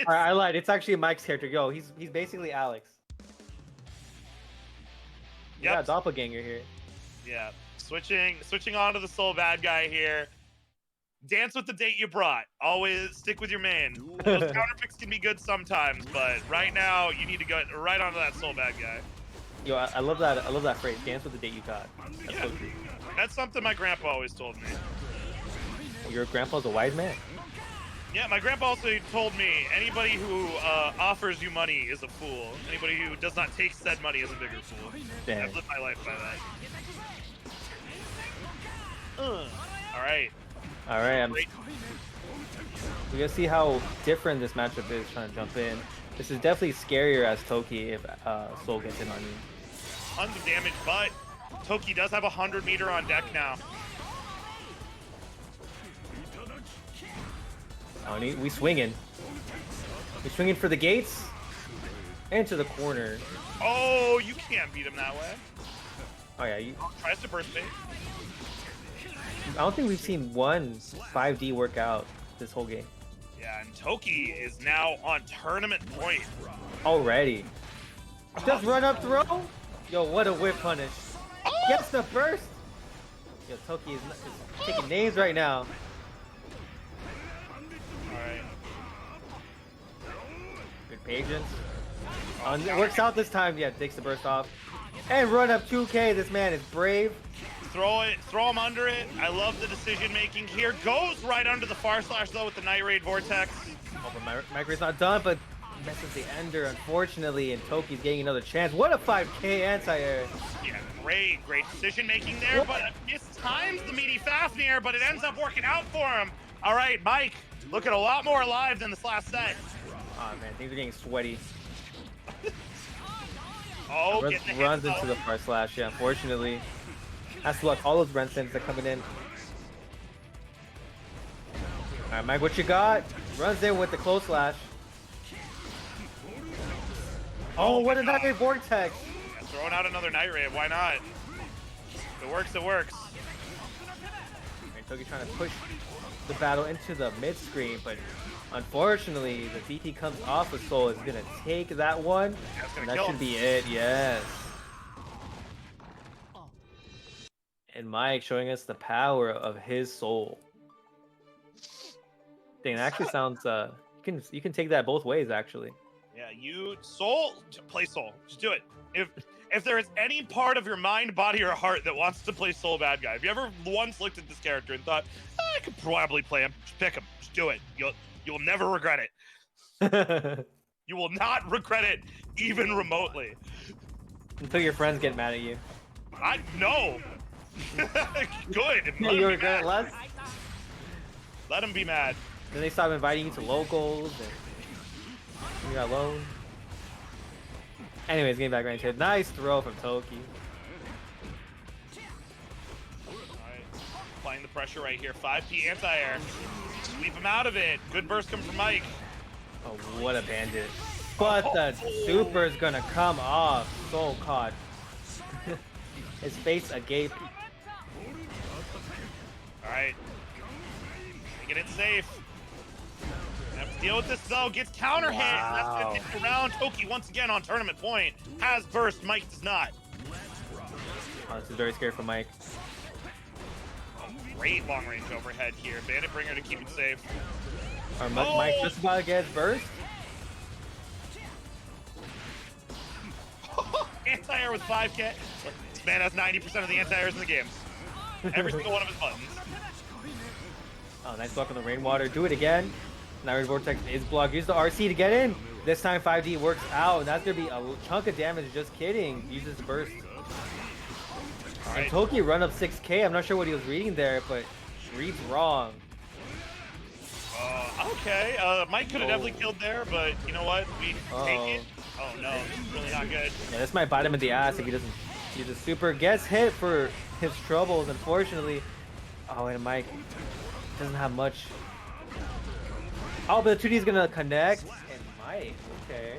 I lied. It's actually Mike's character. Yo, he's basically Alex. Yeah, doppelganger here. Yeah, switching on to the Soul Bad Guy here. Dance with the date you brought. Always stick with your man. Those counter picks can be good sometimes, but right now you need to go right onto that Soul Bad Guy. Yo, I love that. I love that phrase. Dance with the date you got. That's so true. That's something my grandpa always told me. Your grandpa's a wise man. Yeah, my grandpa also told me anybody who offers you money is a fool. Anybody who does not take said money is a bigger fool. Damn. I've lived my life by that. All right. All right. We're gonna see how different this matchup is. Trying to jump in. This is definitely scarier as Toki if Soul gets in on you. Tons of damage, but Toki does have 100 meter on deck now. Oh, we swinging. We're swinging for the gates and to the corner. Oh, you can't beat him that way. Oh yeah, Tries to burst bait. I don't think we've seen one 5D work out this whole game. Yeah, and Toki is now on tournament point. Already. Just run up throw? Yo, what a whip punish. Oh! Gets the burst. Yo, Toki is taking names right now. Alright. Good patience. It works out this time. Yeah, takes the burst off. And run up 2K. This man is brave. Throw him under it. I love the decision making here. Goes right under the far slash though with the Night Raid Vortex. Oh, but Micro's not done, but messes the ender, unfortunately, and Toki's getting another chance. What a 5K anti-air. Yeah, great decision making there, but mistimes the meaty Fafnir, but it ends up working out for him. All right, Mike, looking a lot more alive than this last set. Oh man, things are getting sweaty. Oh, runs into the far slash, yeah, unfortunately. Has to luck all those Renstons that coming in. Alright, Mike, what you got? Runs in with the close slash. Oh, what a Night Raid Vortex! Yeah, throwing out another Night Raid, why not? If it works, it works. And Toki trying to push the battle into the mid screen, but unfortunately, the DP comes off of Soul is gonna take that one. And that should be it, yes. And Mike showing us the power of his Soul. Dang, it actually sounds you can take that both ways actually. Yeah, play Soul. Just do it. If there is any part of your mind, body, or heart that wants to play Soul bad guy, if you ever once looked at this character and thought, I could probably play him, just pick him. Just do it. You'll never regret it. You will not regret it, even remotely. Until your friends get mad at you. No. Good. Yeah, you regret less? Let them be mad. Then they stop inviting you to locals and you got alone. Anyways, getting back right into it. Nice throw from Toki. Alright. Applying the pressure right here. 5P anti-air. Sweep him out of it. Good burst coming from Mike. Oh, what a bandit. But the super is gonna come off. Soul caught. His face agape. Alright. Making it safe. Have to deal with this though. Gets counter hit. And that's gonna hit the round. Toki once again on tournament point. Has burst. Mike does not. Oh, this is very scary for Mike. Great long range overhead here. Bandit Bringer to keep it safe. Mike just about to get his burst. Anti-air with 5K. This man has 90% of the anti-airs in the game. Every single one of his buttons. Oh, nice block on the rainwater. Do it again. Night Raid Vortex is blocked. Use the RC to get in. This time 5D works out. And that's going to be a chunk of damage. Just kidding. Uses burst. All And right. Toki run up 6K. I'm not sure what he was reading there, but reads wrong. Okay. Mike could have definitely killed there, but you know what? We take it. Oh no, really not good. Yeah, this might bite him in the ass if he doesn't use the super. Gets hit for his troubles, unfortunately. Oh, and Mike doesn't have much. Oh, but the 2D is gonna connect. And Mike, okay.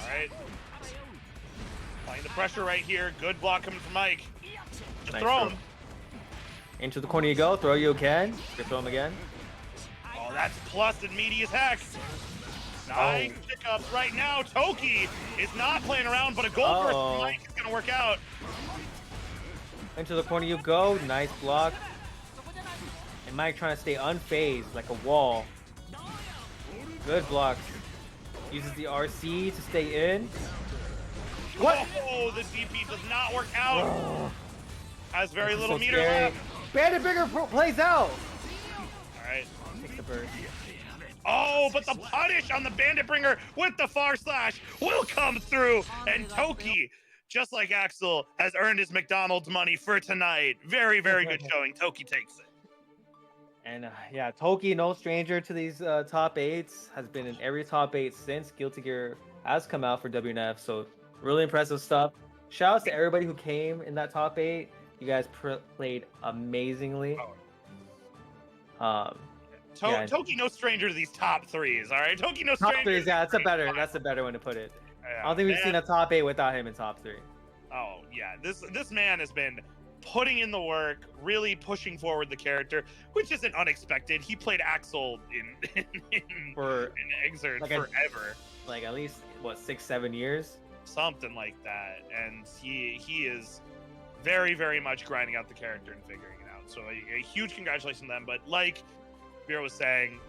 Alright. Applying the pressure right here. Good block coming from Mike. Just Nice throw throw. him. Into the corner you go. Throw you can. Just throw him again. Oh, that's plus and meaty as heck. Nice pickups right now. Toki is not playing around, but a gold burst from Mike is gonna work out. Into the corner you go. Nice block. And Mike trying to stay unfazed like a wall. Good blocks. Uses the RC to stay in. What? Oh, the DP does not work out. Has very little So meter scary. left. Bandit Bringer plays out. Alright. Takes the burst. Oh, but the punish on the Bandit Bringer with the far slash will come through. And Toki, just like Axel, has earned his McDonald's money for tonight. Very, very good showing. Toki takes it. And yeah, Toki, no stranger to these top 8s, has been in every top 8 since Guilty Gear has come out for WNF. So really impressive stuff. Shout out to everybody who came in that top 8. You guys played amazingly. Toki, no stranger to these top 3s. All right, Toki, no stranger. Top 3s, yeah, that's a better one to put it. Yeah, I don't think we've seen a top 8 without him in top 3. Oh yeah, this man has been putting in the work, really pushing forward the character, which isn't unexpected. He played Axel in Exert like forever. Like at least what 6-7 years, something like that. And he is very, very much grinding out the character and figuring it out. So a huge congratulations to them. But like Vera was saying,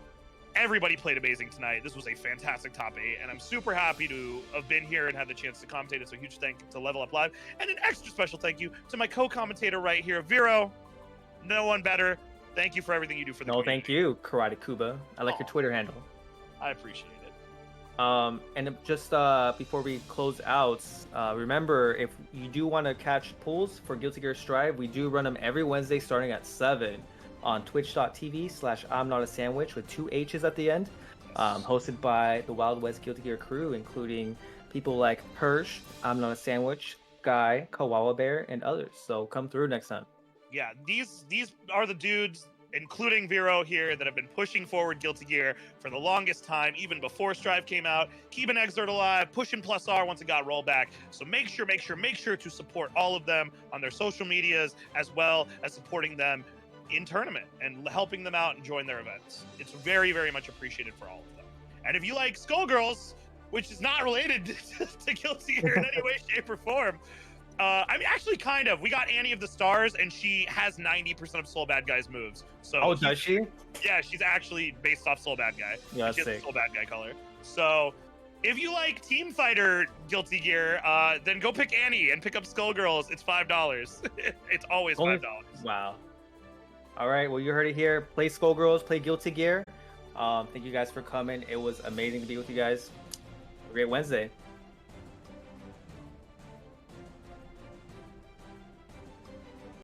everybody played amazing tonight. This was a fantastic top 8, and I'm super happy to have been here and had the chance to commentate it. So a huge thank you to Level Up Live, and an extra special thank you to my co-commentator right here, Vero. No one better. Thank you for everything you do for the community. Thank you, Karate Kuba. I like your Twitter handle. I appreciate it. And just before we close out, remember, if you do want to catch pools for Guilty Gear Strive, we do run them every Wednesday starting at 7 on twitch.tv/I'mNotASandwich with 2 H's at the end. Hosted by the Wild West Guilty Gear crew, including people like Hirsch, I'm Not a Sandwich, Guy, Koala Bear, and others. So come through next time. Yeah, these are the dudes, including Vero here, that have been pushing forward Guilty Gear for the longest time, even before Strive came out, keeping Exert alive, pushing Plus R once it got rolled back. So make sure to support all of them on their social medias, as well as supporting them in tournament and helping them out and join their events. It's very, very much appreciated for all of them. And if you like Skullgirls, which is not related to Guilty Gear in any way, shape, or form, I mean, actually, kind of. We got Annie of the Stars, and she has 90% of Soul Bad Guy's moves. So does she? Yeah, she's actually based off Soul Bad Guy. Yeah, she has the Soul Bad Guy color. So if you like Team Fighter Guilty Gear, then go pick Annie and pick up Skullgirls. It's $5. It's always $5. Wow. All right, well, you heard it here. Play Skullgirls, play Guilty Gear. Thank you guys for coming. It was amazing to be with you guys. Have a great Wednesday.